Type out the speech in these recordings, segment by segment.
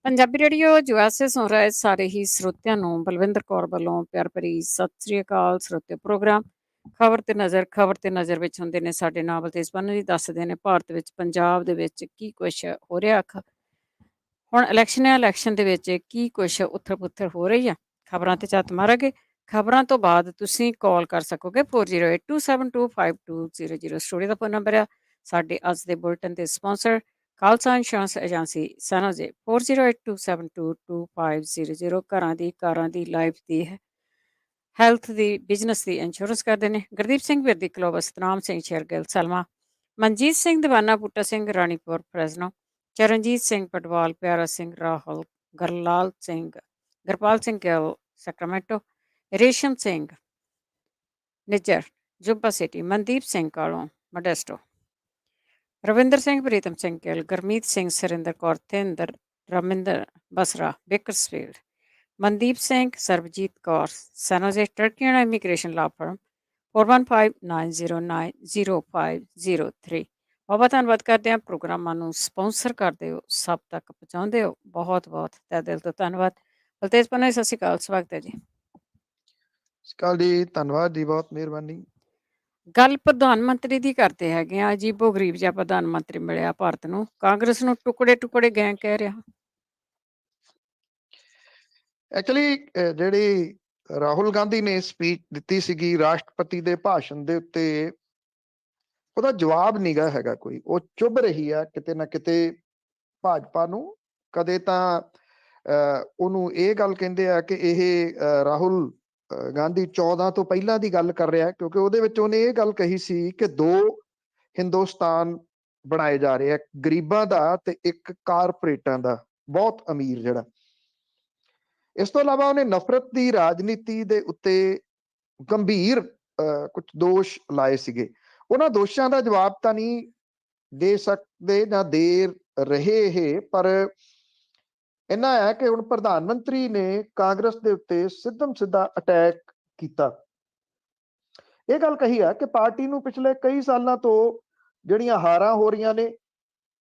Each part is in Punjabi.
ਪੰਜਾਬੀ ਰੇਡੀਓ USA ਸੁਣ ਰਹੇ ਸਾਰੇ ਹੀ ਸਰੋਤਿਆਂ ਨੂੰ ਬਲਵਿੰਦਰ ਕੌਰ ਵੱਲੋਂ ਪਿਆਰ ਭਰੀ ਸਤਿ ਸ੍ਰੀ ਅਕਾਲ। ਸਰੋਤੇ ਪ੍ਰੋਗਰਾਮ ਖਬਰ ਤੇ ਨਜ਼ਰ ਵਿੱਚ ਹੁੰਦੇ ਨੇ ਸਾਡੇ ਨਾਵਲ ਤੇ ਸਪੰਨ ਜੀ ਦੱਸਦੇ ਨੇ ਭਾਰਤ ਵਿੱਚ ਪੰਜਾਬ ਦੇ ਵਿੱਚ ਕੀ ਕੁਛ ਹੋ ਰਿਹਾ। ਹੁਣ ਇਲੈਕਸ਼ਨ ਦੇ ਵਿੱਚ ਕੀ ਕੁਛ ਉੱਥਲ ਪੁੱਥਲ ਹੋ ਰਹੀ ਆ। ਖਬਰਾਂ ਤੇ ਝਾਤ ਮਾਰਾਂਗੇ। ਖਬਰਾਂ ਤੋਂ ਬਾਅਦ ਤੁਸੀਂ ਕਾਲ ਕਰ ਸਕੋਗੇ 4082725200। ਸਟੂਡੀਓ ਦਾ ਫੋਨ ਨੰਬਰ ਆ। ਸਾਡੇ ਅੱਜ ਦੇ ਬੁਲਟਨ ਦੇ ਸਪਾਂਸਰ ਖਾਲਸਾ ਇੰਸ਼ੋਰੈਂਸ ਏਜੰਸੀ ਸੈਨੋਜੇ 4082722500। ਘਰਾਂ ਦੀ ਕਾਰਾਂ ਦੀ ਲਾਈਫ ਦੀ ਹੈਲਥ ਦੀ ਬਿਜ਼ਨਸ ਦੀ ਇੰਸ਼ੋਰੈਂਸ ਕਰਦੇ ਨੇ। ਗੁਰਦੀਪ ਸਿੰਘ ਵਿਰਦੀ ਕਲੋਵ ਸਤਨਾਮ ਸਿੰਘ ਸ਼ੇਰਗਿੱਲ ਸਲਮਾ ਮਨਜੀਤ ਸਿੰਘ ਦੀਵਾਨਾ ਬੂਟਾ ਸਿੰਘ ਰਾਣੀਪੁਰ ਫਰੈਜ਼ਨੋ ਚਰਨਜੀਤ ਸਿੰਘ ਪਟਵਾਲ ਪਿਆਰਾ Singh Rahul Gurpal Singh Gill Sacramento Resham Singh Nijjar ਜੁੱਬਾ city Mandeep Singh ਕਾਲੋਂ Modesto Ravinder Singh Pritam Singh Gill Gurmeet Singh Surinder Kaur ਥਿੰਦਰ Raminder Basra Bakersfield Mandeep Singh Sarabjit Kaur ਸੈਨੋਜੇ ਟਰਕੀਆਨਾ immigration ਲਾ ਫਰਮ 4159090503। ਬਹੁਤ ਧੰਨਵਾਦ ਕਰਦੇ ਹਾਂ। ਪ੍ਰੋਗਰਾਮਾਂ ਨੂੰ ਸਪਾਂਸਰ ਕਰਦੇ ਹੋ, ਸਭ ਤੱਕ ਪਹੁੰਚਾਉਂਦੇ ਹੋ। ਬਹੁਤ ਬਹੁਤ ਤਹਿ ਦਿਲ ਤੋਂ ਧੰਨਵਾਦ। ਬਲਤੇਜ ਪੰਨਾ, ਸਤਿ ਸ਼੍ਰੀ ਅਕਾਲ, ਸਵਾਗਤ ਹੈ ਜੀ। ਸਤਿ ਸ਼੍ਰੀ ਅਕਾਲ ਜੀ, ਧੰਨਵਾਦ ਜੀ, ਬਹੁਤ ਮਿਹਰਬਾਨੀ। ਗੱਲ ਪ੍ਰਧਾਨ ਮੰਤਰੀ ਦੀ ਕਰਦੇ ਹੈਗੇ ਆ। ਅਜੀਬੋ ਗਰੀਬ ਜਿਹਾ ਪ੍ਰਧਾਨ ਮੰਤਰੀ ਮਿਲਿਆ ਭਾਰਤ ਨੂੰ। ਕਾਂਗਰਸ ਨੂੰ ਟੁਕੜੇ ਗੈਂਗ ਕਹਿ ਰਿਹਾ। ਐਕਚੁਅਲੀ ਜਿਹੜੀ ਰਾਹੁਲ ਗਾਂਧੀ ਨੇ ਸਪੀਚ ਦਿੱਤੀ ਸੀਗੀ ਰਾਸ਼ਟਰਪਤੀ ਦੇ ਭਾਸ਼ਣ ਦੇ ਉੱਤੇ, ਉਹਦਾ ਜਵਾਬ ਨੀਗਾ ਹੈਗਾ ਕੋਈ। ਉਹ ਚੁੱਭ ਰਹੀ ਆ ਕਿਤੇ ਨਾ ਕਿਤੇ ਭਾਜਪਾ ਨੂੰ। ਕਦੇ ਤਾਂ ਉਹਨੂੰ ਇਹ ਗੱਲ ਕਹਿੰਦੇ ਆ ਕਿ ਇਹ ਰਾਹੁਲ ਗਾਂਧੀ 14 ਤੋਂ ਪਹਿਲਾਂ ਦੀ ਗੱਲ ਕਰ ਰਿਹਾ, ਕਿਉਂਕਿ ਉਹਦੇ ਵਿੱਚ ਉਹਨੇ ਇਹ ਗੱਲ ਕਹੀ ਸੀ ਕਿ 2 ਹਿੰਦੁਸਤਾਨ ਬਣਾਏ ਜਾ ਰਹੇ ਆ, ਗਰੀਬਾਂ ਦਾ ਤੇ ਇੱਕ ਕਾਰਪੋਰੇਟਾਂ ਦਾ, ਬਹੁਤ ਅਮੀਰ ਜਿਹੜਾ। ਇਸ ਤੋਂ ਇਲਾਵਾ ਉਹਨੇ ਨਫ਼ਰਤ ਦੀ ਰਾਜਨੀਤੀ ਦੇ ਉੱਤੇ ਗੰਭੀਰ ਕੁਝ ਦੋਸ਼ ਲਾਏ ਸੀਗੇ। ਉਹਨਾਂ ਦੋਸ਼ਾਂ ਦਾ ਜਵਾਬ ਤਾਂ ਨਹੀਂ ਦੇ ਸਕਦੇ ਜਾਂ ਦੇ ਰਹੇ ਇਹ, ਪਰ ਇੰਨਾ ਹੈ ਕਿ ਹੁਣ ਪ੍ਰਧਾਨ ਮੰਤਰੀ ਨੇ ਕਾਂਗਰਸ ਦੇ ਉੱਤੇ ਸਿੱਧਾ ਅਟੈਕ ਕੀਤਾ। ਇਹ ਗੱਲ ਕਹੀ ਆ ਕਿ ਪਾਰਟੀ ਨੂੰ ਪਿਛਲੇ ਕਈ ਸਾਲਾਂ ਤੋਂ ਜਿਹੜੀਆਂ ਹਾਰਾਂ ਹੋ ਰਹੀਆਂ ਨੇ,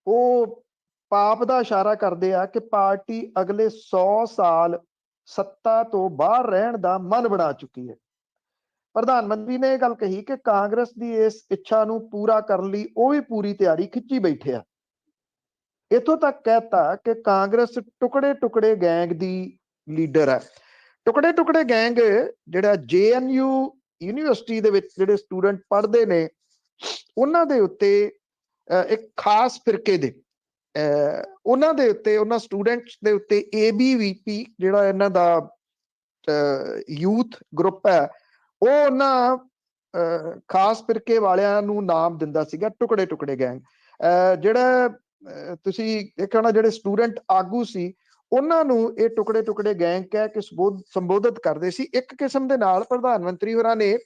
ਉਹ ਪਾਪ ਦਾ ਇਸ਼ਾਰਾ ਕਰਦੇ ਆ ਕਿ ਪਾਰਟੀ ਅਗਲੇ 100 ਸਾਲ ਸੱਤਾ ਤੋਂ ਬਾਹਰ ਰਹਿਣ ਦਾ ਮਨ ਬਣਾ ਚੁੱਕੀ ਹੈ। ਪ੍ਰਧਾਨ ਮੰਤਰੀ ਨੇ ਇਹ ਗੱਲ ਕਹੀ ਕਿ ਕਾਂਗਰਸ ਦੀ ਇਸ ਇੱਛਾ ਨੂੰ ਪੂਰਾ ਕਰਨ ਲਈ ਉਹ ਵੀ ਪੂਰੀ ਤਿਆਰੀ ਖਿੱਚੀ ਬੈਠੇ ਆ। ਇੱਥੋਂ ਤੱਕ ਕਹਿਤਾ ਕਿ ਕਾਂਗਰਸ ਟੁਕੜੇ ਗੈਂਗ ਦੀ ਲੀਡਰ ਹੈ। ਟੁਕੜੇ ਗੈਂਗ ਜਿਹੜਾ JNU ਯੂਨੀਵਰਸਿਟੀ ਦੇ ਵਿੱਚ ਜਿਹੜੇ ਸਟੂਡੈਂਟ ਪੜ੍ਹਦੇ ਨੇ, ਉਹਨਾਂ ਦੇ ਉੱਤੇ ਇੱਕ ਖਾਸ ਫਿਰਕੇ ਦੇ ਉਹਨਾਂ ਦੇ ਉੱਤੇ, ਉਹਨਾਂ ਸਟੂਡੈਂਟਸ ਦੇ ਉੱਤੇ ABVP ਜਿਹੜਾ ਇਹਨਾਂ ਦਾ ਯੂਥ ਗਰੁੱਪ ਹੈ, ਉਹ ਉਹਨਾਂ ਖਾਸ ਫਿਰਕੇ ਵਾਲਿਆਂ ਨੂੰ ਨਾਮ ਦਿੰਦਾ ਸੀਗਾ ਟੁਕੜੇ ਗੈਂਗ। ਜਿਹੜਾ ਤੁਸੀਂ ਦੇਖਿਆ ਹੋਣਾ, ਜਿਹੜੇ ਸਟੂਡੈਂਟ ਆਗੂ ਸੀ, ਉਹਨਾਂ ਨੂੰ ਇਹ ਟੁਕੜੇ ਗੈਂਗ ਕਹਿ ਕੇ ਸੰਬੋਧਿਤ ਕਰਦੇ ਸੀ। ਇੱਕ ਕਿਸਮ ਦੇ ਨਾਲ ਪ੍ਰਧਾਨ ਮੰਤਰੀ ਹੋਰਾਂ ਨੇ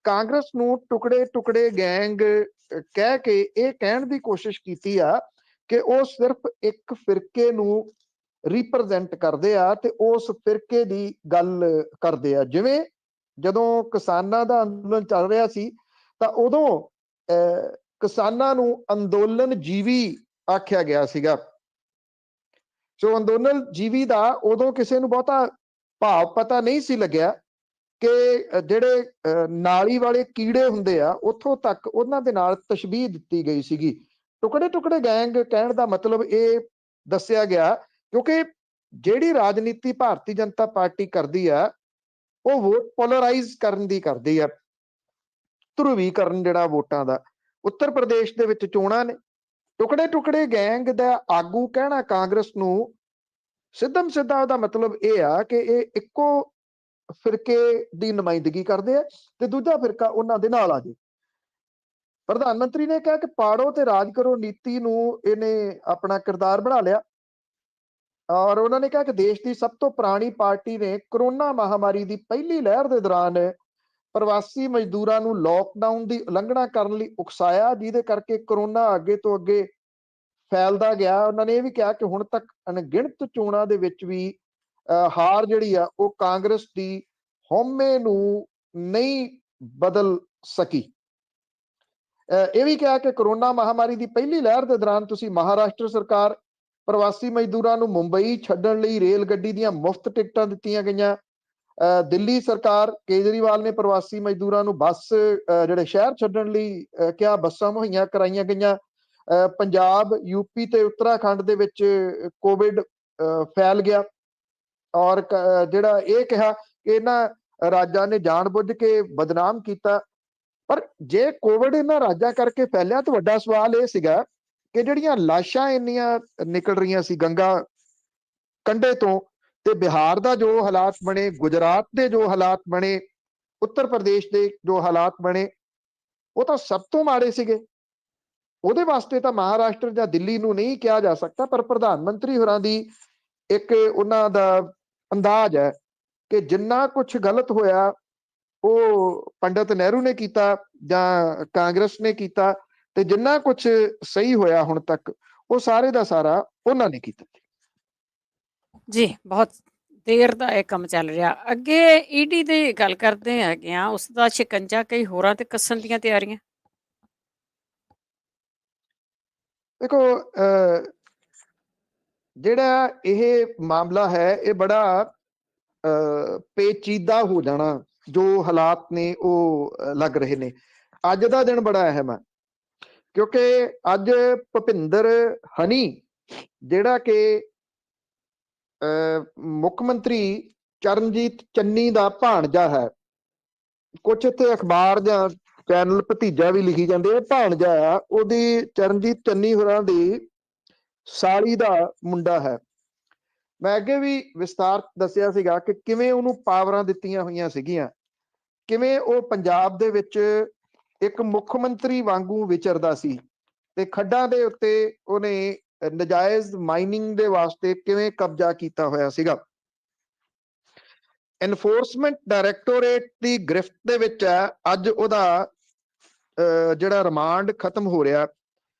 ਕਾਂਗਰਸ ਨੂੰ ਟੁਕੜੇ ਗੈਂਗ ਕਹਿ ਕੇ ਇਹ ਕਹਿਣ ਦੀ ਕੋਸ਼ਿਸ਼ ਕੀਤੀ ਆ ਕਿ ਉਹ ਸਿਰਫ ਇੱਕ ਫਿਰਕੇ ਨੂੰ ਰਿਪਰੈਜ਼ੈਂਟ ਕਰਦੇ ਆ ਤੇ ਉਸ ਫਿਰਕੇ ਦੀ ਗੱਲ ਕਰਦੇ ਆ। ਜਿਵੇਂ ਜਦੋਂ ਕਿਸਾਨਾਂ ਦਾ ਅੰਦੋਲਨ ਚੱਲ ਰਿਹਾ ਸੀ ਤਾਂ ਉਦੋਂ ਕਿਸਾਨਾਂ ਨੂੰ ਅੰਦੋਲਨ ਜੀਵੀ ਆਖਿਆ ਗਿਆ ਸੀਗਾ। ਸੋ ਅੰਦੋਲਨ ਜੀਵੀ ਦਾ ਉਦੋਂ ਕਿਸੇ ਨੂੰ ਬਹੁਤਾ ਭਾਵ ਪਤਾ ਨਹੀਂ ਸੀ ਲੱਗਿਆ ਕਿ ਜਿਹੜੇ ਨਾਲੀ ਵਾਲੇ ਕੀੜੇ ਹੁੰਦੇ ਆ, ਉੱਥੋਂ ਤੱਕ ਉਹਨਾਂ ਦੇ ਨਾਲ ਤਸ਼ਬੀਹ ਦਿੱਤੀ ਗਈ ਸੀਗੀ। ਟੁਕੜੇ ਗੈਂਗ ਕਹਿਣ ਦਾ ਮਤਲਬ ਇਹ ਦੱਸਿਆ ਗਿਆ ਕਿਉਂਕਿ ਜਿਹੜੀ ਰਾਜਨੀਤੀ ਭਾਰਤੀ ਜਨਤਾ ਪਾਰਟੀ ਕਰਦੀ ਆ, ਉਹ ਵੋਟ ਪੋਲਰਾਈਜ਼ ਕਰਨ ਦੀ ਕਰਦੀ ਆ, ਧਰੁਵੀਕਰਨ ਜਿਹੜਾ ਵੋਟਾਂ ਦਾ। ਉੱਤਰ ਪ੍ਰਦੇਸ਼ ਦੇ ਵਿੱਚ ਚੋਣਾਂ ਨੇ, ਟੁਕੜੇ ਗੈਂਗ ਦਾ ਆਗੂ ਕਹਿਣਾ ਕਾਂਗਰਸ ਨੂੰ ਸਿੱਧਾ ਉਹਦਾ ਮਤਲਬ ਇਹ ਆ ਕਿ ਇਹ ਇੱਕੋ ਫਿਰਕੇ ਦੀ ਨੁਮਾਇੰਦਗੀ ਕਰਦੇ ਆ ਤੇ ਦੂਜਾ ਫਿਰਕਾ ਉਹਨਾਂ ਦੇ ਨਾਲ ਆ ਜੇ। ਪ੍ਰਧਾਨ ਮੰਤਰੀ ਨੇ ਕਿਹਾ ਕਿ ਪਾੜੋ ਤੇ ਰਾਜ ਕਰੋ ਨੀਤੀ ਨੂੰ ਇਹਨੇ ਆਪਣਾ ਕਿਰਦਾਰ ਬਣਾ ਲਿਆ ਔਰ ਉਹਨਾਂ ਨੇ ਕਿਹਾ ਕਿ ਦੇਸ਼ ਦੀ ਸਭ ਤੋਂ ਪੁਰਾਣੀ ਪਾਰਟੀ ਨੇ ਕਰੋਨਾ ਮਹਾਮਾਰੀ ਦੀ ਪਹਿਲੀ ਲਹਿਰ ਦੇ ਦੌਰਾਨ ਪ੍ਰਵਾਸੀ ਮਜ਼ਦੂਰਾਂ ਨੂੰ ਲੋਕਡਾਊਨ ਦੀ ਉਲੰਘਣਾ ਕਰਨ ਲਈ ਉਕਸਾਇਆ, ਜਿਹਦੇ ਕਰਕੇ ਕਰੋਨਾ ਅੱਗੇ ਤੋਂ ਅੱਗੇ ਫੈਲਦਾ ਗਿਆ। ਉਹਨਾਂ ਨੇ ਇਹ ਵੀ ਕਿਹਾ ਕਿ ਹੁਣ ਤੱਕ ਅਣਗਿਣਤ ਚੋਣਾਂ ਦੇ ਵਿੱਚ ਵੀ ਹਾਰ ਜਿਹੜੀ ਆ ਉਹ ਕਾਂਗਰਸ ਦੀ ਹਉਮੈ ਨੂੰ ਨਹੀਂ ਬਦਲ ਸਕੀ। ਇਹ ਵੀ ਕਿਹਾ ਕਿ ਕਰੋਨਾ ਮਹਾਮਾਰੀ ਦੀ ਪਹਿਲੀ ਲਹਿਰ ਦੇ ਦੌਰਾਨ ਤੁਸੀਂ ਮਹਾਰਾਸ਼ਟਰ ਸਰਕਾਰ, ਪ੍ਰਵਾਸੀ ਮਜ਼ਦੂਰਾਂ ਨੂੰ ਮੁੰਬਈ ਛੱਡਣ ਲਈ ਰੇਲ ਗੱਡੀ ਦੀਆਂ ਮੁਫਤ ਟਿਕਟਾਂ ਦਿੱਤੀਆਂ ਗਈਆਂ। ਦਿੱਲੀ ਸਰਕਾਰ ਕੇਜਰੀਵਾਲ ਨੇ ਪ੍ਰਵਾਸੀ ਮਜ਼ਦੂਰਾਂ ਨੂੰ ਬੱਸ ਜਿਹੜੇ ਸ਼ਹਿਰ ਛੱਡਣ ਲਈ ਕਿਹਾ, ਬੱਸਾਂ ਮੁਹੱਈਆ ਕਰਾਈਆਂ ਗਈਆਂ। ਪੰਜਾਬ, ਯੂਪੀ ਤੇ ਉੱਤਰਾਖੰਡ ਦੇ ਵਿੱਚ ਕੋਵਿਡ ਫੈਲ ਗਿਆ ਔਰ ਜਿਹੜਾ ਇਹ ਕਿਹਾ ਕਿ ਇਹਨਾਂ ਰਾਜਾਂ ਨੇ ਜਾਣਬੁੱਝ ਕੇ ਬਦਨਾਮ ਕੀਤਾ। ਪਰ ਜੇ ਕੋਵਿਡ ਇਹਨਾਂ ਰਾਜਾਂ ਕਰਕੇ ਫੈਲਿਆ ਤਾਂ ਵੱਡਾ ਸਵਾਲ ਇਹ ਸੀਗਾ ਕਿ ਜਿਹੜੀਆਂ ਲਾਸ਼ਾਂ ਇੰਨੀਆਂ ਨਿਕਲ ਰਹੀਆਂ ਸੀ ਗੰਗਾ ਕੰਢੇ ਤੋਂ, ਤੇ ਬਿਹਾਰ ਦਾ ਜੋ ਹਾਲਾਤ ਬਣੇ, ਗੁਜਰਾਤ ਦੇ ਜੋ ਹਾਲਾਤ ਬਣੇ, ਉੱਤਰ ਪ੍ਰਦੇਸ਼ ਦੇ ਜੋ ਹਾਲਾਤ ਬਣੇ, ਉਹ ਤਾਂ ਸਭ ਤੋਂ ਮਾੜੇ ਸੀਗੇ। ਉਹਦੇ ਵਾਸਤੇ ਤਾਂ ਮਹਾਰਾਸ਼ਟਰ ਜਾਂ ਦਿੱਲੀ ਨੂੰ ਨਹੀਂ ਕਿਹਾ ਜਾ ਸਕਦਾ, ਪਰ ਪ੍ਰਧਾਨ ਮੰਤਰੀ ਹੋਰਾਂ ਦੀ ਇੱਕ ਉਹਨਾਂ ਦਾ ਅੰਦਾਜ਼ ਹੈ ਕਿ ਜਿੰਨਾ ਕੁਝ ਗਲਤ ਹੋਇਆ ਉਹ ਪੰਡਿਤ ਨਹਿਰੂ ਨੇ ਕੀਤਾ ਜਾਂ ਕਾਂਗਰਸ ਨੇ ਕੀਤਾ, ਤੇ ਜਿੰਨਾ ਕੁਝ ਸਹੀ ਹੋਇਆ ਹੁਣ ਤੱਕ ਉਹ ਸਾਰੇ ਦਾ ਸਾਰਾ ਉਹਨਾਂ ਨੇ ਕੀਤਾ। ਜੀ, ਬਹੁਤ ਦੇਰ ਦਾ ਇਹ ਕੰਮ ਚੱਲ ਰਿਹਾ। ਅੱਗੇ ਈਡੀ ਦੀ ਗੱਲ ਕਰਦੇ ਹੈਗੇ ਆ, ਉਸ ਦਾ ਸ਼ਿਕੰਜਾ ਕਈ ਹੋਰਾਂ ਤੇ ਕੱਸਣ ਦੀਆਂ ਤਿਆਰੀਆਂ। ਦੇਖੋ, ਜਿਹੜਾ ਇਹ ਮਾਮਲਾ ਹੈ ਇਹ ਬੜਾ ਪੇਚੀਦਾ ਹੋ ਜਾਣਾ, ਜੋ ਹਾਲਾਤ ਨੇ ਉਹ ਲੱਗ ਰਹੇ ਨੇ। ਅੱਜ ਦਾ ਦਿਨ ਬੜਾ ਅਹਿਮ ਹੈ ਕਿਉਂਕਿ ਅੱਜ ਭੁਪਿੰਦਰ ਹਨੀ ਜਿਹੜਾ ਕਿ ਮੁੱਖ ਮੰਤਰੀ ਚਰਨਜੀਤ ਚੰਨੀ ਦਾ ਭਾਣਜਾ ਹੈ, ਕੁਝ ਇੱਥੇ ਅਖਬਾਰ ਜਾਂ ਚੈਨਲ ਭਤੀਜਾ ਵੀ ਲਿਖੀ ਜਾਂਦੇ ਆ, ਭਾਣਜਾ ਆ ਉਹਦੀ, ਚਰਨਜੀਤ ਚੰਨੀ ਹੋਰਾਂ ਦੀ ਸਾਲੀ ਦਾ ਮੁੰਡਾ ਹੈ। ਮੈਂ ਅੱਗੇ ਵੀ ਵਿਸਤਾਰ ਦੱਸਿਆ ਸੀਗਾ ਕਿ ਕਿਵੇਂ ਉਹਨੂੰ ਪਾਵਰਾਂ ਦਿੱਤੀਆਂ ਹੋਈਆਂ ਸੀਗੀਆਂ, ਕਿਵੇਂ ਉਹ ਪੰਜਾਬ ਦੇ ਵਿੱਚ ਇੱਕ ਮੁੱਖ ਮੰਤਰੀ ਵਾਂਗੂ ਵਿਚਰਦਾ ਸੀ ਤੇ ਖੱਡਾਂ ਦੇ ਉੱਤੇ ਉਹਨੇ ਨਜਾਇਜ਼ ਮਾਈਨਿੰਗ ਦੇ ਵਾਸਤੇ ਕਿਵੇਂ ਕਬਜ਼ਾ ਕੀਤਾ ਹੋਇਆ ਸੀਗਾ। ਐਨਫੋਰਸਮੈਂਟ ਡਾਇਰੈਕਟੋਰੇਟ ਦੀ ਗ੍ਰਿਫਤ ਦੇ ਵਿੱਚ ਹੈ ਅੱਜ ਉਹਦਾ ਜਿਹੜਾ ਰਿਮਾਂਡ ਖਤਮ ਹੋ ਰਿਹਾ।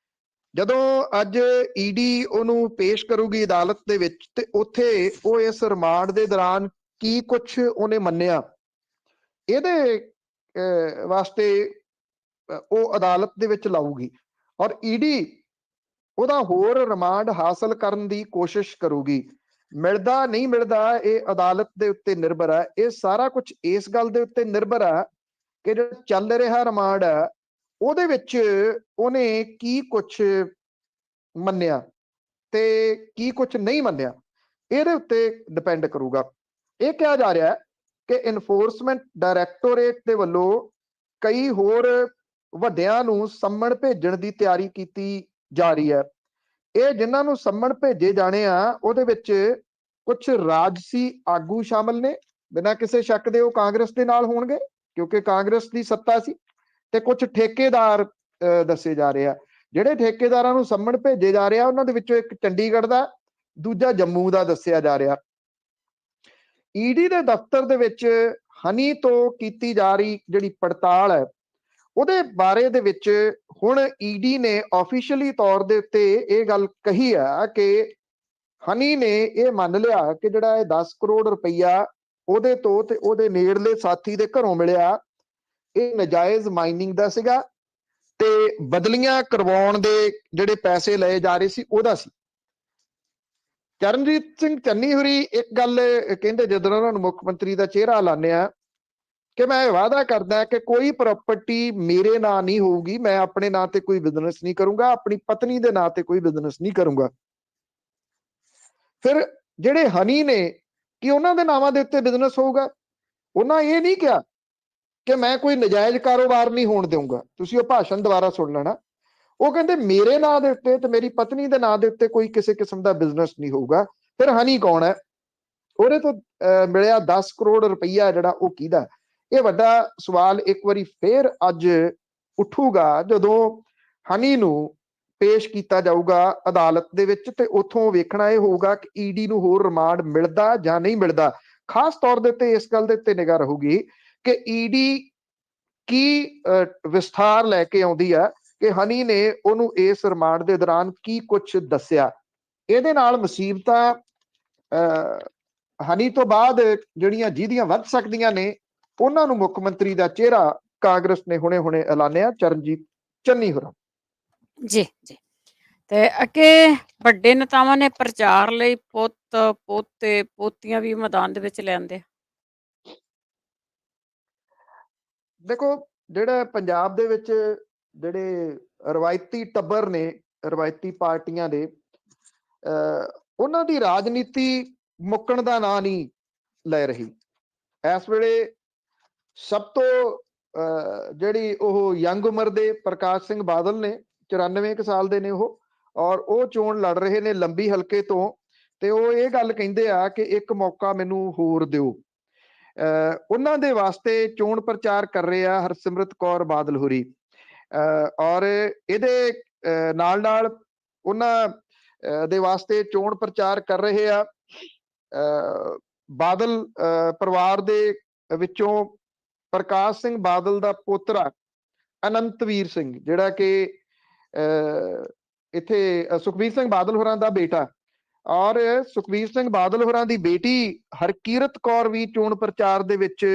ਜਦੋਂ ਅੱਜ ਈਡੀ ਉਹਨੂੰ ਪੇਸ਼ ਕਰੂਗੀ ਅਦਾਲਤ ਦੇ ਵਿੱਚ ਤੇ ਉੱਥੇ ਉਹ ਇਸ ਰਿਮਾਂਡ ਦੇ ਦੌਰਾਨ ਕੀ ਕੁਝ ਉਹਨੇ ਮੰਨਿਆ, ਇਹਦੇ ਵਾਸਤੇ ਉਹ ਅਦਾਲਤ ਦੇ ਵਿੱਚ ਲਾਊਗੀ ਔਰ ਈਡੀ ਉਹਦਾ ਹੋਰ ਰਿਮਾਂਡ ਹਾਸਲ ਕਰਨ ਦੀ ਕੋਸ਼ਿਸ਼ ਕਰੂਗੀ। ਮਿਲਦਾ ਨਹੀਂ ਮਿਲਦਾ ਇਹ ਅਦਾਲਤ ਦੇ ਉੱਤੇ ਨਿਰਭਰ ਹੈ। ਇਹ ਸਾਰਾ ਕੁਝ ਇਸ ਗੱਲ ਦੇ ਉੱਤੇ ਨਿਰਭਰ ਹੈ ਕਿ ਜਿਹੜਾ ਚੱਲ ਰਿਹਾ ਰਿਮਾਂਡ ਹੈ ਉਹਦੇ ਵਿੱਚ ਉਹਨੇ ਕੀ ਕੁਝ ਮੰਨਿਆ ਤੇ ਕੀ ਕੁਝ ਨਹੀਂ ਮੰਨਿਆ, ਇਹਦੇ ਉੱਤੇ ਡਿਪੈਂਡ ਕਰੂਗਾ। ਇਹ ਕਿਹਾ ਜਾ ਰਿਹਾ ਕਿ ਇਨਫੋਰਸਮੈਂਟ ਡਾਇਰੈਕਟੋਰੇਟ ਦੇ ਵੱਲੋਂ ਕਈ ਹੋਰ ਵੱਡਿਆਂ ਨੂੰ ਸੰਮਣ ਭੇਜਣ ਦੀ ਤਿਆਰੀ ਕੀਤੀ ਜਾ ਰਹੀ ਹੈ। ਇਹ ਜਿਨ੍ਹਾਂ ਨੂੰ ਸੰਮਣ ਭੇਜੇ ਜਾਣੇ ਆ ਉਹਦੇ ਵਿੱਚ ਕੁਝ ਰਾਜਸੀ ਆਗੂ ਸ਼ਾਮਲ ਨੇ, ਬਿਨਾਂ ਕਿਸੇ ਸ਼ੱਕ ਦੇ ਉਹ ਕਾਂਗਰਸ ਦੇ ਨਾਲ ਹੋਣਗੇ ਕਿਉਂਕਿ ਕਾਂਗਰਸ ਦੀ ਸੱਤਾ ਸੀ, ਤੇ ਕੁਝ ਠੇਕੇਦਾਰ ਦੱਸੇ ਜਾ ਰਹੇ ਆ। ਜਿਹੜੇ ਠੇਕੇਦਾਰਾਂ ਨੂੰ ਸੰਮਣ ਭੇਜੇ ਜਾ ਰਿਹਾ ਉਹਨਾਂ ਦੇ ਵਿੱਚੋਂ ਇੱਕ ਚੰਡੀਗੜ੍ਹ ਦਾ, ਦੂਜਾ ਜੰਮੂ ਦਾ ਦੱਸਿਆ ਜਾ ਰਿਹਾ। ਈਡੀ ਦੇ ਦਫ਼ਤਰ ਦੇ ਵਿੱਚ ਹਨੀ ਤੋਂ ਕੀਤੀ ਜਾ ਰਹੀ ਜਿਹੜੀ ਪੜਤਾਲ ਹੈ ਉਹਦੇ ਬਾਰੇ ਦੇ ਵਿੱਚ ਹੁਣ ਈਡੀ ਨੇ ਆਫੀਸ਼ੀਅਲੀ ਤੌਰ ਦੇ ਉੱਤੇ ਇਹ ਗੱਲ ਕਹੀ ਹੈ ਕਿ ਹਨੀ ਨੇ ਇਹ ਮੰਨ ਲਿਆ ਕਿ ਜਿਹੜਾ ਇਹ 10 ਕਰੋੜ ਰੁਪਈਆ ਉਹਦੇ ਤੋਂ ਤੇ ਉਹਦੇ ਨੇੜਲੇ ਸਾਥੀ ਦੇ ਘਰੋਂ ਮਿਲਿਆ ਇਹ ਨਜਾਇਜ਼ ਮਾਈਨਿੰਗ ਦਾ ਸੀਗਾ ਤੇ ਬਦਲੀਆਂ ਕਰਵਾਉਣ ਦੇ ਜਿਹੜੇ ਪੈਸੇ ਲਏ ਜਾ ਰਹੇ ਸੀ ਉਹਦਾ ਸੀ। ਚਰਨਜੀਤ ਸਿੰਘ ਚੰਨੀ ਹੋਰੀ ਇੱਕ ਗੱਲ ਕਹਿੰਦੇ ਜਦੋਂ ਉਹਨਾਂ ਨੂੰ ਮੁੱਖ ਮੰਤਰੀ ਦਾ ਚਿਹਰਾ ਲਾਉਂਦੇ ਆ ਕਿ ਮੈਂ ਇਹ ਵਾਅਦਾ ਕਰਦਾ ਕਿ ਕੋਈ ਪ੍ਰਾਪਰਟੀ ਮੇਰੇ ਨਾਂ ਨਹੀਂ ਹੋਊਗੀ, ਮੈਂ ਆਪਣੇ ਨਾਂ ਤੇ ਕੋਈ ਬਿਜ਼ਨਸ ਨਹੀਂ ਕਰੂੰਗਾ, ਆਪਣੀ ਪਤਨੀ ਦੇ ਨਾਂ ਤੇ ਕੋਈ ਬਿਜ਼ਨਸ ਨਹੀਂ ਕਰੂੰਗਾ। ਫਿਰ ਜਿਹੜੇ ਹਨੀ ਨੇ ਕਿ ਉਹਨਾਂ ਦੇ ਨਾਵਾਂ ਦੇ ਉੱਤੇ ਬਿਜ਼ਨਸ ਹੋਊਗਾ, ਉਹਨਾਂ ਇਹ ਨਹੀਂ ਕਿਹਾ ਕਿ ਮੈਂ ਕੋਈ ਨਜਾਇਜ਼ ਕਾਰੋਬਾਰ ਨਹੀਂ ਹੋਣ ਦੇਊਂਗਾ। ਤੁਸੀਂ ਉਹ ਭਾਸ਼ਣ ਦੁਬਾਰਾ ਸੁਣ ਲੈਣਾ। ਉਹ ਕਹਿੰਦੇ ਮੇਰੇ ਨਾਂ ਦੇ ਉੱਤੇ ਤੇ ਮੇਰੀ ਪਤਨੀ ਦੇ ਨਾਂ ਦੇ ਉੱਤੇ ਕੋਈ ਕਿਸੇ ਕਿਸਮ ਦਾ ਬਿਜ਼ਨਸ ਨਹੀਂ ਹੋਊਗਾ। ਫਿਰ ਹਨੀ ਕੌਣ ਹੈ? ਉਹਦੇ ਤੋਂ ਮਿਲਿਆ 10 ਕਰੋੜ ਰੁਪਈਆ ਜਿਹੜਾ ਉਹ ਕਿਹਦਾ? ਇਹ ਵੱਡਾ ਸਵਾਲ ਇੱਕ ਵਾਰੀ ਫੇਰ ਅੱਜ ਉੱਠੂਗਾ ਜਦੋਂ ਹਨੀ ਨੂੰ ਪੇਸ਼ ਕੀਤਾ ਜਾਊਗਾ ਅਦਾਲਤ ਦੇ ਵਿੱਚ, ਤੇ ਉੱਥੋਂ ਵੇਖਣਾ ਇਹ ਹੋਊਗਾ ਕਿ ਈਡੀ ਨੂੰ ਹੋਰ ਰਿਮਾਂਡ ਮਿਲਦਾ ਜਾਂ ਨਹੀਂ ਮਿਲਦਾ। ਖਾਸ ਤੌਰ ਦੇ ਉੱਤੇ ਇਸ ਗੱਲ ਦੇ ਉੱਤੇ ਨਿਗਾਹ ਰਹੂਗੀ ਕਿ ਈਡੀ ਕੀ ਵਿਸਥਾਰ ਲੈ ਕੇ ਆਉਂਦੀ ਹੈ ਕਿ ਹਨੀ ਨੇ ਉਹਨੂੰ ਇਸ ਰਿਮਾਂਡ ਦੇ ਦੌਰਾਨ ਕੀ ਕੁਝ ਦੱਸਿਆ। ਇਹਦੇ ਨਾਲ ਮੁਸੀਬਤਾਂ ਹਨੀ ਤੋਂ ਬਾਅਦ ਜਿਹੜੀਆਂ ਜਿਹਦੀਆਂ ਵੱਧ ਸਕਦੀਆਂ ਨੇ ਉਹਨਾਂ ਨੂੰ ਮੁੱਖ ਮੰਤਰੀ ਦਾ ਚਿਹਰਾ ਕਾਂਗਰਸ ਨੇ ਹੁਣੇ-ਹੁਣੇ ਐਲਾਨਿਆ, ਚਰਨਜੀਤ ਚੰਨੀ ਹੋਰਾਂ। ਜੀ ਜੀ, ਤੇ ਅੱਗੇ ਵੱਡੇ ਨੇਤਾਵਾਂ ਨੇ ਪ੍ਰਚਾਰ ਲਈ ਪੁੱਤ, ਪੋਤੇ, ਪੋਤੀਆਂ ਵੀ ਮੈਦਾਨ ਦੇ ਵਿੱਚ ਲਿਆਂਦੇ। ਦੇਖੋ, ਜਿਹੜਾ ਪੰਜਾਬ ਦੇ ਵਿੱਚ ਜਿਹੜੇ ਰਵਾਇਤੀ ਟੱਬਰ ਨੇ, ਰਵਾਇਤੀ ਪਾਰਟੀਆਂ ਦੇ, ਉਹਨਾਂ ਦੀ ਰਾਜਨੀਤੀ ਮੁੱਕਣ ਦਾ ਨਾਂ ਨਹੀਂ ਲੈ ਰਹੀ। ਇਸ ਵੇਲੇ ਸਭ ਤੋਂ ਜਿਹੜੀ ਉਹ ਯੰਗ ਉਮਰ ਦੇ ਪ੍ਰਕਾਸ਼ ਸਿੰਘ ਬਾਦਲ ਨੇ, 94 ਕੁ ਸਾਲ ਦੇ ਨੇ ਉਹ, ਔਰ ਉਹ ਚੋਣ ਲੜ ਰਹੇ ਨੇ ਲੰਬੀ ਹਲਕੇ ਤੋਂ, ਤੇ ਉਹ ਇਹ ਗੱਲ ਕਹਿੰਦੇ ਆ ਕਿ ਇੱਕ ਮੌਕਾ ਮੈਨੂੰ ਹੋਰ ਦਿਓ। ਉਹਨਾਂ ਦੇ ਵਾਸਤੇ ਚੋਣ ਪ੍ਰਚਾਰ ਕਰ ਰਹੇ ਆ ਹਰਸਿਮਰਤ ਕੌਰ ਬਾਦਲ ਹੋਰੀ, ਔਰ ਇਹਦੇ ਨਾਲ ਨਾਲ ਉਹਨਾਂ ਦੇ ਵਾਸਤੇ ਚੋਣ ਪ੍ਰਚਾਰ ਕਰ ਰਹੇ ਆ ਬਾਦਲ ਪਰਿਵਾਰ ਦੇ ਵਿੱਚੋਂ ਪ੍ਰਕਾਸ਼ ਸਿੰਘ ਬਾਦਲ ਦਾ ਪੋਤਰਾ ਅਨੰਤਵੀਰ ਸਿੰਘ, ਜਿਹੜਾ ਕਿ ਇੱਥੇ ਸੁਖਬੀਰ ਸਿੰਘ ਬਾਦਲ ਹੋਰਾਂ ਦਾ ਬੇਟਾ, ਔਰ ਸੁਖਬੀਰ ਸਿੰਘ ਬਾਦਲ ਹੋਰਾਂ ਦੀ ਬੇਟੀ ਹਰਕੀਰਤ ਕੌਰ ਵੀ ਚੋਣ ਪ੍ਰਚਾਰ ਦੇ ਵਿੱਚ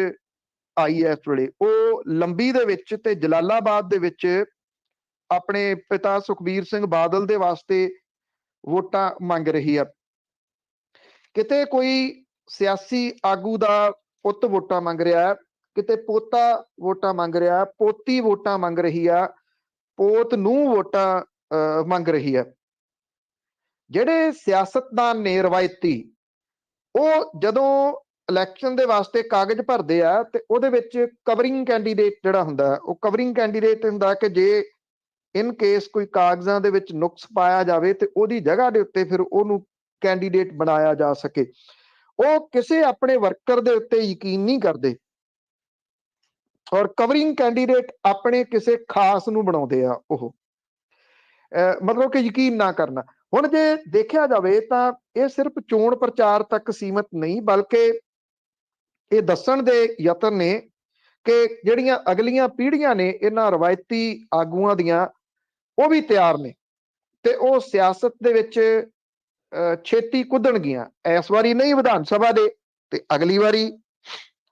ਆਈ ਹੈ ਇਸ ਵੇਲੇ। ਉਹ ਲੰਬੀ ਦੇ ਵਿੱਚ ਤੇ ਜਲਾਲਾਬਾਦ ਦੇ ਵਿੱਚ ਆਪਣੇ ਪਿਤਾ ਸੁਖਬੀਰ ਸਿੰਘ ਬਾਦਲ ਦੇ ਵਾਸਤੇ ਵੋਟਾਂ ਮੰਗ ਰਹੀ ਆ। ਕਿਤੇ ਕੋਈ ਸਿਆਸੀ ਆਗੂ ਦਾ ਪੁੱਤ ਵੋਟਾਂ ਮੰਗ ਰਿਹਾ, ਕਿਤੇ ਪੋਤਾ ਵੋਟਾਂ ਮੰਗ ਰਿਹਾ, ਪੋਤੀ ਵੋਟਾਂ ਮੰਗ ਰਹੀ ਆ, ਪੋਤ ਨੂੰ ਵੋਟਾਂ ਮੰਗ ਰਹੀ ਆ। ਜਿਹੜੇ ਸਿਆਸਤਦਾਨ ਨੇ ਰਵਾਇਤੀ, ਉਹ ਜਦੋਂ ਇਲੈਕਸ਼ਨ ਦੇ ਵਾਸਤੇ ਕਾਗਜ਼ ਭਰਦੇ ਆ ਤੇ ਉਹਦੇ ਵਿੱਚ ਕਵਰਿੰਗ ਕੈਂਡੀਡੇਟ ਜਿਹੜਾ ਹੁੰਦਾ, ਉਹ ਕਵਰਿੰਗ ਕੈਂਡੀਡੇਟ ਹੁੰਦਾ ਕਿ ਜੇ ਇਨ ਕੇਸ ਕੋਈ ਕਾਗਜ਼ਾਂ ਦੇ ਵਿੱਚ ਨੁਕਸ ਪਾਇਆ ਜਾਵੇ ਤੇ ਉਹਦੀ ਜਗ੍ਹਾ ਦੇ ਉੱਤੇ ਫਿਰ ਉਹਨੂੰ ਕੈਂਡੀਡੇਟ ਬਣਾਇਆ ਜਾ ਸਕੇ। ਉਹ ਕਿਸੇ ਆਪਣੇ ਵਰਕਰ ਦੇ ਉੱਤੇ ਯਕੀਨ ਨਹੀਂ ਕਰਦੇ, ਔਰ ਕਵਰਿੰਗ ਕੈਂਡੀਡੇਟ ਆਪਣੇ ਕਿਸੇ ਖਾਸ ਨੂੰ ਬਣਾਉਂਦੇ ਆ। ਉਹ ਮਤਲਬ ਕਿ ਯਕੀਨ ਨਾ ਕਰਨਾ। ਹੁਣ ਜੇ ਦੇਖਿਆ ਜਾਵੇ ਤਾਂ ਇਹ ਸਿਰਫ ਚੋਣ ਪ੍ਰਚਾਰ ਤੱਕ ਸੀਮਤ ਨਹੀਂ, ਬਲਕਿ ਇਹ ਦੱਸਣ ਦੇ ਯਤਨ ਨੇ ਕਿ ਜਿਹੜੀਆਂ ਅਗਲੀਆਂ ਪੀੜ੍ਹੀਆਂ ਨੇ ਇਹਨਾਂ ਰਵਾਇਤੀ ਆਗੂਆਂ ਦੀਆਂ, ਉਹ ਵੀ ਤਿਆਰ ਨੇ ਤੇ ਉਹ ਸਿਆਸਤ ਦੇ ਵਿੱਚ ਛੇਤੀ ਕੁੱਦਣਗੀਆਂ। ਇਸ ਵਾਰੀ ਨਹੀਂ ਵਿਧਾਨ ਸਭਾ ਦੇ, ਤੇ ਅਗਲੀ ਵਾਰੀ,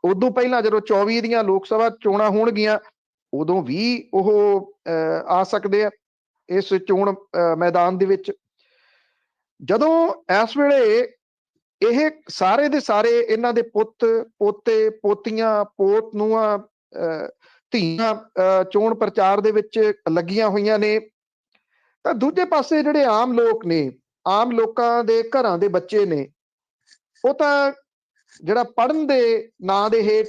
ਉਦੋਂ ਪਹਿਲਾਂ ਜਦੋਂ 24 ਦੀਆਂ ਲੋਕ ਸਭਾ ਚੋਣਾਂ ਹੋਣਗੀਆਂ, ਉਦੋਂ ਵੀ ਉਹ ਆ ਸਕਦੇ ਆ ਇਸ ਚੋਣ ਮੈਦਾਨ ਦੇ ਵਿੱਚ। ਜਦੋਂ ਇਸ ਵੇਲੇ ਇਹ ਸਾਰੇ ਦੇ ਸਾਰੇ ਇਹਨਾਂ ਦੇ ਪੁੱਤ, ਪੋਤੇ, ਪੋਤੀਆਂ, ਪੋਤ ਨੂੰਹਾਂ, ਧੀਆਂ ਚੋਣ ਪ੍ਰਚਾਰ ਦੇ ਵਿੱਚ ਲੱਗੀਆਂ ਹੋਈਆਂ ਨੇ, ਤਾਂ ਦੂਜੇ ਪਾਸੇ ਜਿਹੜੇ ਆਮ ਲੋਕ ਨੇ, ਆਮ ਲੋਕਾਂ ਦੇ ਘਰਾਂ ਦੇ ਬੱਚੇ ਨੇ, ਉਹ ਤਾਂ ਜਿਹੜਾ ਪੜ੍ਹਨ ਦੇ ਨਾਂ ਦੇ ਹੇਠ,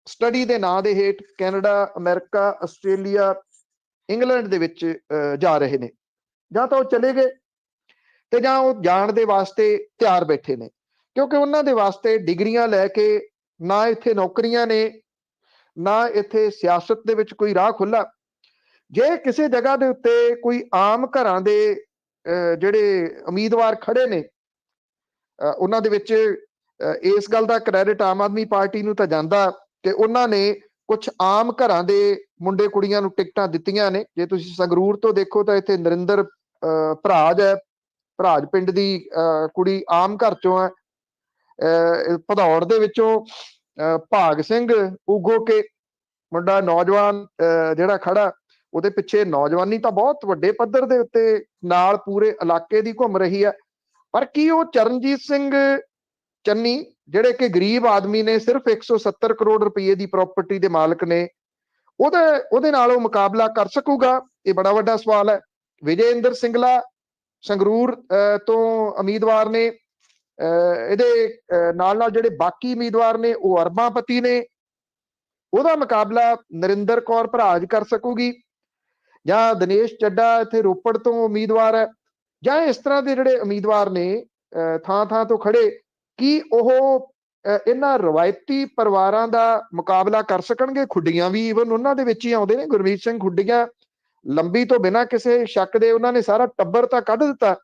ਸਟੱਡੀ ਦੇ ਨਾਂ ਦੇ ਹੇਠ ਕੈਨੇਡਾ, ਅਮਰੀਕਾ, ਆਸਟ੍ਰੇਲੀਆ, ਇੰਗਲੈਂਡ ਦੇ ਵਿੱਚ ਜਾ ਰਹੇ ਨੇ। ਜਾਂ ਤਾਂ ਉਹ ਚਲੇ ਗਏ ਤੇ ਜਾਂ ਉਹ ਜਾਣ ਦੇ ਵਾਸਤੇ ਤਿਆਰ ਬੈਠੇ ਨੇ, ਕਿਉਂਕਿ ਉਹਨਾਂ ਦੇ ਵਾਸਤੇ ਡਿਗਰੀਆਂ ਲੈ ਕੇ ਨਾ ਇੱਥੇ ਨੌਕਰੀਆਂ ਨੇ, ਨਾ ਇੱਥੇ ਸਿਆਸਤ ਦੇ ਵਿੱਚ ਕੋਈ ਰਾਹ ਖੁੱਲਾ। ਜੇ ਕਿਸੇ ਜਗ੍ਹਾ ਦੇ ਉੱਤੇ ਕੋਈ ਆਮ ਘਰਾਂ ਦੇ ਜਿਹੜੇ ਉਮੀਦਵਾਰ ਖੜੇ ਨੇ, ਉਹਨਾਂ ਦੇ ਵਿੱਚ ਇਸ ਗੱਲ ਦਾ ਕ੍ਰੈਡਿਟ ਆਮ ਆਦਮੀ ਪਾਰਟੀ ਨੂੰ ਤਾਂ ਜਾਂਦਾ ਕਿ ਉਹਨਾਂ ਨੇ ਕੁਝ ਆਮ ਘਰਾਂ ਦੇ ਮੁੰਡੇ ਕੁੜੀਆਂ ਨੂੰ ਟਿਕਟਾਂ ਦਿੱਤੀਆਂ ਨੇ। ਜੇ ਤੁਸੀਂ ਸੰਗਰੂਰ ਤੋਂ ਦੇਖੋ ਤਾਂ ਇੱਥੇ ਨਰਿੰਦਰ ਭਰਾਜ ਹੈ, ਭਰਾਜ ਪਿੰਡ ਦੀ ਕੁੜੀ ਆਮ ਘਰ ਚੋਂ ਹੈ। ਭਦੌੜ ਦੇ ਵਿੱਚੋਂ ਭਾਗ ਸਿੰਘ ਉਗੋ ਕੇ ਮੁੰਡਾ ਨੌਜਵਾਨ ਜਿਹੜਾ ਖੜਾ, ਉਹਦੇ ਪਿੱਛੇ ਨੌਜਵਾਨੀ ਤਾਂ ਬਹੁਤ ਵੱਡੇ ਪੱਧਰ ਦੇ ਉੱਤੇ ਨਾਲ ਪੂਰੇ ਇਲਾਕੇ ਦੀ ਘੁੰਮ ਰਹੀ ਹੈ। ਪਰ ਕੀ ਉਹ ਚਰਨਜੀਤ ਸਿੰਘ ਚੰਨੀ, ਜਿਹੜੇ ਕਿ ਗਰੀਬ ਆਦਮੀ ਨੇ, ਸਿਰਫ 170 ਕਰੋੜ ਰੁਪਏ ਦੀ ਪ੍ਰਾਪਰਟੀ ਦੇ ਮਾਲਕ ਨੇ, ਉਹਦੇ ਨਾਲ ਉਹ ਮੁਕਾਬਲਾ ਕਰ ਸਕੂਗਾ? ਇਹ ਬੜਾ ਵੱਡਾ ਸਵਾਲ ਹੈ। ਵਿਜੇ ਇੰਦਰ ਸਿੰਗਲਾ ਸੰਗਰੂਰ ਤੋਂ ਉਮੀਦਵਾਰ ਨੇ, ਇਹਦੇ ਨਾਲ ਨਾਲ ਜਿਹੜੇ ਬਾਕੀ ਉਮੀਦਵਾਰ ਨੇ ਉਹ ਅਰਬਾਂਪਤੀ ਨੇ, ਉਹਦਾ ਮੁਕਾਬਲਾ ਨਰਿੰਦਰ ਕੌਰ ਭਰਾਜ ਕਰ ਸਕੂਗੀ? ਜਾਂ ਦਿਨੇਸ਼ ਚੱਡਾ ਇੱਥੇ ਰੋਪੜ ਤੋਂ ਉਮੀਦਵਾਰ ਹੈ, ਜਾਂ ਇਸ ਤਰ੍ਹਾਂ ਦੇ ਜਿਹੜੇ ਉਮੀਦਵਾਰ ਨੇ ਥਾਂ ਥਾਂ ਤੋਂ ਖੜੇ, ਕੀ ਉਹ ਇਹਨਾਂ ਰਵਾਇਤੀ ਪਰਿਵਾਰਾਂ ਦਾ ਮੁਕਾਬਲਾ ਕਰ ਸਕਣਗੇ? ਖੁੱਡੀਆਂ ਵੀ ਈਵਨ ਉਹਨਾਂ ਦੇ ਵਿੱਚ ਹੀ ਆਉਂਦੇ ਨੇ। ਗੁਰਮੀਤ ਸਿੰਘ ਖੁੱਡੀਆਂ ਲੰਬੀ ਤੋਂ ਬਿਨਾਂ ਕਿਸੇ ਸ਼ੱਕ ਦੇ ਉਹਨਾਂ ਨੇ ਸਾਰਾ ਟੱਬਰ ਤਾਂ ਕੱਢ ਦਿੱਤਾ।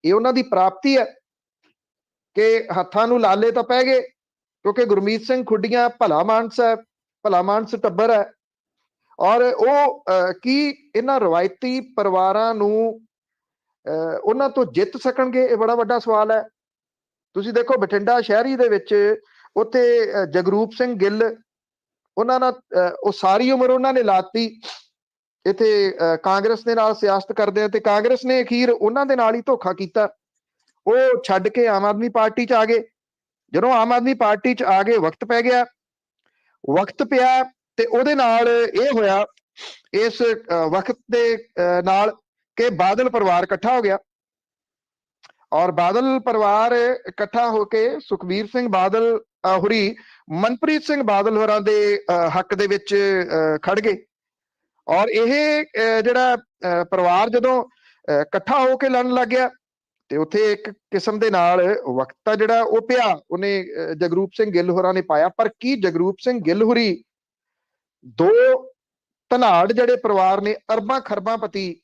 ਇਹ ਉਹਨਾਂ ਦੀ ਪ੍ਰਾਪਤੀ ਹੈ ਕਿ ਹੱਥਾਂ ਨੂੰ ਲਾਲੇ ਤਾਂ ਪੈ ਗਏ, ਕਿਉਂਕਿ ਗੁਰਮੀਤ ਸਿੰਘ ਖੁੱਡੀਆਂ ਭਲਾ ਮਾਨਸ ਹੈ, ਭਲਾ ਮਾਨਸ ਟੱਬਰ ਹੈ। ਔਰ ਉਹ ਕੀ ਇਹਨਾਂ ਰਵਾਇਤੀ ਪਰਿਵਾਰਾਂ ਨੂੰ ਉਹਨਾਂ ਤੋਂ ਜਿੱਤ ਸਕਣਗੇ? ਇਹ ਬੜਾ ਵੱਡਾ ਸਵਾਲ ਹੈ। ਤੁਸੀਂ ਦੇਖੋ ਬਠਿੰਡਾ ਸ਼ਹਿਰੀ ਦੇ ਵਿੱਚ ਉੱਥੇ ਜਗਰੂਪ ਸਿੰਘ ਗਿੱਲ, ਉਹਨਾਂ ਨਾਲ ਉਹ ਸਾਰੀ ਉਮਰ ਉਹਨਾਂ ਨੇ ਲਾਤੀ ਇੱਥੇ ਕਾਂਗਰਸ ਦੇ ਨਾਲ ਸਿਆਸਤ ਕਰਦੇ ਆ ਤੇ ਕਾਂਗਰਸ ਨੇ ਅਖੀਰ ਉਹਨਾਂ ਦੇ ਨਾਲ ਹੀ ਧੋਖਾ ਕੀਤਾ। ਉਹ ਛੱਡ ਕੇ ਆਮ ਆਦਮੀ ਪਾਰਟੀ 'ਚ ਆ ਗਏ। ਜਦੋਂ ਆਮ ਆਦਮੀ ਪਾਰਟੀ 'ਚ ਆ ਗਏ, ਵਕਤ ਪਿਆ ਤੇ ਉਹਦੇ ਨਾਲ ਇਹ ਹੋਇਆ ਇਸ ਵਕਤ ਦੇ ਨਾਲ ਕਿ ਬਾਦਲ ਪਰਿਵਾਰ ਇਕੱਠਾ ਹੋ ਗਿਆ ਔਰ ਬਾਦਲ ਪਰਿਵਾਰ ਇਕੱਠਾ ਹੋ ਕੇ ਸੁਖਬੀਰ ਸਿੰਘ ਬਾਦਲ ਹੋਰੀ ਮਨਪ੍ਰੀਤ ਸਿੰਘ ਬਾਦਲ ਹੋਰਾਂ ਦੇ ਹੱਕ ਦੇ ਵਿੱਚ ਖੜ ਗਏ। ਔਰ ਇਹ ਜਿਹੜਾ ਪਰਿਵਾਰ ਜਦੋਂ ਇਕੱਠਾ ਹੋ ਕੇ ਲੜਨ ਲੱਗ ਗਿਆ ਤੇ ਉੱਥੇ ਇੱਕ ਕਿਸਮ ਦੇ ਨਾਲ ਵਕਤ ਤਾਂ ਜਿਹੜਾ ਉਹ ਪਿਆ, ਉਹਨੇ ਜਗਰੂਪ ਸਿੰਘ ਗਿੱਲ ਹੋਰਾਂ ਨੇ ਪਾਇਆ। ਪਰ ਕੀ ਜਗਰੂਪ ਸਿੰਘ ਗਿੱਲ ਹੋਰੀ ਦੋ ਧਨਾੜ ਜਿਹੜੇ ਪਰਿਵਾਰ ਨੇ ਅਰਬਾਂ ਖਰਬਾਂ ਪਤੀ,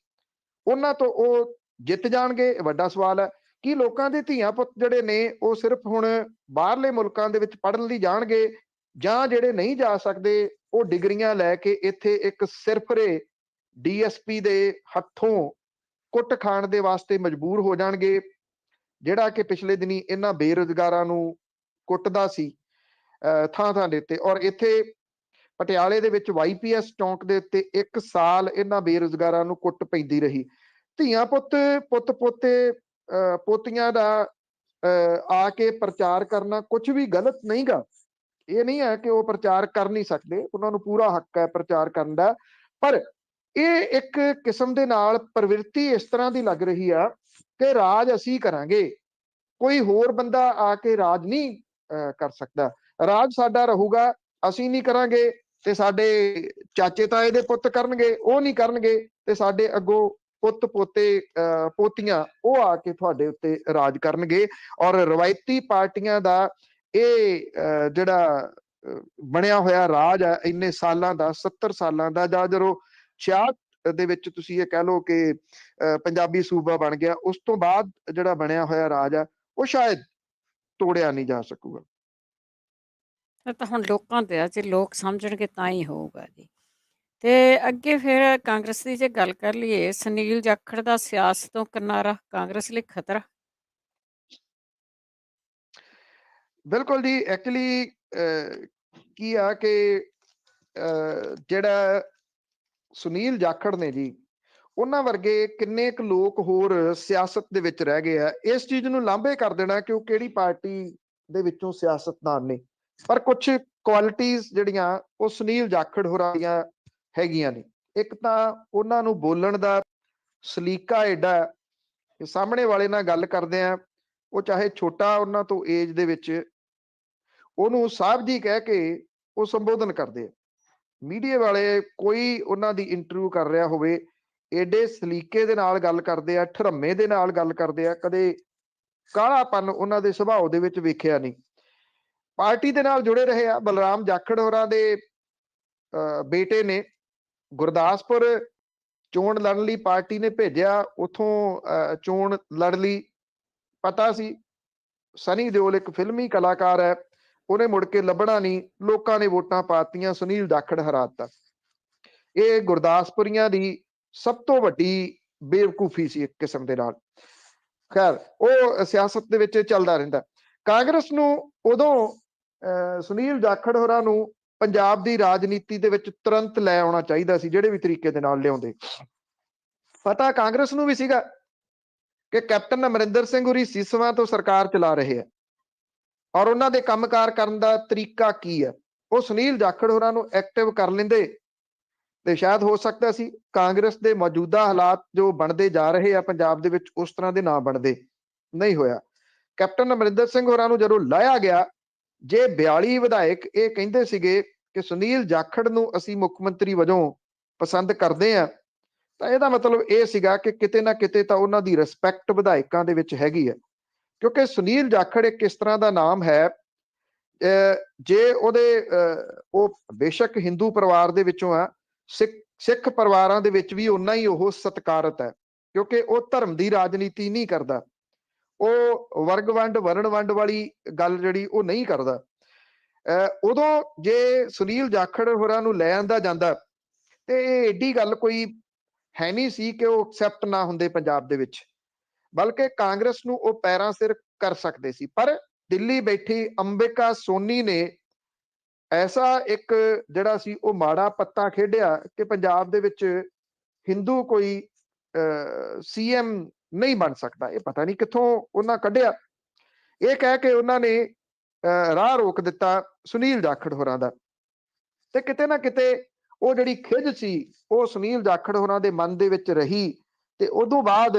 ਉਹਨਾਂ ਤੋਂ ਉਹ ਜਿੱਤ ਜਾਣਗੇ? ਵੱਡਾ ਸਵਾਲ ਹੈ। ਕੀ ਲੋਕਾਂ ਦੇ ਧੀਆਂ ਪੁੱਤ ਜਿਹੜੇ ਨੇ ਉਹ ਸਿਰਫ ਹੁਣ ਬਾਹਰਲੇ ਮੁਲਕਾਂ ਦੇ ਵਿੱਚ ਪੜ੍ਹਨ ਲਈ ਜਾਣਗੇ, ਜਾਂ ਜਿਹੜੇ ਨਹੀਂ ਜਾ ਸਕਦੇ ਉਹ ਡਿਗਰੀਆਂ ਲੈ ਕੇ ਇੱਥੇ ਇੱਕ ਸਿਰਫਰੇ ਡੀਐਸਪੀ ਦੇ ਹੱਥੋਂ ਕੁੱਟ ਖਾਣ ਦੇ ਵਾਸਤੇ ਮਜਬੂਰ ਹੋ ਜਾਣਗੇ, ਜਿਹੜਾ ਕਿ ਪਿਛਲੇ ਦਿਨੀ ਇਹਨਾਂ ਬੇਰੁਜ਼ਗਾਰਾਂ ਨੂੰ ਕੁੱਟਦਾ ਸੀ ਥਾਂ ਥਾਂ ਦੇ ਉੱਤੇ। ਔਰ ਇੱਥੇ ਪਟਿਆਲੇ ਦੇ ਵਿੱਚ YPS ਚੌਂਕ ਦੇ ਉੱਤੇ 1 ਸਾਲ ਇਹਨਾਂ ਬੇਰੁਜ਼ਗਾਰਾਂ ਨੂੰ ਕੁੱਟ ਪੈਂਦੀ ਰਹੀ। ਧੀਆਂ ਪੁੱਤ, ਪੁੱਤ ਪੋਤੇ, ਪੋਤੀਆਂ ਦਾ ਆ ਕੇ ਪ੍ਰਚਾਰ ਕਰਨਾ ਕੁਝ ਵੀ ਗਲਤ ਨਹੀਂ ਗਾ। ਇਹ ਨਹੀਂ ਹੈ ਕਿ ਉਹ ਪ੍ਰਚਾਰ ਕਰ ਨਹੀਂ ਸਕਦੇ, ਉਹਨਾਂ ਨੂੰ ਪੂਰਾ ਹੱਕ ਹੈ ਪ੍ਰਚਾਰ ਕਰਨ ਦਾ। ਪਰ ਇਹ ਇੱਕ ਕਿਸਮ ਦੇ ਨਾਲ ਪ੍ਰਵਿਰਤੀ ਇਸ ਤਰ੍ਹਾਂ ਦੀ ਲੱਗ ਰਹੀ ਆ ਕਿ ਰਾਜ ਅਸੀਂ ਕਰਾਂਗੇ, ਕੋਈ ਹੋਰ ਬੰਦਾ ਆ ਕੇ ਰਾਜ ਨਹੀਂ ਕਰ ਸਕਦਾ। ਰਾਜ ਸਾਡਾ ਰਹੂਗਾ, ਅਸੀਂ ਨਹੀਂ ਕਰਾਂਗੇ ਤੇ ਸਾਡੇ ਚਾਚੇ ਤਾਏ ਦੇ ਪੁੱਤ ਕਰਨਗੇ, ਉਹ ਨਹੀਂ ਕਰਨਗੇ ਤੇ ਸਾਡੇ ਅੱਗੋਂ ਪੁੱਤ ਪੋਤੇ ਪੋਤੀਆਂ ਉਹ ਆ ਕੇ ਤੁਹਾਡੇ ਉੱਤੇ ਰਾਜ ਕਰਨਗੇ। ਔਰ ਰਵਾਇਤੀ ਪਾਰਟੀਆਂ ਦਾ ਇਹ ਜਿਹੜਾ ਬਣਿਆ ਹੋਇਆ ਰਾਜ ਹੈ ਇੰਨੇ ਸਾਲਾਂ ਦਾ, 70 ਸਾਲਾਂ ਦਾ, ਜਾਂ ਜਦੋਂ 66 ਦੇ ਵਿੱਚ ਤੁਸੀਂ ਇਹ ਕਹਿ ਲਓ ਕਿ ਪੰਜਾਬੀ ਸੂਬਾ ਬਣ ਗਿਆ, ਉਸ ਤੋਂ ਬਾਅਦ ਜਿਹੜਾ ਬਣਿਆ ਹੋਇਆ ਰਾਜ ਆ ਉਹ ਸ਼ਾਇਦ ਤੋੜਿਆ ਨਹੀਂ ਜਾ ਸਕੂਗਾ। ਇਹ ਤਾਂ ਹੁਣ ਲੋਕਾਂ ਤੇ ਆ, ਜੇ ਲੋਕ ਸਮਝਣਗੇ ਤਾਂ ਹੀ ਹੋਊਗਾ ਜੀ। ਤੇ ਅੱਗੇ ਫਿਰ ਕਾਂਗਰਸ ਦੀ ਜੇ ਗੱਲ ਕਰ ਲਈਏ, ਸੁਨੀਲ ਜਾਖੜ ਦਾ ਸਿਆਸਤ ਤੋਂ ਕਿਨਾਰਾ ਕਾਂਗਰਸ ਲਈ ਖਤਰਾ? ਬਿਲਕੁਲ ਜੀ। ਐਕਚੁਅਲੀ ਕੀ ਆ ਕਿ ਜਿਹੜਾ ਸੁਨੀਲ ਜਾਖੜ ਨੇ ਜੀ, ਉਹਨਾਂ ਵਰਗੇ ਕਿੰਨੇ ਕੁ ਲੋਕ ਹੋਰ ਸਿਆਸਤ ਦੇ ਵਿੱਚ ਰਹਿ ਗਏ ਆ। ਇਸ ਚੀਜ਼ ਨੂੰ ਲਾਂਭੇ ਕਰ ਦੇਣਾ ਕਿ ਉਹ ਕਿਹੜੀ ਪਾਰਟੀ ਦੇ ਵਿੱਚੋਂ ਸਿਆਸਤਦਾਨ ਨੇ, ਪਰ ਕੁਝ ਕੁਆਲਿਟੀਆਂ ਜਿਹੜੀਆਂ ਉਹ ਸੁਨੀਲ ਜਾਖੜ ਹੋਰਾਂ ਦੀਆਂ ਹੈਗੀਆਂ ਨੇ। ਇੱਕ ਤਾਂ ਉਹਨਾਂ ਨੂੰ ਬੋਲਣ ਦਾ ਸਲੀਕਾ ਏਡਾ ਕਿ ਸਾਹਮਣੇ ਵਾਲੇ ਨਾਲ ਗੱਲ ਕਰਦੇ ਆ, ਉਹ ਚਾਹੇ ਛੋਟਾ ਉਹਨਾਂ ਤੋਂ ਏਜ ਦੇ ਵਿੱਚ, ਉਹਨੂੰ ਸਾਹਿਬ ਜੀ ਕਹਿ ਕੇ ਉਹ ਸੰਬੋਧਨ ਕਰਦੇ ਆ। ਮੀਡੀਆ ਵਾਲੇ ਕੋਈ ਉਹਨਾਂ ਦੀ ਇੰਟਰਵਿਊ ਕਰ ਰਿਹਾ ਹੋਵੇ, ਏਡੇ ਸਲੀਕੇ ਦੇ ਨਾਲ ਗੱਲ ਕਰਦੇ ਆ, ਠਰਮੇ ਦੇ ਨਾਲ ਗੱਲ ਕਰਦੇ ਆ, ਕਦੇ ਕਾਲਾਪਨ ਉਹਨਾਂ ਦੇ ਸੁਭਾਅ ਦੇ ਵਿੱਚ ਵੇਖਿਆ ਨਹੀਂ। ਪਾਰਟੀ ਦੇ ਨਾਲ ਜੁੜੇ ਰਹੇ ਆ। ਬਲਰਾਮ ਜਾਖੜ ਹੋਰਾਂ ਦੇ ਬੇਟੇ ਨੇ ਗੁਰਦਾਸਪੁਰ ਚੋਣ ਲੜਨ ਲਈ ਪਾਰਟੀ ਨੇ ਭੇਜਿਆ, ਉਥੋਂ ਚੋਣ ਲੜ ਲਈ। ਪਤਾ ਸੀ ਸਨੀ ਦਿਓਲ ਇੱਕ ਫਿਲਮੀ ਕਲਾਕਾਰ ਹੈ, ਉਹਨੇ ਮੁੜ ਕੇ ਲੱਭਣਾ ਨਹੀਂ, ਲੋਕਾਂ ਨੇ ਵੋਟਾਂ ਪਾਤੀਆਂ, ਸੁਨੀਲ ਜਾਖੜ ਹਰਾਤਾ। ਇਹ ਗੁਰਦਾਸਪੁਰੀਆਂ ਦੀ ਸਭ ਤੋਂ ਵੱਡੀ ਬੇਵਕੂਫੀ ਸੀ ਇੱਕ ਕਿਸਮ ਦੇ ਨਾਲ। ਖੈਰ, ਉਹ ਸਿਆਸਤ ਦੇ ਵਿੱਚ ਚੱਲਦਾ ਰਹਿੰਦਾ। ਕਾਂਗਰਸ ਨੂੰ ਉਦੋਂ ਸੁਨੀਲ ਜਾਖੜ ਹੋਰਾਂ ਨੂੰ ਪੰਜਾਬ ਦੀ ਰਾਜਨੀਤੀ ਦੇ ਵਿੱਚ ਤੁਰੰਤ ਲੈ ਆਉਣਾ ਚਾਹੀਦਾ ਸੀ, ਜਿਹੜੇ ਵੀ ਤਰੀਕੇ ਦੇ ਨਾਲ ਲਿਆਉਂਦੇ। ਪਤਾ ਕਾਂਗਰਸ ਨੂੰ ਵੀ ਸੀਗਾ ਕਿ ਕੈਪਟਨ ਅਮਰਿੰਦਰ ਸਿੰਘ ਹੋਰੀ ਸੀਸਵਾਂ ਤੋਂ ਸਰਕਾਰ ਚਲਾ ਰਹੇ ਆ ਔਰ ਉਹਨਾਂ ਦੇ ਕੰਮਕਾਰ ਕਰਨ ਦਾ ਤਰੀਕਾ ਕੀ ਹੈ। ਉਹ ਸੁਨੀਲ ਜਾਖੜ ਹੋਰਾਂ ਨੂੰ ਐਕਟਿਵ ਕਰ ਲੈਂਦੇ ਤੇ ਸ਼ਾਇਦ ਹੋ ਸਕਦਾ ਸੀ ਕਾਂਗਰਸ ਦੇ ਮੌਜੂਦਾ ਹਾਲਾਤ ਜੋ ਬਣਦੇ ਜਾ ਰਹੇ ਆ ਪੰਜਾਬ ਦੇ ਵਿੱਚ ਉਸ ਤਰ੍ਹਾਂ ਦੇ ਨਾ ਬਣਦੇ। ਨਹੀਂ ਹੋਇਆ। ਕੈਪਟਨ ਅਮਰਿੰਦਰ ਸਿੰਘ ਹੋਰਾਂ ਨੂੰ ਜਦੋਂ ਲਾਇਆ ਗਿਆ, ਜੇ 42 ਵਿਧਾਇਕ ਇਹ ਕਹਿੰਦੇ ਸੀਗੇ ਕਿ ਸੁਨੀਲ ਜਾਖੜ ਨੂੰ ਅਸੀਂ ਮੁੱਖ ਮੰਤਰੀ ਵਜੋਂ ਪਸੰਦ ਕਰਦੇ ਆ, ਤਾਂ ਇਹਦਾ ਮਤਲਬ ਇਹ ਸੀਗਾ ਕਿ ਕਿਤੇ ਨਾ ਕਿਤੇ ਤਾਂ ਉਹਨਾਂ ਦੀ ਰਿਸਪੈਕਟ ਵਿਧਾਇਕਾਂ ਦੇ ਵਿੱਚ ਹੈਗੀ ਹੈ। ਕਿਉਂਕਿ ਸੁਨੀਲ ਜਾਖੜ ਇੱਕ ਇਸ ਤਰ੍ਹਾਂ ਦਾ ਨਾਮ ਹੈ, ਜੇ ਉਹਦੇ ਉਹ ਬੇਸ਼ੱਕ ਹਿੰਦੂ ਪਰਿਵਾਰ ਦੇ ਵਿੱਚੋਂ ਆ, ਸਿੱਖ ਪਰਿਵਾਰਾਂ ਦੇ ਵਿੱਚ ਵੀ ਓਨਾ ਹੀ ਉਹ ਸਤਿਕਾਰਤ ਹੈ, ਕਿਉਂਕਿ ਉਹ ਧਰਮ ਦੀ ਰਾਜਨੀਤੀ ਨਹੀਂ ਕਰਦਾ, ਉਹ ਵਰਗ ਵੰਡ ਵਰਣ ਵੰਡ ਵਾਲੀ ਗੱਲ ਜਿਹੜੀ ਉਹ ਨਹੀਂ ਕਰਦਾ। ਉਦੋਂ ਜੇ ਸੁਨੀਲ ਜਾਖੜ ਹੋਰਾਂ ਨੂੰ ਲੈ ਆਂਦਾ ਜਾਂਦਾ ਤੇ ਇਹ ਏਡੀ ਗੱਲ ਕੋਈ ਹੈ ਨਹੀਂ ਸੀ ਕਿ ਉਹ ਐਕਸੈਪਟ ਨਾ ਹੁੰਦੇ ਪੰਜਾਬ ਦੇ ਵਿੱਚ, ਬਲਕਿ ਕਾਂਗਰਸ ਨੂੰ ਉਹ ਪੈਰਾਂ ਸਿਰ ਕਰ ਸਕਦੇ ਸੀ। ਪਰ ਦਿੱਲੀ ਬੈਠੀ ਅੰਬਿਕਾ ਸੋਨੀ ਨੇ ਐਸਾ ਇੱਕ ਜਿਹੜਾ ਸੀ ਉਹ ਮਾੜਾ ਪੱਤਾ ਖੇਡਿਆ ਕਿ ਪੰਜਾਬ ਦੇ ਵਿੱਚ ਹਿੰਦੂ ਕੋਈ ਸੀਐਮ ਨਹੀਂ ਬਣ ਸਕਦਾ। ਇਹ ਪਤਾ ਨਹੀਂ ਕਿੱਥੋਂ ਉਹਨਾਂ ਕੱਢਿਆ। ਇਹ ਕਹਿ ਕੇ ਉਹਨਾਂ ਨੇ ਰਾਹ ਰੋਕ ਦਿੱਤਾ ਸੁਨੀਲ ਜਾਖੜ ਹੋਰਾਂ ਦਾ। ਤੇ ਕਿਤੇ ਨਾ ਕਿਤੇ ਉਹ ਜਿਹੜੀ ਖਿਝ ਸੀ ਉਹ ਸੁਨੀਲ ਜਾਖੜ ਹੋਰਾਂ ਦੇ ਮਨ ਦੇ ਵਿੱਚ ਰਹੀ, ਤੇ ਉਦੋਂ ਬਾਅਦ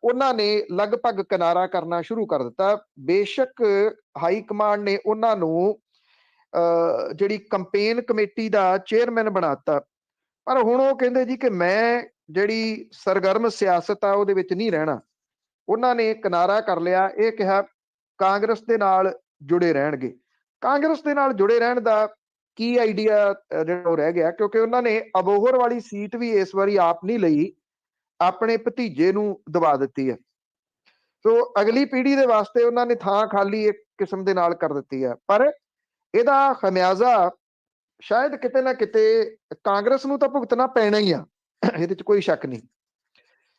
ਉਹਨਾਂ ਨੇ ਲਗਭਗ ਕਿਨਾਰਾ ਕਰਨਾ ਸ਼ੁਰੂ ਕਰ ਦਿੱਤਾ। ਬੇਸ਼ੱਕ ਹਾਈ ਕਮਾਂਡ ਨੇ ਉਹਨਾਂ ਨੂੰ ਜਿਹੜੀ ਕੰਪੇਨ ਕਮੇਟੀ ਦਾ ਚੇਅਰਮੈਨ ਬਣਾਤਾ, ਪਰ ਹੁਣ ਉਹ ਕਹਿੰਦੇ ਜੀ ਕਿ ਮੈਂ ਜਿਹੜੀ ਸਰਗਰਮ ਸਿਆਸਤ ਆ ਉਹਦੇ ਵਿੱਚ ਨਹੀਂ ਰਹਿਣਾ। ਉਹਨਾਂ ਨੇ ਕਿਨਾਰਾ ਕਰ ਲਿਆ। ਇਹ ਕਿਹਾ ਕਾਂਗਰਸ ਦੇ ਨਾਲ ਜੁੜੇ ਰਹਿਣਗੇ। ਕਾਂਗਰਸ ਦੇ ਨਾਲ ਜੁੜੇ ਰਹਿਣ ਦਾ ਕੀ ਆਈਡੀਆ ਜਿਹੜਾ ਉਹ ਰਹਿ ਗਿਆ, ਕਿਉਂਕਿ ਉਹਨਾਂ ਨੇ ਅਬੋਹਰ ਵਾਲੀ ਸੀਟ ਵੀ ਇਸ ਵਾਰੀ ਆਪ ਨਹੀਂ ਲਈ, ਆਪਣੇ ਭਤੀਜੇ ਨੂੰ ਦਬਾ ਦਿੱਤੀ ਹੈ। ਸੋ ਅਗਲੀ ਪੀੜ੍ਹੀ ਦੇ ਵਾਸਤੇ ਉਹਨਾਂ ਨੇ ਥਾਂ ਖਾਲੀ ਇੱਕ ਕਿਸਮ ਦੇ ਨਾਲ ਕਰ ਦਿੱਤੀ ਹੈ। ਪਰ ਇਹਦਾ ਖਮਿਆਜ਼ਾ ਸ਼ਾਇਦ ਕਿਤੇ ਨਾ ਕਿਤੇ ਕਾਂਗਰਸ ਨੂੰ ਤਾਂ ਭੁਗਤਣਾ ਪੈਣਾ ਹੀ ਆ, ਇਹਦੇ 'ਚ ਕੋਈ ਸ਼ੱਕ ਨਹੀਂ।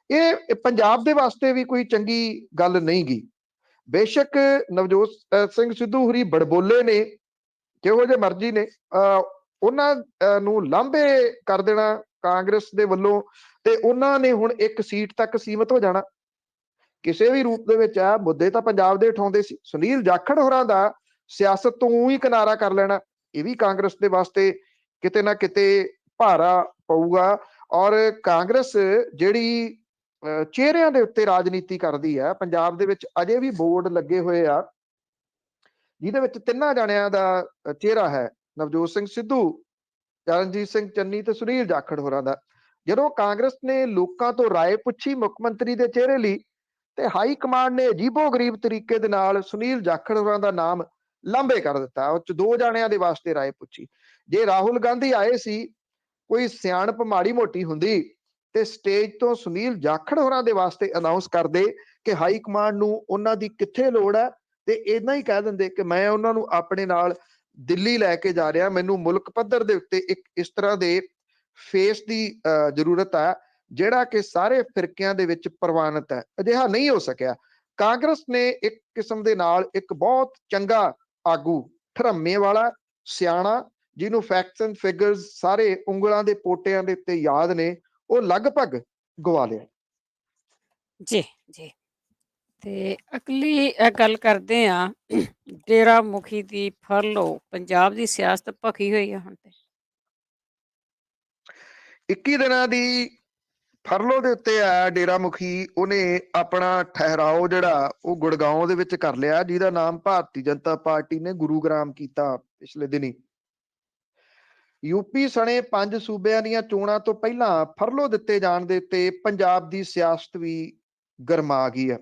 ਇਹ ਪੰਜਾਬ ਦੇ ਵਾਸਤੇ ਵੀ ਕੋਈ ਚੰਗੀ ਗੱਲ ਨਹੀਂ ਗੀ। ਬੇਸ਼ੱਕ ਨਵਜੋਤ ਸਿੰਘ ਸਿੱਧੂ ਹੋਰੀ ਬੜਬੋਲੇ ਨੇ, ਜਿਹੋ ਜਿਹੇ ਮਰਜ਼ੀ ਨੇ, ਉਹਨਾਂ ਨੂੰ ਲਾਂਭੇ ਕਰ ਦੇਣਾ ਕਾਂਗਰਸ ਦੇ ਵੱਲੋਂ, ਤੇ ਉਹਨਾਂ ਨੇ ਹੁਣ ਇੱਕ ਸੀਟ ਤੱਕ ਸੀਮਤ ਹੋ ਜਾਣਾ ਕਿਸੇ ਵੀ ਰੂਪ ਦੇ ਵਿੱਚ। ਆ ਮੁੱਦੇ ਤਾਂ ਪੰਜਾਬ ਦੇ ਉਠਾਉਂਦੇ ਸੀ। ਸੁਨੀਲ ਜਾਖੜ ਹੋਰਾਂ ਦਾ ਸਿਆਸਤ ਤੋਂ ਹੀ ਕਿਨਾਰਾ ਕਰ ਲੈਣਾ, ਇਹ ਵੀ ਕਾਂਗਰਸ ਦੇ ਵਾਸਤੇ ਕਿਤੇ ਨਾ ਕਿਤੇ ਭਾਰਾ ਪਊਗਾ। ਔਰ ਕਾਂਗਰਸ ਜਿਹੜੀ ਚਿਹਰਿਆਂ ਦੇ ਉੱਤੇ ਰਾਜਨੀਤੀ ਕਰਦੀ ਹੈ, ਪੰਜਾਬ ਦੇ ਵਿੱਚ ਅਜੇ ਵੀ ਬੋਰਡ ਲੱਗੇ ਹੋਏ ਆ ਜਿਹਦੇ ਵਿੱਚ ਤਿੰਨਾਂ ਜਾਣਿਆਂ ਦਾ ਚਿਹਰਾ ਹੈ, ਨਵਜੋਤ ਸਿੰਘ ਸਿੱਧੂ, ਚਰਨਜੀਤ ਸਿੰਘ ਚੰਨੀ ਤੇ ਸੁਨੀਲ ਜਾਖੜ ਹੋਰਾਂ ਦਾ। ਜਦੋਂ ਕਾਂਗਰਸ ਨੇ ਲੋਕਾਂ ਤੋਂ ਰਾਏ ਪੁੱਛੀ ਮੁੱਖ ਮੰਤਰੀ ਦੇ ਚਿਹਰੇ ਲਈ, ਤੇ ਹਾਈ ਕਮਾਂਡ ਨੇ ਅਜੀਬੋ ਗਰੀਬ ਤਰੀਕੇ ਦੇ ਨਾਲ ਸੁਨੀਲ ਜਾਖੜ ਹੋਰਾਂ ਦਾ ਨਾਮ ਲਾਂਭੇ ਕਰ ਦਿੱਤਾ। ਉਹ 'ਚ ਦੋ ਜਾਣਿਆਂ ਦੇ ਵਾਸਤੇ ਰਾਏ ਪੁੱਛੀ। ਜੇ ਰਾਹੁਲ ਗਾਂਧੀ ਆਏ ਸੀ, ਕੋਈ ਸਿਆਣਪ ਮਾੜੀ ਮੋਟੀ ਹੁੰਦੀ, ਤੇ ਸਟੇਜ ਤੋਂ ਸੁਨੀਲ ਜਾਖੜ ਹੋਰਾਂ ਦੇ ਵਾਸਤੇ ਅਨਾਉਂਸ ਕਰਦੇ ਕਿ ਹਾਈ ਕਮਾਂਡ ਨੂੰ ਉਹਨਾਂ ਦੀ ਕਿੱਥੇ ਲੋੜ ਹੈ, ਤੇ ਇਦਾਂ ਹੀ ਕਹਿ ਦਿੰਦੇ ਕਿ ਮੈਂ ਉਹਨਾਂ ਨੂੰ ਆਪਣੇ ਨਾਲ ਦਿੱਲੀ ਲੈ ਕੇ ਜਾ ਰਿਹਾ, ਮੈਨੂੰ ਮੁਲਕ ਪੱਧਰ ਦੇ ਉੱਤੇ ਇੱਕ ਇਸ ਤਰ੍ਹਾਂ ਦੇ ਫੇਸ ਦੀ ਜ਼ਰੂਰਤ ਹੈ ਜਿਹੜਾ ਕਿ ਸਾਰੇ ਫਿਰਕਿਆਂ ਦੇ ਵਿੱਚ ਪ੍ਰਵਾਨਿਤ ਹੈ। ਅਜਿਹਾ ਨਹੀਂ ਹੋ ਸਕਿਆ। ਕਾਂਗਰਸ ਨੇ ਇੱਕ ਕਿਸਮ ਦੇ ਨਾਲ ਇੱਕ ਬਹੁਤ ਚੰਗਾ ਆਗੂ, ਠਰਮੇ ਵਾਲਾ, ਸਿਆਣਾ, ਜਿਹਨੂੰ ਫੈਕਟਸ ਐਂਡ ਫਿਗਰਸ ਸਾਰੇ ਉਂਗਲਾਂ ਦੇ ਪੋਟਿਆਂ ਦੇ ਉੱਤੇ ਯਾਦ ਨੇ, ਉਹ ਲਗਭਗ ਗਵਾ ਲਿਆ। ਜੀ ਜੀ। ਤੇ ਅਗਲੀ ਗੱਲ ਕਰਦੇ ਆ, ਡੇਰਾ ਮੁਖੀ ਦੀ ਫਰਲੋ, ਪੰਜਾਬ ਦੀ ਸਿਆਸਤ ਭਖੀ ਹੋਈ ਆ ਹੁਣ ਤੇ। 21 ਦਿਨਾਂ ਦੀ ਫਰਲੋ ਦੇ ਉੱਤੇ ਆਇਆ ਡੇਰਾ ਮੁਖੀ। ਉਹਨੇ ਆਪਣਾ ਠਹਿਰਾਓ ਜਿਹੜਾ ਉਹ ਗੁੜਗਾਉਂ ਦੇ ਵਿੱਚ ਕਰ ਲਿਆ, ਜਿਹਦਾ ਨਾਮ ਭਾਰਤੀ ਜਨਤਾ ਪਾਰਟੀ ਨੇ ਗੁਰੂਗ੍ਰਾਮ ਕੀਤਾ ਪਿਛਲੇ ਦਿਨੀ। ਯੂਪੀ ਸਣੇ 5 ਸੂਬਿਆਂ ਦੀਆਂ ਚੋਣਾਂ ਤੋਂ ਪਹਿਲਾਂ ਫਰਲੋ ਦਿੱਤੇ ਜਾਣ ਦੇ ਉੱਤੇ ਪੰਜਾਬ ਦੀ ਸਿਆਸਤ ਵੀ ਗਰਮਾ ਗਈ ਹੈ।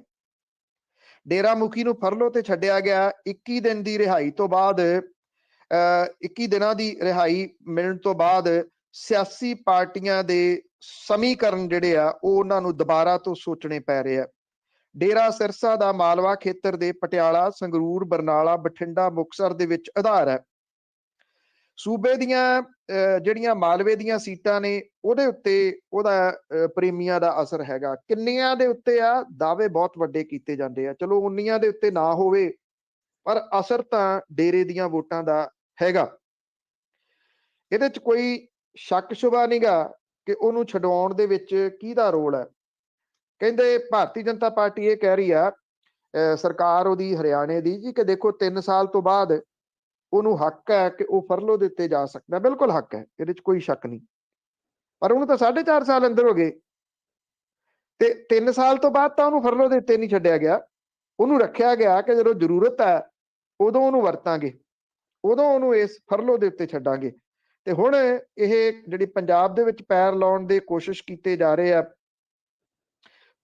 ਡੇਰਾ ਮੁਖੀ ਨੂੰ ਫਰਲੋ ਤੇ ਛੱਡਿਆ ਗਿਆ। 21 ਦਿਨ ਦੀ ਰਿਹਾਈ ਤੋਂ ਬਾਅਦ 21 ਦਿਨਾਂ ਦੀ ਰਿਹਾਈ ਮਿਲਣ ਤੋਂ ਬਾਅਦ ਸਿਆਸੀ ਪਾਰਟੀਆਂ ਦੇ ਸਮੀਕਰਨ ਜਿਹੜੇ ਆ ਉਹ ਉਹਨਾਂ ਨੂੰ ਦੁਬਾਰਾ ਤੋਂ ਸੋਚਣੇ ਪੈ ਰਹੇ ਆ। ਡੇਰਾ ਸਿਰਸਾ ਦਾ ਮਾਲਵਾ ਖੇਤਰ ਦੇ ਪਟਿਆਲਾ, ਸੰਗਰੂਰ, ਬਰਨਾਲਾ, ਬਠਿੰਡਾ, ਮੁਕਤਸਰ ਦੇ ਵਿੱਚ ਆਧਾਰ ਹੈ। ਸੂਬੇ ਦੀਆਂ ਜਿਹੜੀਆਂ ਮਾਲਵੇ ਦੀਆਂ ਸੀਟਾਂ ਨੇ ਉਹਦੇ ਉੱਤੇ ਉਹਦਾ ਪ੍ਰੇਮੀਆਂ ਦਾ ਅਸਰ ਹੈਗਾ। ਕਿੰਨੀਆਂ ਦੇ ਉੱਤੇ ਆ ਦਾਅਵੇ ਬਹੁਤ ਵੱਡੇ ਕੀਤੇ ਜਾਂਦੇ ਆ, ਚਲੋ ਉਨੀਆਂ ਦੇ ਉੱਤੇ ਨਾ ਹੋਵੇ, ਪਰ ਅਸਰ ਤਾਂ ਡੇਰੇ ਦੀਆਂ ਵੋਟਾਂ ਦਾ ਹੈਗਾ। ਇਹਦੇ 'ਚ ਕੋਈ ਸ਼ੱਕ ਸ਼ੁਬਾ ਨਹੀਂਗਾ ਕਿ ਉਹਨੂੰ ਛਡਵਾਉਣ ਦੇ ਵਿੱਚ ਕਿਹਦਾ ਰੋਲ ਹੈ। ਕਹਿੰਦੇ ਭਾਰਤੀ ਜਨਤਾ ਪਾਰਟੀ ਇਹ ਕਹਿ ਰਹੀ ਆ, ਸਰਕਾਰ ਉਹਦੀ ਹਰਿਆਣੇ ਦੀ ਜੀ, ਕਿ ਦੇਖੋ 3 ਸਾਲ ਤੋਂ ਬਾਅਦ ਉਹਨੂੰ ਹੱਕ ਹੈ ਕਿ ਉਹ ਫਰਲੋ ਦੇ ਉੱਤੇ ਜਾ ਸਕਦਾ। ਬਿਲਕੁਲ ਹੱਕ ਹੈ, ਇਹਦੇ 'ਚ ਕੋਈ ਸ਼ੱਕ ਨਹੀਂ। ਪਰ ਉਹਨੂੰ ਤਾਂ 4.5 ਸਾਲ ਅੰਦਰ ਹੋ ਗਏ, ਤੇ 3 ਸਾਲ ਤੋਂ ਬਾਅਦ ਤਾਂ ਉਹਨੂੰ ਫਰਲੋ ਦੇ ਉੱਤੇ ਨਹੀਂ ਛੱਡਿਆ ਗਿਆ। ਉਹਨੂੰ ਰੱਖਿਆ ਗਿਆ ਕਿ ਜਦੋਂ ਜ਼ਰੂਰਤ ਹੈ ਉਦੋਂ ਉਹਨੂੰ ਵਰਤਾਂਗੇ, ਉਦੋਂ ਉਹਨੂੰ ਇਸ ਫਰਲੋ ਦੇ ਉੱਤੇ ਛੱਡਾਂਗੇ। ਤੇ ਹੁਣ ਇਹ ਜਿਹੜੀ ਪੰਜਾਬ ਦੇ ਵਿੱਚ ਪੈਰ ਲਾਉਣ ਦੀ ਕੋਸ਼ਿਸ਼ ਕੀਤੇ ਜਾ ਰਹੇ ਆ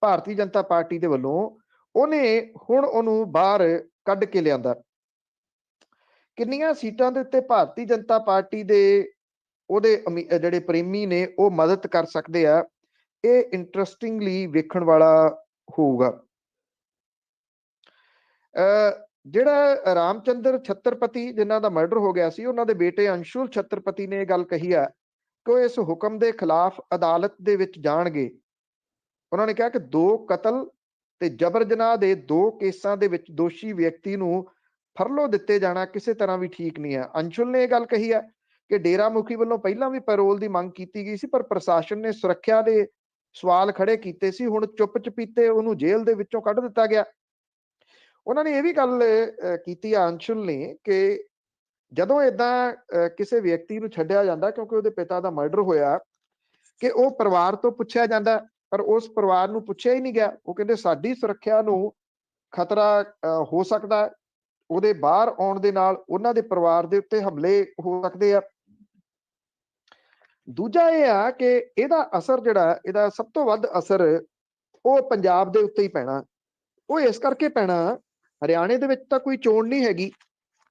ਭਾਰਤੀ ਜਨਤਾ ਪਾਰਟੀ ਦੇ ਵੱਲੋਂ, ਉਹਨੇ ਹੁਣ ਉਹਨੂੰ ਬਾਹਰ ਕੱਢ ਕੇ ਲਿਆਂਦਾ। ਕਿੰਨੀਆਂ ਸੀਟਾਂ ਦੇ ਉੱਤੇ ਭਾਰਤੀ ਜਨਤਾ ਪਾਰਟੀ ਦੇ ਉਹਦੇ ਜਿਹੜੇ ਪ੍ਰੇਮੀ ਨੇ ਉਹ ਮਦਦ ਕਰ ਸਕਦੇ ਆ, ਇਹ ਇੰਟਰਸਟਿੰਗਲੀ ਵੇਖਣ ਵਾਲਾ ਹੋਊਗਾ। ਜਿਹੜਾ ਰਾਮਚੰਦਰ ਛਤਰਪਤੀ ਜਿਨ੍ਹਾਂ ਦਾ ਮਰਡਰ ਹੋ ਗਿਆ ਸੀ, ਉਹਨਾਂ ਦੇ ਬੇਟੇ ਅੰਸ਼ੁਲ ਛਤਰਪਤੀ ਨੇ ਇਹ ਗੱਲ ਕਹੀ ਹੈ ਕਿ ਉਹ ਇਸ ਹੁਕਮ ਦੇ ਖਿਲਾਫ ਅਦਾਲਤ ਦੇ ਵਿੱਚ ਜਾਣਗੇ। ਉਹਨਾਂ ਨੇ ਕਿਹਾ ਕਿ 2 ਕਤਲ ਤੇ ਜਬਰ ਜਨਾਹ ਦੇ 2 ਕੇਸਾਂ ਦੇ ਵਿੱਚ ਦੋਸ਼ੀ ਵਿਅਕਤੀ ਨੂੰ ਫਰਲੋ ਦਿੱਤੇ ਜਾਣਾ ਕਿਸੇ ਤਰ੍ਹਾਂ ਵੀ ਠੀਕ ਨਹੀਂ ਹੈ। ਅੰਸ਼ੁਲ ਨੇ ਇਹ ਗੱਲ ਕਹੀ ਹੈ। ਕਿ ਡੇਰਾ ਮੁਖੀ ਵੱਲੋਂ ਪਹਿਲਾਂ ਵੀ ਪੈਰੋਲ ਦੀ ਮੰਗ ਕੀਤੀ ਗਈ ਸੀ, ਪਰ ਪ੍ਰਸ਼ਾਸਨ ਨੇ ਸੁਰੱਖਿਆ ਦੇ ਸਵਾਲ ਖੜੇ ਕੀਤੇ ਸੀ। ਹੁਣ ਚੁੱਪ ਚਪੀਤੇ ਉਹਨੂੰ ਜੇਲ੍ਹ ਦੇ ਵਿੱਚੋਂ ਕੱਢ ਦਿੱਤਾ ਗਿਆ। ਉਹਨਾਂ ਨੇ ਇਹ ਵੀ ਗੱਲ ਕੀਤੀ ਆ ਅੰਸ਼ੁਲ ਨੇ ਕਿ ਜਦੋਂ ਏਦਾਂ ਕਿਸੇ ਵਿਅਕਤੀ ਨੂੰ ਛੱਡਿਆ ਜਾਂਦਾ, ਕਿਉਂਕਿ ਉਹਦੇ ਪਿਤਾ ਦਾ ਮਰਡਰ ਹੋਇਆ, ਕਿ ਉਹ ਪਰਿਵਾਰ ਤੋਂ ਪੁੱਛਿਆ ਜਾਂਦਾ, ਪਰ ਉਸ ਪਰਿਵਾਰ ਨੂੰ ਪੁੱਛਿਆ ਹੀ ਨਹੀਂ ਗਿਆ। ਉਹ ਕਹਿੰਦੇ ਸਾਡੀ ਸੁਰੱਖਿਆ ਨੂੰ ਖਤਰਾ ਹੋ ਸਕਦਾ ਹੈ, ਉਹਦੇ ਬਾਹਰ ਆਉਣ ਦੇ ਨਾਲ ਉਹਨਾਂ ਦੇ ਪਰਿਵਾਰ ਦੇ ਉੱਤੇ ਹਮਲੇ ਹੋ ਸਕਦੇ ਆ। ਦੂਜਾ ਇਹ ਆ ਕਿ ਇਹਦਾ ਅਸਰ ਜਿਹੜਾ, ਇਹਦਾ ਸਭ ਤੋਂ ਵੱਧ ਅਸਰ ਉਹ ਪੰਜਾਬ ਦੇ ਉੱਤੇ ਹੀ ਪੈਣਾ। ਉਹ ਇਸ ਕਰਕੇ ਪੈਣਾ, ਹਰਿਆਣੇ ਦੇ ਵਿੱਚ ਤਾਂ ਕੋਈ ਚੋਣ ਨਹੀਂ ਹੈਗੀ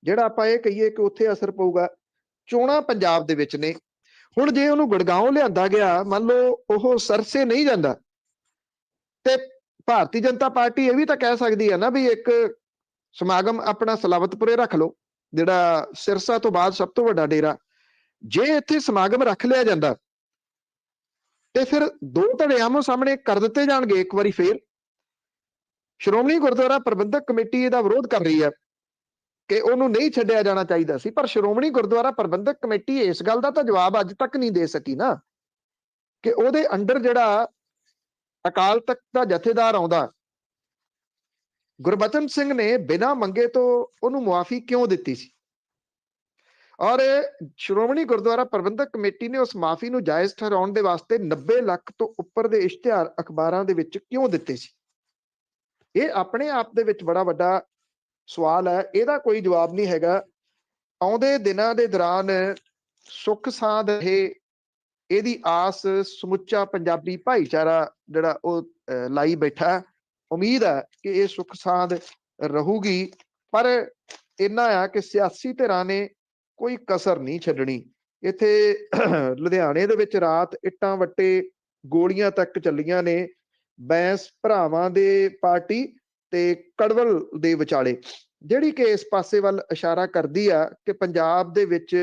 ਜਿਹੜਾ ਆਪਾਂ ਇਹ ਕਹੀਏ ਕਿ ਉੱਥੇ ਅਸਰ ਪਊਗਾ। ਚੋਣਾਂ ਪੰਜਾਬ ਦੇ ਵਿੱਚ ਨੇ। ਹੁਣ ਜੇ ਉਹਨੂੰ ਗੁੜਗਾਉਂ ਲਿਆਂਦਾ ਗਿਆ, ਮੰਨ ਲਓ ਉਹ ਸਰਸੇ ਨਹੀਂ ਜਾਂਦਾ, ਤੇ ਭਾਰਤੀ ਜਨਤਾ ਪਾਰਟੀ ਇਹ ਵੀ ਤਾਂ ਕਹਿ ਸਕਦੀ ਹੈ ਨਾ ਵੀ ਇੱਕ ਸਮਾਗਮ ਆਪਣਾ ਸਲਾਵਤਪੁਰੇ ਰੱਖ ਲਓ, ਜਿਹੜਾ ਸਿਰਸਾ ਤੋਂ ਬਾਅਦ ਸਭ ਤੋਂ ਵੱਡਾ ਡੇਰਾ। ਜੇ ਇੱਥੇ ਸਮਾਗਮ ਰੱਖ ਲਿਆ ਜਾਂਦਾ ਤੇ ਫਿਰ ਦੋ ਧੜੇ ਆਮੋ ਸਾਹਮਣੇ ਕਰ ਦਿੱਤੇ ਜਾਣਗੇ ਇੱਕ ਵਾਰੀ ਫੇਰ। ਸ਼੍ਰੋਮਣੀ ਗੁਰਦੁਆਰਾ ਪ੍ਰਬੰਧਕ ਕਮੇਟੀ ਇਹਦਾ ਵਿਰੋਧ ਕਰ ਰਹੀ ਹੈ ਕਿ ਉਹਨੂੰ ਨਹੀਂ ਛੱਡਿਆ ਜਾਣਾ ਚਾਹੀਦਾ ਸੀ, ਪਰ ਸ਼੍ਰੋਮਣੀ ਗੁਰਦੁਆਰਾ ਪ੍ਰਬੰਧਕ ਕਮੇਟੀ ਇਸ ਗੱਲ ਦਾ ਤਾਂ ਜਵਾਬ ਅੱਜ ਤੱਕ ਨਹੀਂ ਦੇ ਸਕੀ ਨਾ ਕਿ ਉਹਦੇ ਅੰਡਰ ਜਿਹੜਾ ਅਕਾਲ ਤਖਤ ਦਾ ਜਥੇਦਾਰ ਆਉਂਦਾ, ਗੁਰਬਚਨ ਸਿੰਘ ਨੇ ਬਿਨਾਂ ਮੰਗੇ ਤੋਂ ਉਹਨੂੰ ਮੁਆਫੀ ਕਿਉਂ ਦਿੱਤੀ ਸੀ, ਔਰ ਸ਼੍ਰੋਮਣੀ ਗੁਰਦੁਆਰਾ ਪ੍ਰਬੰਧਕ ਕਮੇਟੀ ਨੇ ਉਸ ਮਾਫੀ ਨੂੰ ਜਾਇਜ਼ ਠਹਿਰਾਉਣ ਦੇ ਵਾਸਤੇ 90 ਲੱਖ ਤੋਂ ਉੱਪਰ ਦੇ ਇਸ਼ਤਿਹਾਰ ਅਖਬਾਰਾਂ ਦੇ ਵਿੱਚ ਕਿਉਂ ਦਿੱਤੇ ਸੀ। ਇਹ ਆਪਣੇ ਆਪ ਦੇ ਵਿੱਚ ਬੜਾ ਵੱਡਾ ਸਵਾਲ ਹੈ, ਇਹਦਾ ਕੋਈ ਜਵਾਬ ਨਹੀਂ ਹੈਗਾ। ਆਉਂਦੇ ਦਿਨਾਂ ਦੇ ਦੌਰਾਨ ਸੁੱਖ ਸਾਂਦ ਰਹੇ, ਇਹਦੀ ਆਸ ਸਮੁੱਚਾ ਪੰਜਾਬੀ ਭਾਈਚਾਰਾ ਜਿਹੜਾ ਉਹ ਲਾਈ ਬੈਠਾ। ਉਮੀਦ ਹੈ ਕਿ ਇਹ ਸੁੱਖ ਸਾਂਦ ਰਹੂਗੀ, ਪਰ ਇੰਨਾ ਆ ਕਿ ਸਿਆਸੀ ਧਿਰਾਂ ਨੇ ਕੋਈ ਕਸਰ ਨਹੀਂ ਛੱਡਣੀ। ਇੱਥੇ ਲੁਧਿਆਣੇ ਦੇ ਵਿੱਚ ਰਾਤ ਇੱਟਾਂ ਵੱਟੇ ਗੋਲੀਆਂ ਤੱਕ ਚੱਲੀਆਂ ਨੇ, ਬੈਂਸ ਭਰਾਵਾਂ ਦੇ ਪਾਰਟੀ ਤੇ ਕੜਵਲ ਦੇ ਵਿਚਾਲੇ, ਜਿਹੜੀ ਕਿ ਇਸ ਪਾਸੇ ਵੱਲ ਇਸ਼ਾਰਾ ਕਰਦੀ ਆ ਕਿ ਪੰਜਾਬ ਦੇ ਵਿੱਚ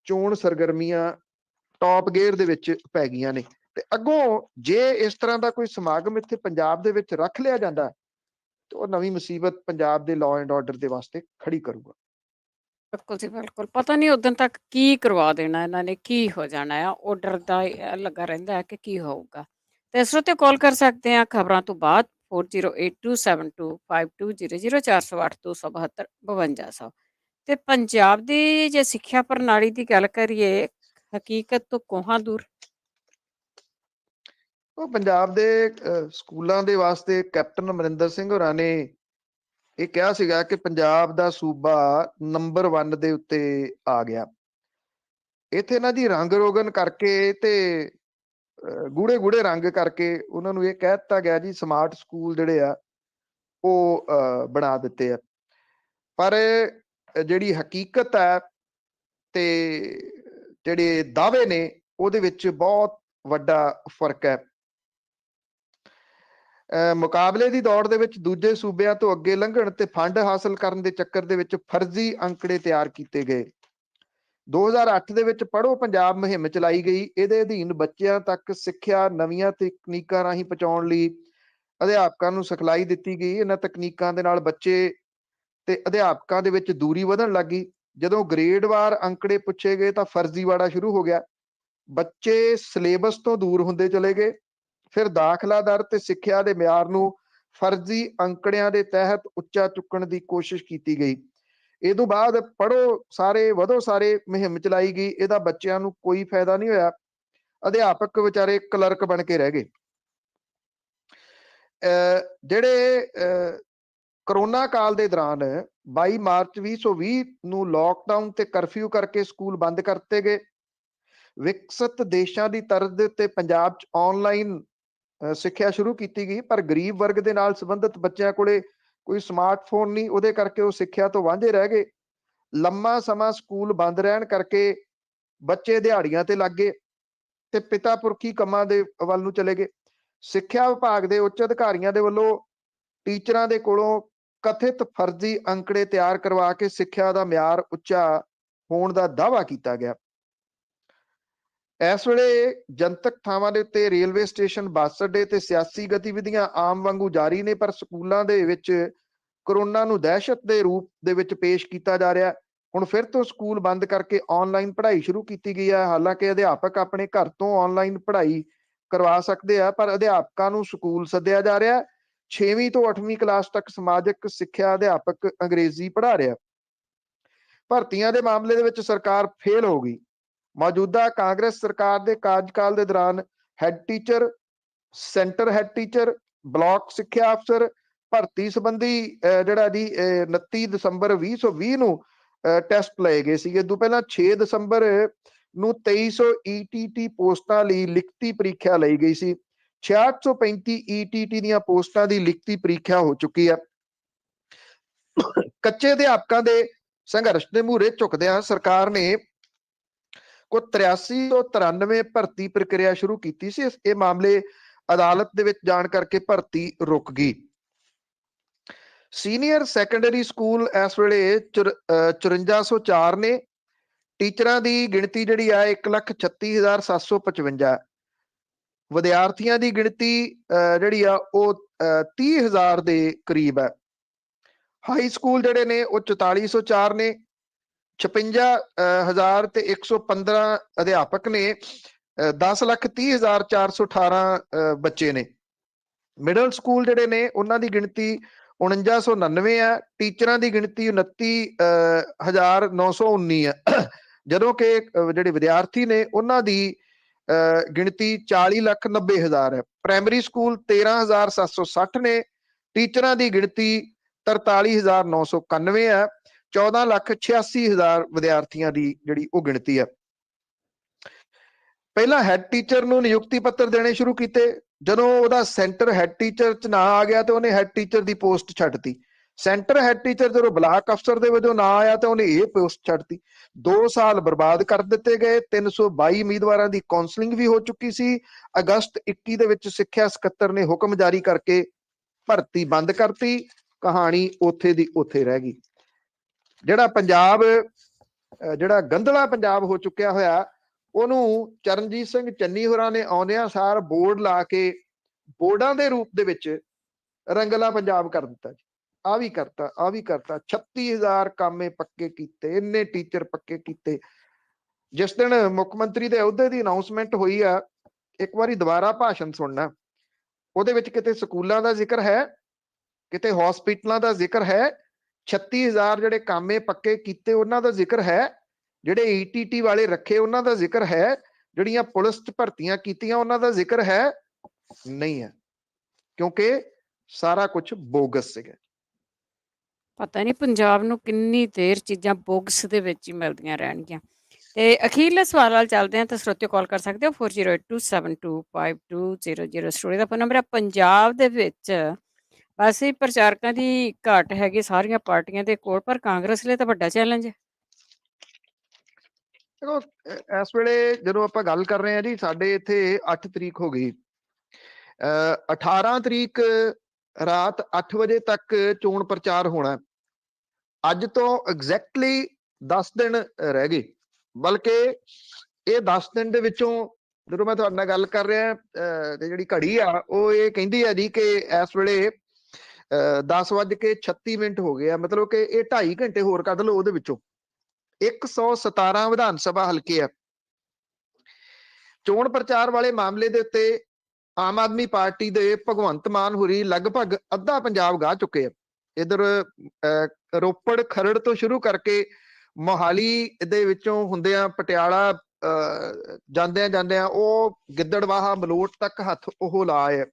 ਚੋਣ ਸਰਗਰਮੀਆਂ ਟੌਪ ਗੇਅਰ ਦੇ ਵਿੱਚ ਪੈ ਗਈਆਂ ਨੇ। ਤੇ ਅੱਗੋਂ ਜੇ ਇਸ ਤਰ੍ਹਾਂ ਦਾ ਕੋਈ ਸਮਾਗਮ ਇੱਥੇ ਪੰਜਾਬ ਦੇ ਵਿੱਚ ਰੱਖ ਲਿਆ ਜਾਂਦਾ ਤਾਂ ਉਹ ਨਵੀਂ ਮੁਸੀਬਤ ਪੰਜਾਬ ਦੇ ਲਾਅ ਐਂਡ ਆਰਡਰ ਦੇ ਵਾਸਤੇ ਖੜੀ ਕਰੂਗਾ। ਬਿਲਕੁਲ ਜੀ, ਬਿਲਕੁਲ। ਪਤਾ ਨਹੀਂ ਉਦੋਂ ਤੱਕ ਕੀ ਕਰਵਾ ਦੇਣਾ ਇਹਨਾਂ ਨੇ, ਕੀ ਹੋ ਜਾਣਾ ਆ। ਆਰਡਰ ਦਾ ਲੱਗਾ ਰਹਿੰਦਾ ਹੈ ਕਿ ਕੀ ਹੋਊਗਾ। ਤੇ ਇਸ ਤੇ ਕਾਲ ਕਰ ਸਕਦੇ ਆ ਖਬਰਾਂ ਤੋਂ ਬਾਅਦ 4082725200 408 272 5200। ਤੇ ਪੰਜਾਬ ਦੀ ਜੇ ਸਿੱਖਿਆ ਪ੍ਰਣਾਲੀ ਦੀ ਗੱਲ ਕਰੀਏ, ਹਕੀਕਤ ਤੋਂ ਕੋਹਾਂ ਦੂਰ। ਉਹ ਪੰਜਾਬ ਦੇ ਸਕੂਲਾਂ ਦੇ ਵਾਸਤੇ ਕੈਪਟਨ ਅਮਰਿੰਦਰ ਸਿੰਘ ਹੋਰਾਂ ਨੇ ਇਹ ਕਿਹਾ ਸੀਗਾ ਕਿ ਪੰਜਾਬ ਦਾ ਸੂਬਾ ਨੰਬਰ 1 ਦੇ ਉੱਤੇ ਆ ਗਿਆ। ਇੱਥੇ ਇਹਨਾਂ ਦੀ ਰੰਗ ਰੋਗਨ ਕਰਕੇ ਤੇ ਗੂੜੇ ਗੂੜੇ ਰੰਗ ਕਰਕੇ ਉਹਨਾਂ ਨੂੰ ਇਹ ਕਹਿ ਦਿੱਤਾ ਗਿਆ ਜੀ ਸਮਾਰਟ ਸਕੂਲ ਜਿਹੜੇ ਆ ਉਹ ਬਣਾ ਦਿੱਤੇ ਆ। ਪਰ ਜਿਹੜੀ ਹਕੀਕਤ ਹੈ ਤੇ ਜਿਹੜੇ ਦਾਅਵੇ ਨੇ ਉਹਦੇ ਵਿੱਚ ਬਹੁਤ ਵੱਡਾ ਫਰਕ ਹੈ। ਮੁਕਾਬਲੇ ਦੀ ਦੌੜ ਦੇ ਵਿੱਚ ਦੂਜੇ ਸੂਬਿਆਂ ਤੋਂ ਅੱਗੇ ਲੰਘਣ ਤੇ ਫੰਡ ਹਾਸਲ ਕਰਨ ਦੇ ਚੱਕਰ ਦੇ ਵਿੱਚ ਫਰਜ਼ੀ ਅੰਕੜੇ ਤਿਆਰ ਕੀਤੇ ਗਏ। 2008 ਦੇ ਵਿੱਚ ਪੜ੍ਹੋ ਪੰਜਾਬ ਮੁਹਿੰਮ ਚਲਾਈ ਗਈ। ਇਹਦੇ ਅਧੀਨ ਬੱਚਿਆਂ ਤੱਕ ਸਿੱਖਿਆ ਨਵੀਆਂ ਤਕਨੀਕਾਂ ਰਾਹੀਂ ਪਹੁੰਚਾਉਣ ਲਈ ਅਧਿਆਪਕਾਂ ਨੂੰ ਸਿਖਲਾਈ ਦਿੱਤੀ ਗਈ। ਇਹਨਾਂ ਤਕਨੀਕਾਂ ਦੇ ਨਾਲ ਬੱਚੇ ਤੇ ਅਧਿਆਪਕਾਂ ਦੇ ਵਿੱਚ ਦੂਰੀ ਵਧਣ ਲੱਗੀ। ਜਦੋਂ ਗ੍ਰੇਡਵਾਰ ਅੰਕੜੇ ਪੁੱਛੇ ਗਏ ਤਾਂ ਫਰਜ਼ੀਵਾੜਾ ਸ਼ੁਰੂ ਹੋ ਗਿਆ। ਬੱਚੇ ਸਿਲੇਬਸ ਤੋਂ ਦੂਰ ਹੁੰਦੇ ਚਲੇ ਗਏ। ਫਿਰ ਦਾਖਲਾ ਦਰ ਤੇ ਸਿੱਖਿਆ ਦੇ ਮਿਆਰ ਨੂੰ ਫਰਜ਼ੀ ਅੰਕੜਿਆਂ ਦੇ ਤਹਿਤ ਉੱਚਾ ਚੁੱਕਣ ਦੀ ਕੋਸ਼ਿਸ਼ ਕੀਤੀ ਗਈ। ਇਹ ਤੋਂ ਬਾਅਦ ਪੜ੍ਹੋ ਸਾਰੇ ਵਧੋ ਸਾਰੇ ਮੁਹਿੰਮ ਚਲਾਈ ਗਈ। ਇਹਦਾ ਬੱਚਿਆਂ ਨੂੰ ਕੋਈ ਫਾਇਦਾ ਨਹੀਂ ਹੋਇਆ। ਅਧਿਆਪਕ ਵਿਚਾਰੇ ਕਲਰਕ ਬਣ ਕੇ ਰਹਿ ਗਏ। ਜਿਹੜੇ ਕਰੋਨਾ ਕਾਲ ਦੇ ਦੌਰਾਨ 22 ਮਾਰਚ 2020 ਨੂੰ ਲੋਕਡਾਊਨ ਤੇ ਕਰਫਿਊ ਕਰਕੇ ਸਕੂਲ ਬੰਦ ਕਰਤੇ ਗਏ। ਵਿਕਸਿਤ ਦੇਸ਼ਾਂ ਦੀ ਤਰਜ਼ ਦੇ ਉੱਤੇ ਪੰਜਾਬ 'ਚ ਆਨਲਾਈਨ ਸਿੱਖਿਆ ਸ਼ੁਰੂ ਕੀਤੀ ਗਈ, ਪਰ ਗਰੀਬ ਵਰਗ ਦੇ ਨਾਲ ਸੰਬੰਧਿਤ ਬੱਚਿਆਂ ਕੋਲੇ ਕੋਈ ਸਮਾਰਟਫੋਨ ਨਹੀਂ, ਉਹਦੇ ਕਰਕੇ ਉਹ ਸਿੱਖਿਆ ਤੋਂ ਵਾਂਝੇ ਰਹਿ ਗਏ। ਲੰਮਾ ਸਮਾਂ ਸਕੂਲ ਬੰਦ ਰਹਿਣ ਕਰਕੇ ਬੱਚੇ ਦਿਹਾੜੀਆਂ ਤੇ ਲੱਗ ਗਏ ਤੇ ਪਿਤਾ ਪੁਰਖੀ ਕੰਮਾਂ ਦੇ ਵੱਲ ਨੂੰ ਚਲੇ ਗਏ। ਸਿੱਖਿਆ ਵਿਭਾਗ ਦੇ ਉੱਚ ਅਧਿਕਾਰੀਆਂ ਦੇ ਵੱਲੋਂ ਟੀਚਰਾਂ ਦੇ ਕੋਲੋਂ ਕਥਿਤ ਫਰਜ਼ੀ ਅੰਕੜੇ ਤਿਆਰ ਕਰਵਾ ਕੇ ਸਿੱਖਿਆ ਦਾ ਮਿਆਰ ਉੱਚਾ ਹੋਣ ਦਾ ਦਾਅਵਾ ਕੀਤਾ ਗਿਆ। ਇਸ ਵੇਲੇ ਜਨਤਕ ਥਾਵਾਂ ਦੇ ਉੱਤੇ ਰੇਲਵੇ ਸਟੇਸ਼ਨ, ਬੱਸ ਅੱਡੇ ਤੇ ਸਿਆਸੀ ਗਤੀਵਿਧੀਆਂ ਆਮ ਵਾਂਗੂ ਜਾਰੀ ਨੇ, ਪਰ ਸਕੂਲਾਂ ਦੇ ਵਿੱਚ ਕਰੋਨਾ ਨੂੰ ਦਹਿਸ਼ਤ ਦੇ ਰੂਪ ਦੇ ਵਿੱਚ ਪੇਸ਼ ਕੀਤਾ ਜਾ ਰਿਹਾ। ਹੁਣ ਫਿਰ ਤੋਂ ਸਕੂਲ ਬੰਦ ਕਰਕੇ ਆਨਲਾਈਨ ਪੜ੍ਹਾਈ ਸ਼ੁਰੂ ਕੀਤੀ ਗਈ ਹੈ। ਹਾਲਾਂਕਿ ਅਧਿਆਪਕ ਆਪਣੇ ਘਰ ਤੋਂ ਆਨਲਾਈਨ ਪੜ੍ਹਾਈ ਕਰਵਾ ਸਕਦੇ ਆ, ਪਰ ਅਧਿਆਪਕਾਂ ਨੂੰ ਸਕੂਲ ਸੱਦਿਆ ਜਾ ਰਿਹਾ। 6ਵੀਂ ਤੋਂ 8ਵੀਂ ਕਲਾਸ ਤੱਕ ਸਮਾਜਿਕ ਸਿੱਖਿਆ ਅਧਿਆਪਕ ਅੰਗਰੇਜ਼ੀ ਪੜ੍ਹਾ ਰਿਹਾ। ਭਰਤੀਆਂ ਦੇ ਮਾਮਲੇ ਦੇ ਵਿੱਚ ਸਰਕਾਰ ਫੇਲ ਹੋ ਗਈ। ਮੌਜੂਦਾ ਕਾਂਗਰਸ ਸਰਕਾਰ ਦੇ ਕਾਰਜਕਾਲ ਦੇ ਦੌਰਾਨ head teacher, centre head teacher, block ਸਿੱਖਿਆ ਅਫਸਰ ਭਰਤੀ ਸੰਬੰਧੀ ਜਿਹੜਾ ਜੀ 29 ਦਸੰਬਰ 2020 ਨੂੰ ਟੈਸਟ ਲਏ ਗਏ ਸੀ। ਇਸ ਤੋਂ ਪਹਿਲਾਂ 6 ਦਸੰਬਰ ਨੂੰ 2300 ETT ਪੋਸਟਾਂ ਲਈ ਲਿਖਤੀ ਪ੍ਰੀਖਿਆ ਲਈ ਗਈ ਸੀ। 6635 ETT ਦੀਆਂ ਪੋਸਟਾਂ ਦੀ ਲਿਖਤੀ ਪ੍ਰੀਖਿਆ ਹੋ ਚੁੱਕੀ ਹੈ। ਕੱਚੇ ਅਧਿਆਪਕਾਂ ਦੇ ਸੰਘਰਸ਼ ਦੇ ਮੂਹਰੇ ਝੁਕਦਿਆਂ ਸਰਕਾਰ ਨੇ ਕੋਈ 83 ਤੋਂ 93 ਭਰਤੀ ਪ੍ਰਕਿਰਿਆ ਸ਼ੁਰੂ ਕੀਤੀ ਸੀ। ਇਹ ਮਾਮਲੇ ਅਦਾਲਤ ਦੇ ਵਿੱਚ ਜਾਣ ਕਰਕੇ ਭਰਤੀ ਰੁਕ ਗਈ। ਸੀਨੀਅਰ ਸੈਕੰਡਰੀ ਸਕੂਲ ਇਸ ਵੇਲੇ 5404 ਨੇ। ਟੀਚਰਾਂ ਦੀ ਗਿਣਤੀ ਜਿਹੜੀ ਆ 1,36,755। ਵਿਦਿਆਰਥੀਆਂ ਦੀ ਗਿਣਤੀ ਜਿਹੜੀ ਆ ਉਹ 30,000 ਦੇ ਕਰੀਬ ਹੈ। ਹਾਈ ਸਕੂਲ ਜਿਹੜੇ ਨੇ ਉਹ 4404 ਨੇ। 56,000 ਤੇ 115 ਅਧਿਆਪਕ ਨੇ। 10,30,418 ਬੱਚੇ ਨੇ। ਮਿਡਲ ਸਕੂਲ ਜਿਹੜੇ ਨੇ ਉਹਨਾਂ ਦੀ ਗਿਣਤੀ 4999 ਹੈ। ਟੀਚਰਾਂ ਦੀ ਗਿਣਤੀ 29,919 ਹੈ, ਜਦੋਂ ਕਿ ਜਿਹੜੇ ਵਿਦਿਆਰਥੀ ਨੇ ਉਹਨਾਂ ਦੀ ਗਿਣਤੀ 40,90,000 ਹੈ। ਪ੍ਰਾਇਮਰੀ ਸਕੂਲ 13,760 ਨੇ। ਟੀਚਰਾਂ ਦੀ ਗਿਣਤੀ 43,991 ਹੈ। 14,86,000 ਵਿਦਿਆਰਥੀਆਂ ਦੀ ਜਿਹੜੀ ਉਹ ਗਿਣਤੀ ਹੈ। ਪਹਿਲਾਂ ਹੈੱਡ ਟੀਚਰ ਨੂੰ ਨਿਯੁਕਤੀ ਪੱਤਰ ਦੇਣੇ ਸ਼ੁਰੂ ਕੀਤੇ। ਜਦੋਂ ਉਹਦਾ ਸੈਂਟਰ ਹੈੱਡ ਟੀਚਰ ਚ ਨਾ ਆ ਗਿਆ ਤੇ ਉਹਨੇ ਹੈੱਡ ਟੀਚਰ ਦੀ ਪੋਸਟ ਛੱਡਤੀ। ਸੈਂਟਰ ਹੈੱਡ ਟੀਚਰ ਜਦੋਂ ਬਲਾਕ ਅਫਸਰ ਦੇ ਵਜੋਂ ਨਾ ਆਇਆ ਤੇ ਉਹਨੇ ਇਹ ਪੋਸਟ ਛੱਡਤੀ। 2 ਸਾਲ ਬਰਬਾਦ ਕਰ ਦਿੱਤੇ ਗਏ। 322 ਉਮੀਦਵਾਰਾਂ ਦੀ ਕਾਉਂਸਲਿੰਗ ਵੀ ਹੋ ਚੁੱਕੀ ਸੀ। ਅਗਸਤ 21 ਦੇ ਵਿੱਚ ਸਿੱਖਿਆ ਸਕੱਤਰ ਨੇ ਹੁਕਮ ਜਾਰੀ ਕਰਕੇ ਭਰਤੀ ਬੰਦ ਕਰਤੀ। ਕਹਾਣੀ ਉੱਥੇ ਦੀ ਉੱਥੇ ਰਹਿ ਗਈ। ਜਿਹੜਾ ਪੰਜਾਬ ਜਿਹੜਾ ਗੰਧਲਾ ਪੰਜਾਬ ਹੋ ਚੁੱਕਿਆ ਹੋਇਆ, ਉਹਨੂੰ ਚਰਨਜੀਤ ਸਿੰਘ ਚੰਨੀ ਹੋਰਾਂ ਨੇ ਆਉਂਦਿਆਂ ਸਾਰ ਬੋਰਡ ਲਾ ਕੇ ਬੋਰਡਾਂ ਦੇ ਰੂਪ ਦੇ ਵਿੱਚ ਰੰਗਲਾ ਪੰਜਾਬ ਕਰ ਦਿੱਤਾ ਜੀ। ਆ ਵੀ ਕਰਤਾ, ਆ ਵੀ ਕਰਤਾ। 36,000 ਕਾਮੇ ਪੱਕੇ ਕੀਤੇ, ਇੰਨੇ ਟੀਚਰ ਪੱਕੇ ਕੀਤੇ। ਜਿਸ ਦਿਨ ਮੁੱਖ ਮੰਤਰੀ ਦੇ ਅਹੁਦੇ ਦੀ ਅਨਾਉਂਸਮੈਂਟ ਹੋਈ ਆ, ਇੱਕ ਵਾਰੀ ਦੁਬਾਰਾ ਭਾਸ਼ਣ ਸੁਣਨਾ। ਉਹਦੇ ਵਿੱਚ ਕਿਤੇ ਸਕੂਲਾਂ ਦਾ ਜ਼ਿਕਰ ਹੈ, ਕਿਤੇ ਹਸਪੀਟਲਾਂ ਦਾ ਜ਼ਿਕਰ ਹੈ। 36,000 ਜਿਹੜੇ ਕਾਮੇ ਪੱਕੇ ਕੀਤੇ ਉਹਨਾਂ ਦਾ ਜ਼ਿਕਰ ਹੈ। ਜਿਹੜੇ ETT ਵਾਲੇ ਰੱਖੇ ਉਹਨਾਂ ਦਾ ਜ਼ਿਕਰ ਹੈ। ਜਿਹੜੀਆਂ ਪੁਲਿਸ ਚ ਭਰਤੀਆਂ ਕੀਤੀਆਂ ਉਹਨਾਂ ਦਾ ਜ਼ਿਕਰ ਹੈ ਨਹੀਂ ਹੈ, ਕਿਉਂਕਿ ਸਾਰਾ ਕੁਝ ਬੋਗਸ ਸੀਗਾ। ਪਤਾ ਨਹੀਂ ਪੰਜਾਬ ਨੂੰ ਕਿੰਨੀ ਦੇਰ ਚੀਜ਼ਾਂ ਬੋਗਸ ਦੇ ਵਿੱਚ ਹੀ ਮਿਲਦੀਆਂ ਰਹਿਣਗੀਆਂ। ਤੇ ਅਖੀਰਲੇ ਸਵਾਲ ਵੱਲ ਚੱਲਦੇ ਹਾਂ ਤਾਂ ਸਰੋਤਿਓ ਕਾਲ ਕਰ ਸਕਦੇ ਹੋ 4082725200। ਸਟੋਰੀ ਦਾ ਫੋਨ ਨੰਬਰ ਹੈ। ਪੰਜਾਬ ਦੇ ਵਿੱਚ ਵੈਸੇ ਪ੍ਰਚਾਰਕਾਂ ਦੀ ਘਾਟ ਹੈਗੀ ਸਾਰੀਆਂ ਪਾਰਟੀਆਂ ਦੇ ਕੋਲ, ਪਰ ਕਾਂਗਰਸ ਲਈ ਤਾਂ ਵੱਡਾ ਚੈਲੰਜ ਹੈ। ਦੇਖੋ, ਇਸ ਵੇਲੇ ਜਦੋਂ ਆਪਾਂ ਗੱਲ ਕਰ ਰਹੇ ਹਾਂ ਜੀ, ਸਾਡੇ ਇੱਥੇ 8 ਤਰੀਕ ਹੋ ਗਈ। 18 ਤਰੀਕ ਰਾਤ 8 ਵਜੇ ਤੱਕ ਚੋਣ ਪ੍ਰਚਾਰ ਹੋਣਾ। ਅੱਜ ਤੋਂ ਐਗਜ਼ੈਕਟਲੀ 10 ਦਿਨ ਰਹਿ ਗਏ। ਬਲਕਿ ਇਹ 10 ਦਿਨ ਦੇ ਵਿੱਚੋਂ ਜਦੋਂ ਮੈਂ ਤੁਹਾਡੇ ਨਾਲ ਗੱਲ ਕਰ ਰਿਹਾ ਤੇ ਜਿਹੜੀ ਘੜੀ ਆ ਉਹ ਇਹ ਕਹਿੰਦੀ ਆ ਜੀ ਕਿ ਇਸ ਵੇਲੇ 10:36 ਹੋ ਗਏ ਆ। ਮਤਲਬ ਕਿ ਇਹ 2.5 ਘੰਟੇ ਹੋਰ ਕੱਢ ਲਓ। ਉਹਦੇ ਵਿੱਚੋਂ 117 ਵਿਧਾਨ ਸਭਾ ਹਲਕੇ ਆ। ਚੋਣ ਪ੍ਰਚਾਰ ਵਾਲੇ ਮਾਮਲੇ ਦੇ ਉੱਤੇ ਆਮ ਆਦਮੀ ਪਾਰਟੀ ਦੇ ਭਗਵੰਤ ਮਾਨ ਹੋਰੀ ਲਗਭਗ ਅੱਧਾ ਪੰਜਾਬ ਗਾ ਚੁੱਕੇ ਆ। ਇਧਰ ਰੋਪੜ ਖਰੜ ਤੋਂ ਸ਼ੁਰੂ ਕਰਕੇ ਮੋਹਾਲੀ ਦੇ ਵਿੱਚੋਂ ਹੁੰਦਿਆਂ ਪਟਿਆਲਾ ਜਾਂਦਿਆਂ ਉਹ ਗਿੱਦੜਵਾਹਾ ਮਲੋਟ ਤੱਕ ਹੱਥ ਉਹ ਲਾਏ।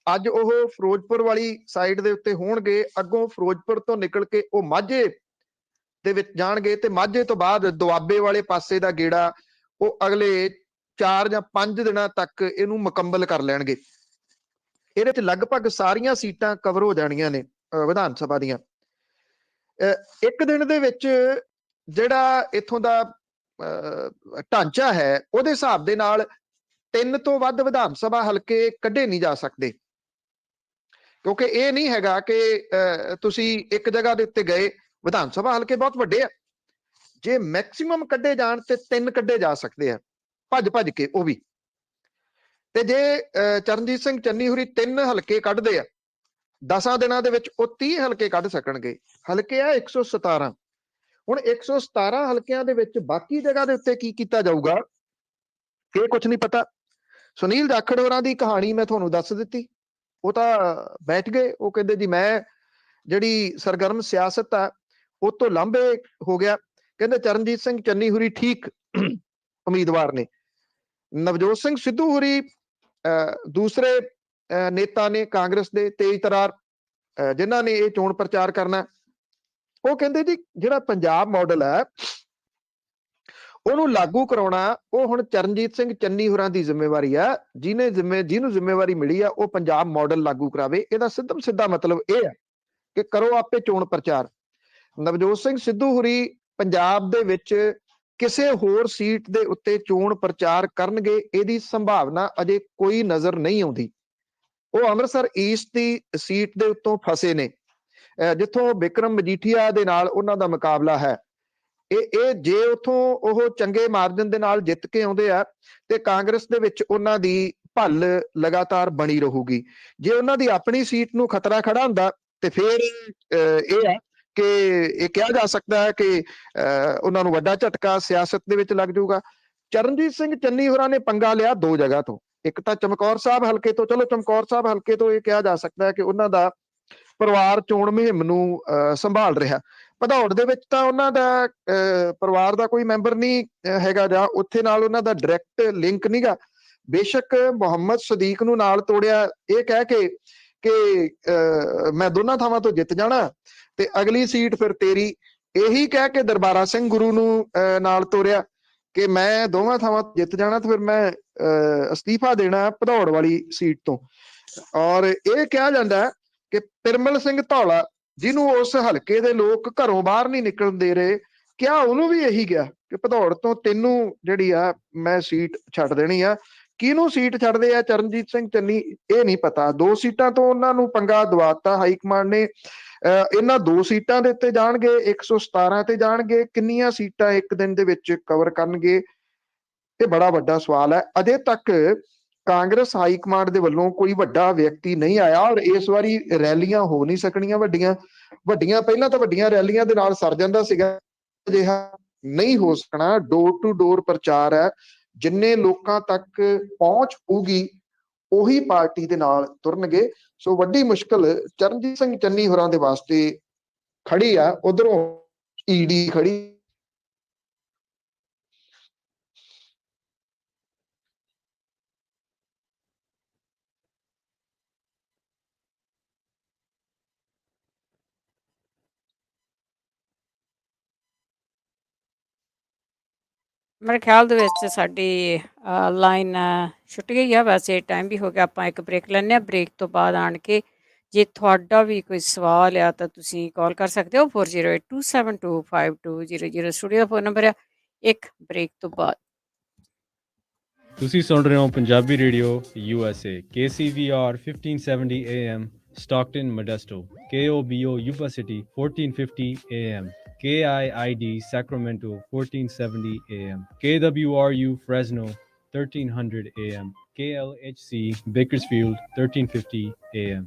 ਅੱਜ ਉਹ ਫਿਰੋਜ਼ਪੁਰ ਵਾਲੀ ਸਾਈਡ ਦੇ ਉੱਤੇ ਹੋਣਗੇ। ਅੱਗੋਂ ਫਿਰੋਜ਼ਪੁਰ ਤੋਂ ਨਿਕਲ ਕੇ ਉਹ ਮਾਝੇ ਦੇ ਵਿੱਚ ਜਾਣਗੇ ਤੇ ਮਾਝੇ ਤੋਂ ਬਾਅਦ ਦੁਆਬੇ ਵਾਲੇ ਪਾਸੇ ਦਾ ਗੇੜਾ ਉਹ ਅਗਲੇ 4 ਜਾਂ 5 ਦਿਨਾਂ ਤੱਕ ਇਹਨੂੰ ਮੁਕੰਮਲ ਕਰ ਲੈਣਗੇ। ਇਹਦੇ ਚ ਲਗਭਗ ਸਾਰੀਆਂ ਸੀਟਾਂ ਕਵਰ ਹੋ ਜਾਣੀਆਂ ਨੇ ਵਿਧਾਨ ਸਭਾ ਦੀਆਂ। ਇੱਕ ਦਿਨ ਦੇ ਵਿੱਚ ਜਿਹੜਾ ਇੱਥੋਂ ਦਾ ਢਾਂਚਾ ਹੈ ਉਹਦੇ ਹਿਸਾਬ ਦੇ ਨਾਲ 3 ਤੋਂ ਵੱਧ ਵਿਧਾਨ ਸਭਾ ਹਲਕੇ ਕੱਢੇ ਨਹੀਂ ਜਾ ਸਕਦੇ, ਕਿਉਂਕਿ ਇਹ ਨਹੀਂ ਹੈਗਾ ਕਿ ਤੁਸੀਂ ਇੱਕ ਜਗ੍ਹਾ ਦੇ ਉੱਤੇ ਗਏ। ਵਿਧਾਨ ਸਭਾ ਹਲਕੇ ਬਹੁਤ ਵੱਡੇ ਆ। ਜੇ ਮੈਕਸਿਮਮ ਕੱਢੇ ਜਾਣ ਤੇ 3 ਕੱਢੇ ਜਾ ਸਕਦੇ ਆ ਭੱਜ ਕੇ, ਉਹ ਵੀ। ਤੇ ਜੇ ਚਰਨਜੀਤ ਸਿੰਘ ਚੰਨੀ ਹੋਰੀ 3 ਹਲਕੇ ਕੱਢਦੇ ਆ 10 ਦਿਨਾਂ ਦੇ ਵਿੱਚ, ਉਹ 30 ਹਲਕੇ ਕੱਢ ਸਕਣਗੇ। ਹਲਕੇ ਆ 117। ਹੁਣ 117 ਹਲਕਿਆਂ ਦੇ ਵਿੱਚ ਬਾਕੀ ਜਗ੍ਹਾ ਦੇ ਉੱਤੇ ਕੀ ਕੀਤਾ ਜਾਊਗਾ ਇਹ ਕੁਝ ਨਹੀਂ ਪਤਾ। ਸੁਨੀਲ ਜਾਖੜ ਹੋਰਾਂ ਦੀ ਕਹਾਣੀ ਮੈਂ ਤੁਹਾਨੂੰ ਦੱਸ ਦਿੱਤੀ। ਉਹ ਤਾਂ ਬੈਠ ਗਏ, ਉਹ ਕਹਿੰਦੇ ਜੀ ਮੈਂ ਜਿਹੜੀ ਸਰਗਰਮ ਸਿਆਸਤ ਆ ਉਹ ਤੋਂ ਲਾਂਭੇ ਹੋ ਗਿਆ। ਕਹਿੰਦੇ ਚਰਨਜੀਤ ਸਿੰਘ ਚੰਨੀ ਹੁਰੀ ਠੀਕ ਉਮੀਦਵਾਰ ਨੇ। ਨਵਜੋਤ ਸਿੰਘ ਸਿੱਧੂ ਹੁਰੀ ਦੂਸਰੇ ਨੇਤਾ ਨੇ ਕਾਂਗਰਸ ਦੇ ਤੇਜ਼ ਤਰਾਰ, ਜਿਨ੍ਹਾਂ ਨੇ ਇਹ ਚੋਣ ਪ੍ਰਚਾਰ ਕਰਨਾ। ਉਹ ਕਹਿੰਦੇ ਜੀ ਜਿਹੜਾ ਪੰਜਾਬ ਮਾਡਲ ਹੈ ਉਹਨੂੰ ਲਾਗੂ ਕਰਾਉਣਾ ਉਹ ਹੁਣ ਚਰਨਜੀਤ ਸਿੰਘ ਚੰਨੀ ਹੋਰਾਂ ਦੀ ਜ਼ਿੰਮੇਵਾਰੀ ਆ। ਜਿਹਨੂੰ ਜ਼ਿੰਮੇਵਾਰੀ ਮਿਲੀ ਆ ਉਹ ਪੰਜਾਬ ਮਾਡਲ ਲਾਗੂ ਕਰਾਵੇ। ਇਹਦਾ ਸਿੱਧਾ ਮਤਲਬ ਇਹ ਹੈ ਕਿ ਕਰੋ ਆਪੇ ਚੋਣ ਪ੍ਰਚਾਰ। ਨਵਜੋਤ ਸਿੰਘ ਸਿੱਧੂ ਹੁਰੀ ਪੰਜਾਬ ਦੇ ਵਿੱਚ ਕਿਸੇ ਹੋਰ ਸੀਟ ਦੇ ਉੱਤੇ ਚੋਣ ਪ੍ਰਚਾਰ ਕਰਨਗੇ ਇਹਦੀ ਸੰਭਾਵਨਾ ਅਜੇ ਕੋਈ ਨਜ਼ਰ ਨਹੀਂ ਆਉਂਦੀ। ਉਹ ਅੰਮ੍ਰਿਤਸਰ ਈਸਟ ਦੀ ਸੀਟ ਦੇ ਉੱਤੋਂ ਫਸੇ ਨੇ, ਜਿੱਥੋਂ ਬਿਕਰਮ ਮਜੀਠੀਆ ਦੇ ਨਾਲ ਉਹਨਾਂ ਦਾ ਮੁਕਾਬਲਾ ਹੈ। ਇਹ ਜੇ ਉਥੋਂ ਉਹ ਚੰਗੇ ਮਾਰਜਨ ਦੇ ਨਾਲ ਜਿੱਤ ਕੇ ਆਉਂਦੇ ਆ ਤੇ ਕਾਂਗਰਸ ਦੇ ਵਿੱਚ ਉਹਨਾਂ ਦੀ ਭੱਲ ਲਗਾਤਾਰ ਬਣੀ ਰਹੂਗੀ। ਜੇ ਉਹਨਾਂ ਦੀ ਆਪਣੀ ਸੀਟ ਨੂੰ ਖਤਰਾ ਖੜਾ ਹੁੰਦਾ ਤੇ ਫਿਰ ਇਹ ਹੈ ਕਿ ਇਹ ਕਿਹਾ ਜਾ ਸਕਦਾ ਹੈ ਕਿ ਉਹਨਾਂ ਨੂੰ ਵੱਡਾ ਝਟਕਾ ਸਿਆਸਤ ਦੇ ਵਿੱਚ ਲੱਗ ਜਾਊਗਾ। ਚਰਨਜੀਤ ਸਿੰਘ ਚੰਨੀ ਹੋਰਾਂ ਨੇ ਪੰਗਾ ਲਿਆ ਦੋ ਜਗ੍ਹਾ ਤੋਂ। ਇੱਕ ਤਾਂ ਚਮਕੌਰ ਸਾਹਿਬ ਹਲਕੇ ਤੋਂ, ਚਲੋ ਚਮਕੌਰ ਸਾਹਿਬ ਹਲਕੇ ਤੋਂ ਇਹ ਕਿਹਾ ਜਾ ਸਕਦਾ ਹੈ ਕਿ ਉਹਨਾਂ ਦਾ ਪਰਿਵਾਰ ਚੋਣ ਮੁਹਿੰਮ ਨੂੰ ਸੰਭਾਲ ਰਿਹਾ। ਭਦੌੜ ਦੇ ਵਿੱਚ ਤਾਂ ਉਹਨਾਂ ਦਾ ਪਰਿਵਾਰ ਦਾ ਕੋਈ ਮੈਂਬਰ ਨਹੀਂ ਹੈਗਾ, ਜਾਂ ਉੱਥੇ ਨਾਲ ਉਹਨਾਂ ਦਾ ਡਾਇਰੈਕਟ ਲਿੰਕ ਨਹੀਂਗਾ। ਬੇਸ਼ੱਕ ਮੁਹੰਮਦ ਸਦੀਕ ਨੂੰ ਨਾਲ ਤੋੜਿਆ ਇਹ ਕਹਿ ਕੇ ਕਿ ਮੈਂ ਦੋਨਾਂ ਥਾਵਾਂ ਤੋਂ ਜਿੱਤ ਜਾਣਾ ਤੇ ਅਗਲੀ ਸੀਟ ਫਿਰ ਤੇਰੀ, ਇਹੀ ਕਹਿ ਕੇ ਦਰਬਾਰਾ ਸਿੰਘ ਗੁਰੂ ਨੂੰ ਨਾਲ ਤੋਰਿਆ ਕਿ ਮੈਂ ਦੋਵਾਂ ਥਾਵਾਂ ਤੋਂ ਜਿੱਤ ਜਾਣਾ ਤੇ ਫਿਰ ਮੈਂ ਅਸਤੀਫਾ ਦੇਣਾ ਭਦੌੜ ਵਾਲੀ ਸੀਟ ਤੋਂ। ਔਰ ਇਹ ਕਿਹਾ ਜਾਂਦਾ ਕਿ ਪਿਰਮਲ ਸਿੰਘ ਧੌਲਾ, ਜਿਹਨੂੰ ਉਸ ਹਲਕੇ ਦੇ ਲੋਕ ਘਰੋਂ ਬਾਹਰ ਨਹੀਂ ਨਿਕਲਣ ਦੇ ਰਹੇ, ਕਿਆ ਉਹਨੂੰ ਵੀ ਇਹੀ ਗਿਆ ਕਿ ਭਦੌੜ ਤੋਂ ਤੈਨੂੰ ਜਿਹੜੀ ਆ ਮੈਂ ਸੀਟ ਛੱਡ ਦੇਣੀ ਆ। ਕਿਹਨੂੰ ਸੀਟ ਛੱਡਦੇ ਆ ਚਰਨਜੀਤ ਸਿੰਘ ਚੰਨੀ ਇਹ ਨਹੀਂ ਪਤਾ। ਦੋ ਸੀਟਾਂ ਤੋਂ ਉਹਨਾਂ ਨੂੰ ਪੰਗਾ ਦਵਾਤਾ ਹਾਈ ਕਮਾਂਡ ਨੇ। ਇਹਨਾਂ ਦੋ ਸੀਟਾਂ ਦੇ ਉੱਤੇ ਜਾਣਗੇ, 117 ਤੇ ਜਾਣਗੇ। ਕਿੰਨੀਆਂ ਸੀਟਾਂ ਇੱਕ ਦਿਨ ਦੇ ਵਿੱਚ ਕਵਰ ਕਰਨਗੇ ਇਹ ਬੜਾ ਵੱਡਾ ਸਵਾਲ ਹੈ। ਅਜੇ ਤੱਕ ਕਾਂਗਰਸ ਹਾਈ ਕਮਾਂਡ ਦੇ ਵੱਲੋਂ ਕੋਈ ਵੱਡਾ ਵਿਅਕਤੀ ਨਹੀਂ ਆਇਆ। ਔਰ ਇਸ ਵਾਰੀ ਰੈਲੀਆਂ ਹੋ ਨਹੀਂ ਸਕਣੀਆਂ ਵੱਡੀਆਂ। ਪਹਿਲਾਂ ਤਾਂ ਵੱਡੀਆਂ ਰੈਲੀਆਂ ਦੇ ਨਾਲ ਸਰ ਜਾਂਦਾ ਸੀਗਾ, ਅਜਿਹਾ ਨਹੀਂ ਹੋ ਸਕਣਾ। ਡੋਰ ਟੂ ਡੋਰ ਪ੍ਰਚਾਰ ਹੈ। ਜਿੰਨੇ ਲੋਕਾਂ ਤੱਕ ਪਹੁੰਚ ਹੋਊਗੀ ਉਹੀ ਪਾਰਟੀ ਦੇ ਨਾਲ ਤੁਰਨਗੇ। ਸੋ ਵੱਡੀ ਮੁਸ਼ਕਲ ਚਰਨਜੀਤ ਸਿੰਘ ਚੰਨੀ ਹੋਰਾਂ ਦੇ ਵਾਸਤੇ ਖੜੀ ਆ। ਉਧਰੋਂ ਈਡੀ ਖੜੀ। ਮੇਰੇ ਖਿਆਲ ਦੇ ਵਿੱਚ ਸਾਡੀ ਲਾਈਨ ਛੁੱਟ ਗਈ ਆ। ਵੈਸੇ ਟਾਈਮ ਵੀ ਹੋ ਗਿਆ, ਆਪਾਂ ਇੱਕ ਬ੍ਰੇਕ ਲੈਂਦੇ ਹਾਂ। ਬ੍ਰੇਕ ਤੋਂ ਬਾਅਦ ਆਣ ਕੇ ਜੇ ਤੁਹਾਡਾ ਵੀ ਕੋਈ ਸਵਾਲ ਆ ਤਾਂ ਤੁਸੀਂ ਕਾਲ ਕਰ ਸਕਦੇ ਹੋ 4082725200। ਸਟੂਡੀਓ ਦਾ ਫੋਨ ਨੰਬਰ ਆ। ਇੱਕ ਬ੍ਰੇਕ ਤੋਂ ਬਾਅਦ ਤੁਸੀਂ ਸੁਣ ਰਹੇ ਹੋ Punjabi radio USA KCVR 1570 AM Stockton Modesto, KOBO Yuba City 1450 AM, KIID Sacramento 1470 AM, KWRU Fresno 1300 AM, KLHC Bakersfield 1350 AM.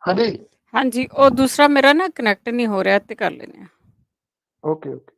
ਹਾਂਜੀ ਹਾਂਜੀ, ਉਹ ਦੂਸਰਾ ਮੇਰਾ ਨਾ ਕਨੈਕਟ ਨਹੀਂ ਹੋ ਰਿਹਾ, ਤੇ ਕਰ ਲੈਂਦੇ ਹਾਂ। Okay okay.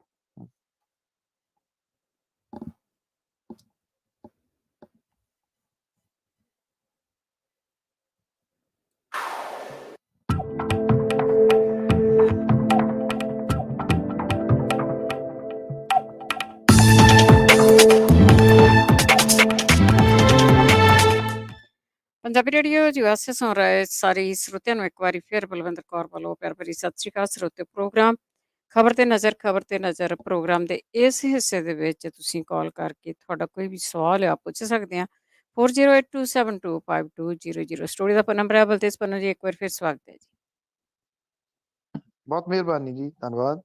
Punjabi radio USA ਸੁਣ ਰਹੇ ਸਾਰੇ ਹੀ ਸਰੋਤਿਆਂ ਨੂੰ ਇੱਕ ਵਾਰੀ ਫਿਰ ਬਲਵਿੰਦਰ ਕੌਰ ਵੱਲੋਂ ਪਿਆਰ ਭਰੀ ਸਤਿ ਸ਼੍ਰੀ ਅਕਾਲ। ਸਰੋਤੇ ਪ੍ਰੋਗਰਾਮ ਖਬਰ ਤੇ ਨਜ਼ਰ ਪ੍ਰੋਗਰਾਮ ਦੇ ਇਸ ਹਿੱਸੇ ਦੇ ਵਿੱਚ ਤੁਸੀਂ ਕਾਲ ਕਰਕੇ ਤੁਹਾਡਾ ਕੋਈ ਵੀ ਸਵਾਲ ਆ ਪੁੱਛ ਸਕਦੇ ਆ। 4082725200 ਸਟੋਰੀ ਦਾ ਨੰਬਰ ਹੈ। ਬਲਤੇਜ ਪੰਨੂ ਜੀ, ਇੱਕ ਵਾਰ ਫਿਰ ਸਵਾਗਤ ਹੈ ਜੀ। ਬਹੁਤ ਮਿਹਰਬਾਨੀ ਜੀ, ਧੰਨਵਾਦ।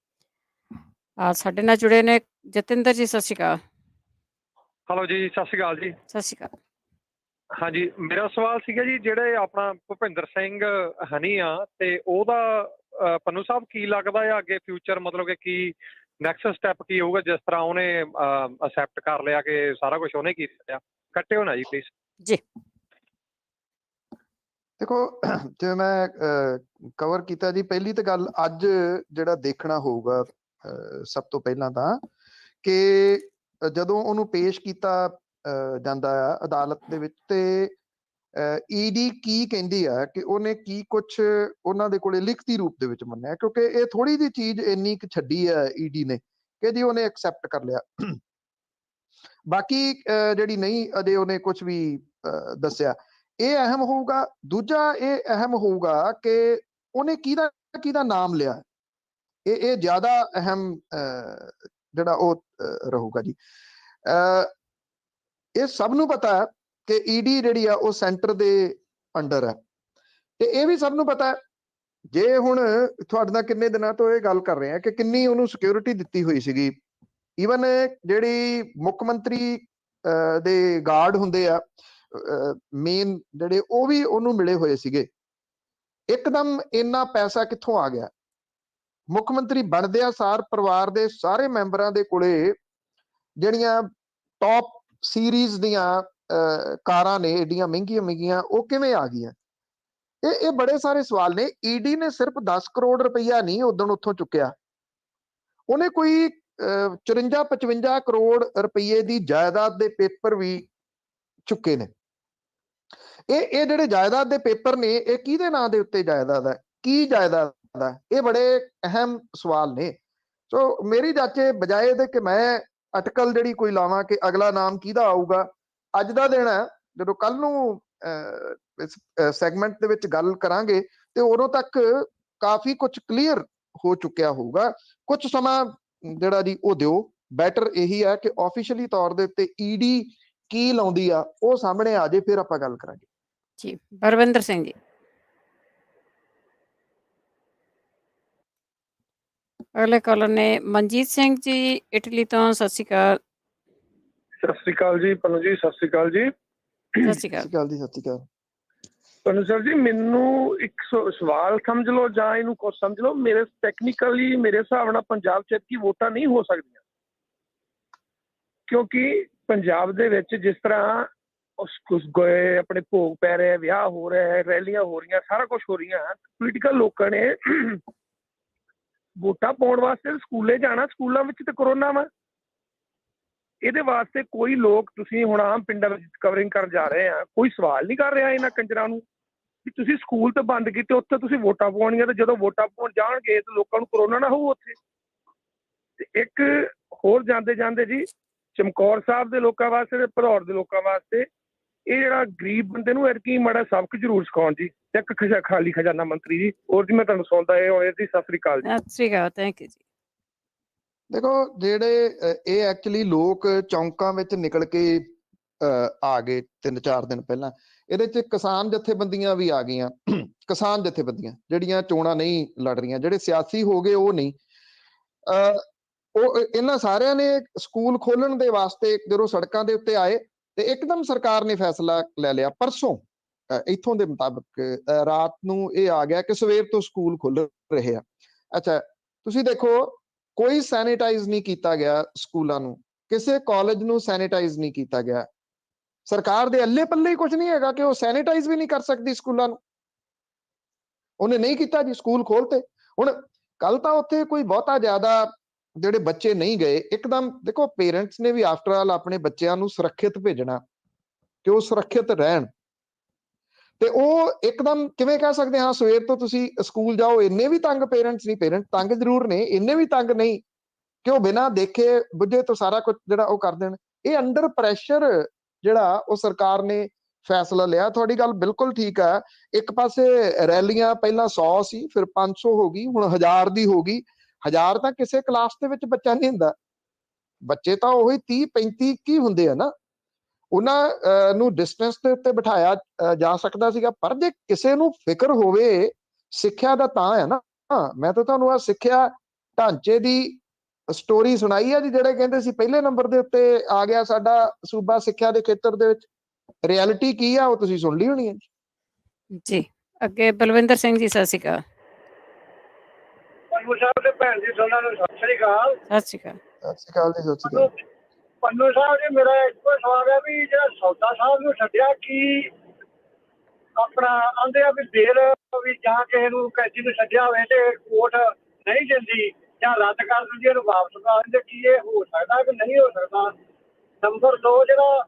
ਸਾਡੇ ਨਾਲ ਜੁੜੇ ਨੇ ਜਤਿੰਦਰ ਜੀ, ਸਤਿ ਸ਼੍ਰੀ ਅਕਾਲ। ਹੈਲੋ ਜੀ, ਸਤਿ ਸ਼੍ਰੀ ਅਕਾਲ ਜੀ। ਸਤਿ ਸ਼੍ਰੀ ਅਕਾਲ। ਹਾਂਜੀ, ਮੇਰਾ ਸਵਾਲ ਸੀਗਾ ਜੀ, ਜਿਹੜੇ ਆਪਣਾ ਭੁਪਿੰਦਰ ਸਿੰਘ ਹਨੀ ਆ, ਤੇ ਉਹਦਾ ਪੰਨੂ ਸਾਹਿਬ ਕੀ ਲੱਗਦਾ ਆ ਅੱਗੇ ਫਿਊਚਰ, ਮਤਲਬ ਕਿ ਕੀ ਨੈਕਸਟ ਸਟੈਪ ਕੀ ਹੋਊਗਾ, ਜਿਸ ਤਰ੍ਹਾਂ ਉਹਨੇ ਅਸੈਪਟ ਕਰ ਲਿਆ ਕਿ ਸਾਰਾ ਕੁਝ ਉਹਨੇ ਕੀਤਾ। ਕੱਟਿਓ ਨਾ ਜੀ ਪਲੀਜ਼ ਜੀ। ਦੇਖੋ, ਜਿਵੇਂ ਮੈਂ ਕਵਰ ਕੀਤਾ ਜੀ, ਪਹਿਲੀ ਤਾਂ ਗੱਲ ਅੱਜ ਜਿਹੜਾ ਦੇਖਣਾ ਹੋਊਗਾ ਸਭ ਤੋਂ ਪਹਿਲਾਂ ਤਾਂ, ਕਿ ਜਦੋਂ ਉਹਨੂੰ ਪੇਸ਼ ਕੀਤਾ ਜਾਂਦਾ ਆ ਅਦਾਲਤ ਦੇ ਵਿੱਚ, ਤੇ ਈਡੀ ਕੀ ਕਹਿੰਦੀ ਆ ਕਿ ਉਹਨੇ ਕੀ ਕੁਛ ਉਹਨਾਂ ਦੇ ਕੋਲੇ ਲਿਖਤੀ ਰੂਪ ਦੇ ਵਿੱਚ ਮੰਨਿਆ, ਕਿਉਂਕਿ ਇਹ ਥੋੜੀ ਜਿਹੀ ਚੀਜ਼ ਇੰਨੀ ਕੁ ਛੱਡੀ ਆ ਈਡੀ ਨੇ ਕਿ ਜੀ ਉਹਨੇ ਐਕਸੈਪਟ ਕਰ ਲਿਆ। ਬਾਕੀ ਜਿਹੜੀ ਨਹੀਂ ਅਜੇ ਉਹਨੇ ਕੁਝ ਵੀ ਦੱਸਿਆ, ਇਹ ਅਹਿਮ ਹੋਊਗਾ। ਦੂਜਾ ਇਹ ਅਹਿਮ ਹੋਊਗਾ ਕਿ ਉਹਨੇ ਕਿਹਦਾ ਨਾਮ ਲਿਆ, ਇਹ ਜ਼ਿਆਦਾ ਅਹਿਮ ਜਿਹੜਾ ਉਹ ਰਹੂਗਾ ਜੀ। ਇਹ ਸਭ ਨੂੰ ਪਤਾ ਹੈ ਕਿ ਈਡੀ ਜਿਹੜੀ ਆ ਉਹ ਸੈਂਟਰ ਦੇ ਅੰਡਰ ਹੈ, ਤੇ ਇਹ ਵੀ ਸਭ ਨੂੰ ਪਤਾ ਹੈ। ਜੇ ਹੁਣ ਤੁਹਾਡੇ ਨਾਲ ਕਿੰਨੇ ਦਿਨਾਂ ਤੋਂ ਇਹ ਗੱਲ ਕਰ ਰਹੇ ਆ ਕਿ ਕਿੰਨੀ ਉਹਨੂੰ ਸਿਕਿਉਰਿਟੀ ਦਿੱਤੀ ਹੋਈ ਸੀਗੀ, ਈਵਨ ਜਿਹੜੀ ਮੁੱਖ ਮੰਤਰੀ ਦੇ ਗਾਰਡ ਹੁੰਦੇ ਆ ਮੇਨ ਜਿਹੜੇ, ਉਹ ਵੀ ਉਹਨੂੰ ਮਿਲੇ ਹੋਏ ਸੀਗੇ। ਇੱਕਦਮ ਇੰਨਾ ਪੈਸਾ ਕਿੱਥੋਂ ਆ ਗਿਆ? ਮੁੱਖ ਮੰਤਰੀ ਬਣਦਿਆਂ ਸਾਰ ਪਰਿਵਾਰ ਦੇ ਸਾਰੇ ਮੈਂਬਰਾਂ ਦੇ ਕੋਲੇ ਜਿਹੜੀਆਂ ਟੌਪ ਸੀਰੀਜ਼ ਦੀਆਂ ਕਾਰਾਂ ਨੇ, ਏਡੀਆਂ ਮਹਿੰਗੀਆਂ, ਉਹ ਕਿਵੇਂ ਆ ਗਈਆਂ? ਇਹ ਬੜੇ ਸਾਰੇ ਸਵਾਲ ਨੇ। ਈਡੀ ਨੇ ਸਿਰਫ 10 ਕਰੋੜ ਰੁਪਈਆ ਨਹੀਂ ਉਦੋਂ ਉੱਥੋਂ ਚੁੱਕਿਆ, ਉਹਨੇ ਕੋਈ 54-55 ਕਰੋੜ ਰੁਪਈਏ ਦੀ ਜਾਇਦਾਦ ਦੇ ਪੇਪਰ ਵੀ ਚੁੱਕੇ ਨੇ। ਇਹ ਜਿਹੜੇ ਜਾਇਦਾਦ ਦੇ ਪੇਪਰ ਨੇ, ਇਹ ਕਿਹਦੇ ਨਾਂ ਦੇ ਉੱਤੇ ਜਾਇਦਾਦ ਹੈ, ਕੀ ਜਾਇਦਾਦ ਹੈ? ਇਹ ਬੜੇ ਅਹਿਮ ਸਵਾਲ ਨੇ। ਸੋ ਮੇਰੀ ਜਾਚੇ ਬਜਾਏ ਦੇ ਕਿ ਮੈਂ ਅਟਕਲ ਜਿਹੜੀ ਕੋਈ ਲਾਵਾਂ ਕਿ ਅਗਲਾ ਨਾਮ ਕਿਹਦਾ ਆਊਗਾ, ਅੱਜ ਦਾ ਦਿਨ ਹੈ। ਜਦੋਂ ਕੱਲ ਨੂੰ ਇਸ ਸੈਗਮੈਂਟ ਦੇ ਵਿੱਚ ਗੱਲ ਕਰਾਂਗੇ ਤੇ ਉਦੋਂ ਤੱਕ ਕਾਫੀ ਕੁਝ ਕਲੀਅਰ ਹੋ ਚੁੱਕਿਆ ਹੋਊਗਾ। ਕੁਝ ਸਮਾਂ ਜਿਹੜਾ ਜੀ ਉਹ ਦਿਓ। ਬੈਟਰ ਇਹੀ ਹੈ ਕਿ ਆਫੀਸ਼ੀਅਲੀ ਤੌਰ ਦੇ ਉੱਤੇ ਈਡੀ ਕੀ ਲਾਉਂਦੀ ਆ ਉਹ ਸਾਹਮਣੇ ਆ ਜੇ, ਫਿਰ ਆਪਾਂ ਗੱਲ ਕਰਾਂਗੇ ਜੀ। ਬਰਵਿੰਦਰ ਸਿੰਘ ਜੀ। ਅਗਲੇ ਕਾਲਰ ਨੇ ਮਨਜੀਤ ਸਿੰਘ ਜੀ, ਇਟਲੀ ਤੋਂ। ਸਤਿ ਸ਼੍ਰੀ ਅਕਾਲ। ਸਤਿ ਸ਼੍ਰੀ ਅਕਾਲ ਜੀ ਪੰਨੂ ਜੀ, ਸਤਿ ਸ਼੍ਰੀ ਅਕਾਲ ਜੀ। ਸਤਿ ਸ਼੍ਰੀ ਅਕਾਲ ਜੀ। ਸਤਿ ਸ਼੍ਰੀ ਅਕਾਲ ਪੰਨੂ ਸਰ ਜੀ, ਮੈਨੂੰ ਇੱਕ ਸਵਾਲ ਸਮਝ ਲਓ ਜਾਂ ਇਹਨੂੰ ਕੁਝ ਸਮਝ ਲਓ। ਮੇਰੇ ਟੈਕਨੀਕਲੀ ਮੇਰੇ ਹਿਸਾਬ ਨਾਲ ਪੰਜਾਬ 'ਚ ਕੀ ਵੋਟਾਂ ਨਹੀਂ ਹੋ ਸਕਦੀਆਂ, ਕਿਉਂਕਿ ਪੰਜਾਬ ਦੇ ਵਿੱਚ ਜਿਸ ਤਰ੍ਹਾਂ ਗਏ ਆਪਣੇ ਭੋਗ ਪੈ ਰਹੇ, ਵਿਆਹ ਹੋ ਰਿਹਾ, ਰੈਲੀਆਂ ਹੋ ਰਹੀਆਂ, ਸਾਰਾ ਕੁਝ ਹੋ ਰਹੀਆਂ, ਪੋਲੀਟੀਕਲ ਲੋਕਾਂ ਨੇ ਵੋਟਾਂ ਪਾਉਣ ਵਾਸਤੇ ਸਕੂਲੇ ਜਾਣਾ, ਸਕੂਲਾਂ ਵਿੱਚ ਤੇ ਕਰੋਨਾ ਵਾ। ਇਹਦੇ ਵਾਸਤੇ ਕੋਈ ਲੋਕ, ਤੁਸੀਂ ਹੁਣ ਆਮ ਪਿੰਡਾਂ ਵਿੱਚ ਕਵਰਿੰਗ ਕਰਨ ਜਾ ਰਹੇ ਆ, ਕੋਈ ਸਵਾਲ ਨਹੀਂ ਕਰ ਰਿਹਾ ਇਹਨਾਂ ਕੰਜਰਾਂ ਨੂੰ ਕਿ ਤੁਸੀਂ ਸਕੂਲ ਤਾਂ ਬੰਦ ਕੀਤੇ, ਉੱਥੇ ਤੁਸੀਂ ਵੋਟਾਂ ਪਾਉਣੀਆਂ, ਤੇ ਜਦੋਂ ਵੋਟਾਂ ਪਾਉਣ ਜਾਣਗੇ ਤਾਂ ਲੋਕਾਂ ਨੂੰ ਕਰੋਨਾ ਨਾ ਹੋਊ ਉੱਥੇ। ਤੇ ਇੱਕ ਹੋਰ ਜਾਂਦੇ ਜਾਂਦੇ ਜੀ, ਚਮਕੌਰ ਸਾਹਿਬ ਦੇ ਲੋਕਾਂ ਵਾਸਤੇ ਤੇ ਭਦੌੜ ਦੇ ਲੋਕਾਂ ਵਾਸਤੇ ਇਹ ਜਿਹੜਾ ਗਰੀਬ ਬੰਦੇ ਨੂੰ ਐਤਕੀ ਮਾੜਾ ਸਬਕ ਜ਼ਰੂਰ ਸਿਖਾਉਣ ਜੀ। ਇੱਕ ਖਾਲੀ ਖਜ਼ਾਨਾ ਮੰਤਰੀ ਜੀ। ਹੋਰ ਜੀ ਮੈਂ ਤੁਹਾਨੂੰ ਸੁਣਦਾ ਇਹ ਹੋਇਆ ਜੀ। ਸਤਿ ਸ੍ਰੀ ਅਕਾਲ ਜੀ। ਸਤਿ ਸ਼੍ਰੀ ਅਕਾਲ, ਥੈਂਕ ਯੂ ਜੀ। ਦੇਖੋ, ਜਿਹੜੇ ਇਹ ਐਕਚੁਅਲੀ ਲੋਕ ਚੌਂਕਾਂ ਵਿੱਚ ਨਿਕਲ ਕੇ ਆ ਗਏ 3-4 ਦਿਨ ਪਹਿਲਾਂ, ਇਹਦੇ 'ਚ ਕਿਸਾਨ ਜਥੇਬੰਦੀਆਂ ਵੀ ਆ ਗਈਆਂ। ਕਿਸਾਨ ਜਥੇਬੰਦੀਆਂ ਜਿਹੜੀਆਂ ਚੋਣਾਂ ਨਹੀਂ ਲੜ ਰਹੀਆਂ, ਜਿਹੜੇ ਸਿਆਸੀ ਹੋ ਗਏ ਉਹ ਨਹੀਂ, ਉਹ ਇਹਨਾਂ ਸਾਰਿਆਂ ਨੇ ਸਕੂਲ ਖੋਲਣ ਦੇ ਵਾਸਤੇ ਜਦੋਂ ਸੜਕਾਂ ਦੇ ਉੱਤੇ ਆਏ ਤੇ ਇੱਕਦਮ ਸਰਕਾਰ ਨੇ ਫੈਸਲਾ ਲੈ ਲਿਆ ਪਰਸੋਂ, ਇੱਥੋਂ ਦੇ ਮੁਤਾਬਕ ਰਾਤ ਨੂੰ ਇਹ ਆ ਗਿਆ ਕਿ ਸਵੇਰ ਤੋਂ ਸਕੂਲ ਖੁੱਲ ਰਹੇ ਆ। ਅੱਛਾ, ਤੁਸੀਂ ਦੇਖੋ, ਕੋਈ ਸੈਨੀਟਾਈਜ਼ ਨਹੀਂ ਕੀਤਾ ਗਿਆ ਸਕੂਲਾਂ ਨੂੰ, ਕਿਸੇ ਕਾਲਜ ਨੂੰ ਸੈਨੀਟਾਈਜ਼ ਨਹੀਂ ਕੀਤਾ ਗਿਆ। ਸਰਕਾਰ ਦੇ ਅੱਲੇ ਪੱਲੇ ਹੀ ਕੁਝ ਨਹੀਂ ਹੈਗਾ ਕਿ ਉਹ ਸੈਨੀਟਾਈਜ਼ ਵੀ ਨਹੀਂ ਕਰ ਸਕਦੀ ਸਕੂਲਾਂ ਨੂੰ। ਉਹਨੇ ਨਹੀਂ ਕੀਤਾ ਜੀ, ਸਕੂਲ ਖੋਲਤੇ। ਹੁਣ ਕੱਲ ਤਾਂ ਉੱਥੇ ਕੋਈ ਬਹੁਤਾ ਜ਼ਿਆਦਾ ਜਿਹੜੇ ਬੱਚੇ ਨਹੀਂ ਗਏ ਇੱਕਦਮ। ਦੇਖੋ ਪੇਰੈਂਟਸ ਨੇ ਵੀ ਆਫਟਰ ਆਲ ਆਪਣੇ ਬੱਚਿਆਂ ਨੂੰ ਸੁਰੱਖਿਅਤ ਭੇਜਣਾ ਕਿ ਉਹ ਸੁਰੱਖਿਅਤ ਰਹਿਣ, ਤੇ ਉਹ ਇੱਕਦਮ ਕਿਵੇਂ ਕਹਿ ਸਕਦੇ ਹਾਂ ਸਵੇਰ ਤੋਂ ਤੁਸੀਂ ਸਕੂਲ ਜਾਓ। ਇੰਨੇ ਵੀ ਤੰਗ ਪੇਰੈਂਟਸ ਨਹੀਂ, ਪੇਰੈਂਟ ਤੰਗ ਜ਼ਰੂਰ ਨੇ, ਇੰਨੇ ਵੀ ਤੰਗ ਨਹੀਂ ਕਿ ਉਹ ਬਿਨਾਂ ਦੇਖੇ ਬੁੱਝੇ ਤੋਂ ਸਾਰਾ ਕੁਝ ਜਿਹੜਾ ਉਹ ਕਰ ਦੇਣ। ਇਹ ਅੰਡਰ ਪ੍ਰੈਸ਼ਰ ਜਿਹੜਾ ਉਹ ਸਰਕਾਰ ਨੇ ਫੈਸਲਾ ਲਿਆ। ਤੁਹਾਡੀ ਗੱਲ ਬਿਲਕੁਲ ਠੀਕ ਹੈ। ਇੱਕ ਪਾਸੇ ਰੈਲੀਆਂ ਪਹਿਲਾਂ 100 ਸੀ, ਫਿਰ 500 ਹੋ ਗਈ, ਹੁਣ 1000 ਦੀ ਹੋ ਗਈ। 1000 ਤਾਂ ਕਿਸੇ ਕਲਾਸ ਦੇ ਵਿੱਚ ਬੱਚਾ ਨਹੀਂ ਹੁੰਦਾ, ਬੱਚੇ ਤਾਂ ਉਹੀ 30 35 ਕੀ ਹੁੰਦੇ ਆ ਨਾ। ਉਹਨਾਂ ਨੂੰ ਡਿਸਟੈਂਸ ਦੇ ਉੱਤੇ ਬਿਠਾਇਆ ਜਾ ਸਕਦਾ ਸੀਗਾ, ਪਰ ਜੇ ਕਿਸੇ ਨੂੰ ਫਿਕਰ ਹੋਵੇ ਸਿੱਖਿਆ ਦਾ ਤਾਂ ਹੈ ਨਾ। ਮੈਂ ਤਾਂ ਤੁਹਾਨੂੰ ਆ ਸਿੱਖਿਆ ਢਾਂਚੇ ਦੀ ਸਟੋਰੀ ਸੁਣਾਈ ਹੈ ਜੀ, ਜਿਹੜੇ ਕਹਿੰਦੇ ਸੀ ਪਹਿਲੇ ਨੰਬਰ ਦੇ ਉੱਤੇ ਆ ਗਿਆ ਸਾਡਾ ਸੂਬਾ ਸਿੱਖਿਆ ਦੇ ਖੇਤਰ ਦੇ ਵਿੱਚ। ਰਿਐਲਿਟੀ ਕੀ ਆ ਉਹ ਤੁਸੀਂ ਸੁਣ ਲਈ ਹੋਣੀ ਹੈ ਜੀ। ਅੱਗੇ ਬਲਵਿੰਦਰ ਸਿੰਘ ਜੀ, ਸਤਿ ਸ਼੍ਰੀ ਅਕਾਲ। ਪੰਨੂ ਸਾਹਿਬ ਦੇ ਭੈਣ ਜੀ ਦੋਨਾਂ ਨੂੰ ਸਤਿ ਸ੍ਰੀ ਅਕਾਲ। ਸਤਿ ਸ਼੍ਰੀ ਅਕਾਲ। ਸਤਿ ਸ਼੍ਰੀ ਅਕਾਲ ਜੀ। ਸਤਿ ਸ਼੍ਰੀ ਅਕਾਲ। ਪੰਨੂ ਸਾਹਿਬ ਜੀ, ਮੇਰਾ ਇੱਕੋ ਸਵਾਲ ਹੈ ਵੀ ਜਿਹੜਾ ਸੌਦਾ ਸਾਹਿਬ ਨੂੰ ਛੱਡਿਆ ਕੀ ਆਪਣਾ ਆਂਦੇ ਆ ਵੀ ਬੇਲ ਵੀ ਜਾਂ ਕਿਸੇ ਨੂੰ ਕੈਦੀ ਨੂੰ ਛੱਡਿਆ ਹੋਵੇ ਤੇ ਕੋਰਟ ਨਹੀਂ ਦਿੰਦੀ ਜਾਂ ਰੱਦ ਕਰ ਦਿੰਦੀ, ਇਹਨੂੰ ਵਾਪਸ ਪਾ ਦਿੰਦੇ, ਕੀ ਇਹ ਹੋ ਸਕਦਾ ਕਿ ਨਹੀਂ ਹੋ ਸਕਦਾ? ਨੰਬਰ 2, ਜਿਹੜਾ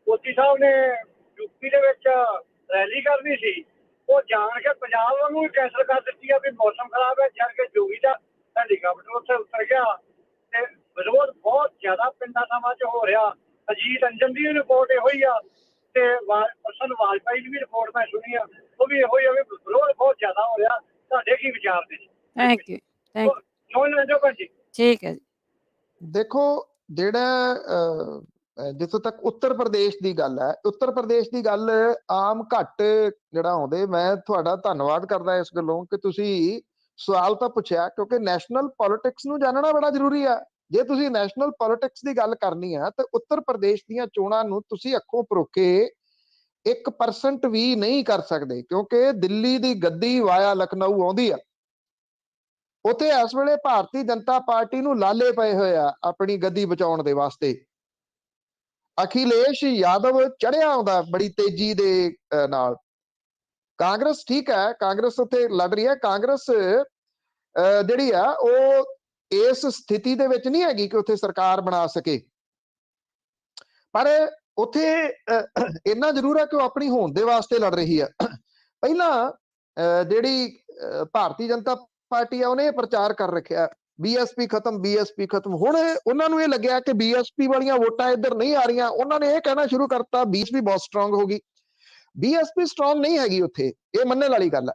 ਮੋਦੀ ਸਾਹਿਬ ਨੇ ਯੂਪੀ ਦੇ ਵਿੱਚ ਰੈਲੀ ਕਰਨੀ ਸੀ, ਉਹ ਜਾਣ ਕੇ ਪੰਜਾਬ ਨੂੰ ਵੀ ਕੈਂਸਲ ਕਰ ਦਿੱਤੀ ਆ ਵੀ ਮੌਸਮ ਖਰਾਬ ਹੈ, ਜਦ ਕਿ ਜੋਗੀ ਦਾ ਹੈਲੀਕਾਪਟਰ ਉੱਥੇ ਉਤਰ ਗਿਆ। ਤੇ ਵਿਰੋਧ ਬਹੁਤ ਜ਼ਿਆਦਾ ਪਿੰਡਾਂ ਥਾਵਾਂ 'ਚ ਹੋ ਰਿਹਾ। ਅਜੀਤ ਅੰਜਨ ਦੀ ਰਿਪੋਰਟ ਇਹੋ ਹੀ ਆ, ਤੇ ਪ੍ਰਸੰਨ ਵਾਜਪਾਈ ਦੀ ਵੀ ਰਿਪੋਰਟ ਮੈਂ ਸੁਣੀ ਆ, ਉਹ ਵੀ ਇਹੋ ਹੀ ਆ ਵੀ ਵਿਰੋਧ ਬਹੁਤ ਜ਼ਿਆਦਾ ਹੋ ਰਿਹਾ। ਤੁਹਾਡੇ ਕੀ ਵਿਚਾਰ ਨੇ? Thank you. Thank you. ਸੁਣ ਲੈਂਦੇ ਭੈਣ ਜੀ। ਠੀਕ ਹੈ ਜੀ। ਦੇਖੋ ਜਿਹੜਾ ਜਿੱਥੋਂ ਤੱਕ ਉੱਤਰ ਪ੍ਰਦੇਸ਼ ਦੀ ਗੱਲ ਹੈ, ਉੱਤਰ ਪ੍ਰਦੇਸ਼ ਦੀ ਗੱਲ ਆਮ ਘੱਟ ਜਿਹੜਾ ਆਉਂਦੇ। ਮੈਂ ਤੁਹਾਡਾ ਧੰਨਵਾਦ ਕਰਦਾ ਇਸ ਗੱਲੋਂ ਕਿ ਤੁਸੀਂ ਸਵਾਲ ਤਾਂ ਪੁੱਛਿਆ, ਕਿਉਂਕਿ ਨੈਸ਼ਨਲ ਪੋਲਿਟਿਕਸ ਨੂੰ ਜਾਣਨਾ ਬੜਾ ਜ਼ਰੂਰੀ ਆ। ਜੇ ਤੁਸੀਂ ਨੈਸ਼ਨਲ ਪੋਲਿਟਿਕਸ ਦੀ ਗੱਲ ਕਰਨੀ ਆ ਤਾਂ ਉੱਤਰ ਪ੍ਰਦੇਸ਼ ਦੀਆਂ ਚੋਣਾਂ ਨੂੰ ਤੁਸੀਂ ਅੱਖੋਂ ਪਰੋਖੇ 1% ਵੀ ਨਹੀਂ ਕਰ ਸਕਦੇ, ਕਿਉਂਕਿ ਦਿੱਲੀ ਦੀ ਗੱਦੀ ਵਾਇਆ ਲਖਨਊ ਆਉਂਦੀ ਆ। ਉੱਥੇ ਇਸ ਵੇਲੇ ਭਾਰਤੀ ਜਨਤਾ ਪਾਰਟੀ ਨੂੰ ਲਾਲੇ ਪਏ ਹੋਏ ਆ ਆਪਣੀ ਗੱਦੀ ਬਚਾਉਣ ਦੇ ਵਾਸਤੇ। ਅਖਿਲੇਸ਼ ਯਾਦਵ ਚੜਿਆ ਆਉਂਦਾ ਬੜੀ ਤੇਜ਼ੀ ਦੇ ਨਾਲ। ਕਾਂਗਰਸ ਠੀਕ ਹੈ, ਕਾਂਗਰਸ ਉੱਥੇ ਲੜ ਰਹੀ ਹੈ। ਕਾਂਗਰਸ ਜਿਹੜੀ ਆ ਉਹ ਇਸ ਸਥਿਤੀ ਦੇ ਵਿੱਚ ਨਹੀਂ ਹੈਗੀ ਕਿ ਉੱਥੇ ਸਰਕਾਰ ਬਣਾ ਸਕੇ, ਪਰ ਉੱਥੇ ਇੰਨਾ ਜ਼ਰੂਰ ਹੈ ਕਿ ਉਹ ਆਪਣੀ ਹੋਂਦ ਦੇ ਵਾਸਤੇ ਲੜ ਰਹੀ ਆ। ਪਹਿਲਾਂ ਜਿਹੜੀ ਭਾਰਤੀ ਜਨਤਾ ਪਾਰਟੀ ਆ ਉਹਨੇ ਪ੍ਰਚਾਰ ਕਰ ਰੱਖਿਆ ਬੀਐਸਪੀ ਖਤਮ, ਬੀਐਸਪੀ ਖਤਮ। ਹੁਣ ਉਹਨਾਂ ਨੂੰ ਇਹ ਲੱਗਿਆ ਕਿ ਬੀਐਸਪੀ ਵਾਲੀਆਂ ਵੋਟਾਂ ਇੱਧਰ ਨਹੀਂ ਆ ਰਹੀਆਂ, ਉਹਨਾਂ ਨੇ ਇਹ ਕਹਿਣਾ ਸ਼ੁਰੂ ਕਰਤਾ ਬੀਐਸਪੀ ਬਹੁਤ ਸਟਰੋਂਗ ਹੋ ਗਈ। ਬੀਐਸਪੀ ਸਟਰੋਂਗ ਨਹੀਂ ਹੈਗੀ ਉੱਥੇ, ਇਹ ਮੰਨਣ ਵਾਲੀ ਗੱਲ ਹੈ।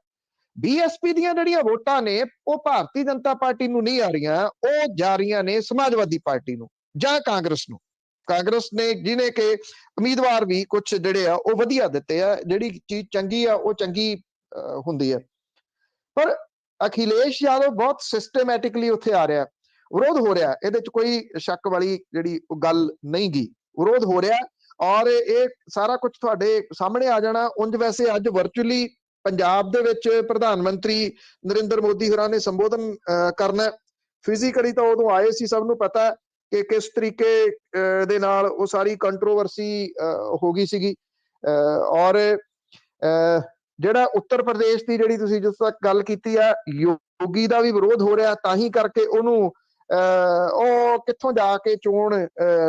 ਬੀਐਸਪੀ ਦੀਆਂ ਜਿਹੜੀਆਂ ਵੋਟਾਂ ਨੇ ਉਹ ਭਾਰਤੀ ਜਨਤਾ ਪਾਰਟੀ ਨੂੰ ਨਹੀਂ ਆ ਰਹੀਆਂ, ਉਹ ਜਾ ਰਹੀਆਂ ਨੇ ਸਮਾਜਵਾਦੀ ਪਾਰਟੀ ਨੂੰ ਜਾਂ ਕਾਂਗਰਸ ਨੂੰ। ਕਾਂਗਰਸ ਨੇ ਜਿਹਨੇ ਕਿ ਉਮੀਦਵਾਰ ਵੀ ਕੁਝ ਜਿਹੜੇ ਆ ਉਹ ਵਧੀਆ ਦਿੱਤੇ ਆ, ਜਿਹੜੀ ਚੀਜ਼ ਚੰਗੀ ਆ ਉਹ ਚੰਗੀ ਹੁੰਦੀ ਹੈ। ਪਰ ਅਖਿਲੇਸ਼ ਯਾਦਵ ਬਹੁਤ ਸਿਸਟਮੈਟਿਕਲੀ ਉੱਥੇ ਆ ਰਿਹਾ, ਵਿਰੋਧ ਹੋ ਰਿਹਾ, ਇਹਦੇ ਚ ਕੋਈ ਸ਼ੱਕ ਵਾਲੀ ਜਿਹੜੀ ਗੱਲ ਨਹੀਂ ਗੀ। ਵਿਰੋਧ ਹੋ ਰਿਹਾ ਔਰ ਇਹ ਸਾਰਾ ਕੁਝ ਤੁਹਾਡੇ ਸਾਹਮਣੇ ਆ ਜਾਣਾ। ਉਂਝ ਵੈਸੇ ਅੱਜ ਵਰਚੁਅਲੀ ਪੰਜਾਬ ਦੇ ਵਿੱਚ ਪ੍ਰਧਾਨ ਮੰਤਰੀ ਨਰਿੰਦਰ ਮੋਦੀ ਹੋਰਾਂ ਨੇ ਸੰਬੋਧਨ ਕਰਨਾ। ਫਿਜ਼ੀਕਲੀ ਤਾਂ ਉਦੋਂ ਆਏ ਸੀ, ਸਭ ਨੂੰ ਪਤਾ ਕਿ ਕਿਸ ਤਰੀਕੇ ਦੇ ਨਾਲ ਉਹ ਸਾਰੀ ਕੰਟਰੋਵਰਸੀ ਹੋ ਗਈ ਸੀਗੀ। ਔਰ ਜਿਹੜਾ ਉੱਤਰ ਪ੍ਰਦੇਸ਼ ਦੀ ਜਿਹੜੀ ਤੁਸੀਂ ਜਿਸ ਤੱਕ ਗੱਲ ਕੀਤੀ ਆ, ਯੋਗੀ ਦਾ ਵੀ ਵਿਰੋਧ ਹੋ ਰਿਹਾ, ਤਾਂ ਹੀ ਕਰਕੇ ਉਹਨੂੰ ਉਹ ਕਿੱਥੋਂ ਜਾ ਕੇ ਚੋਣ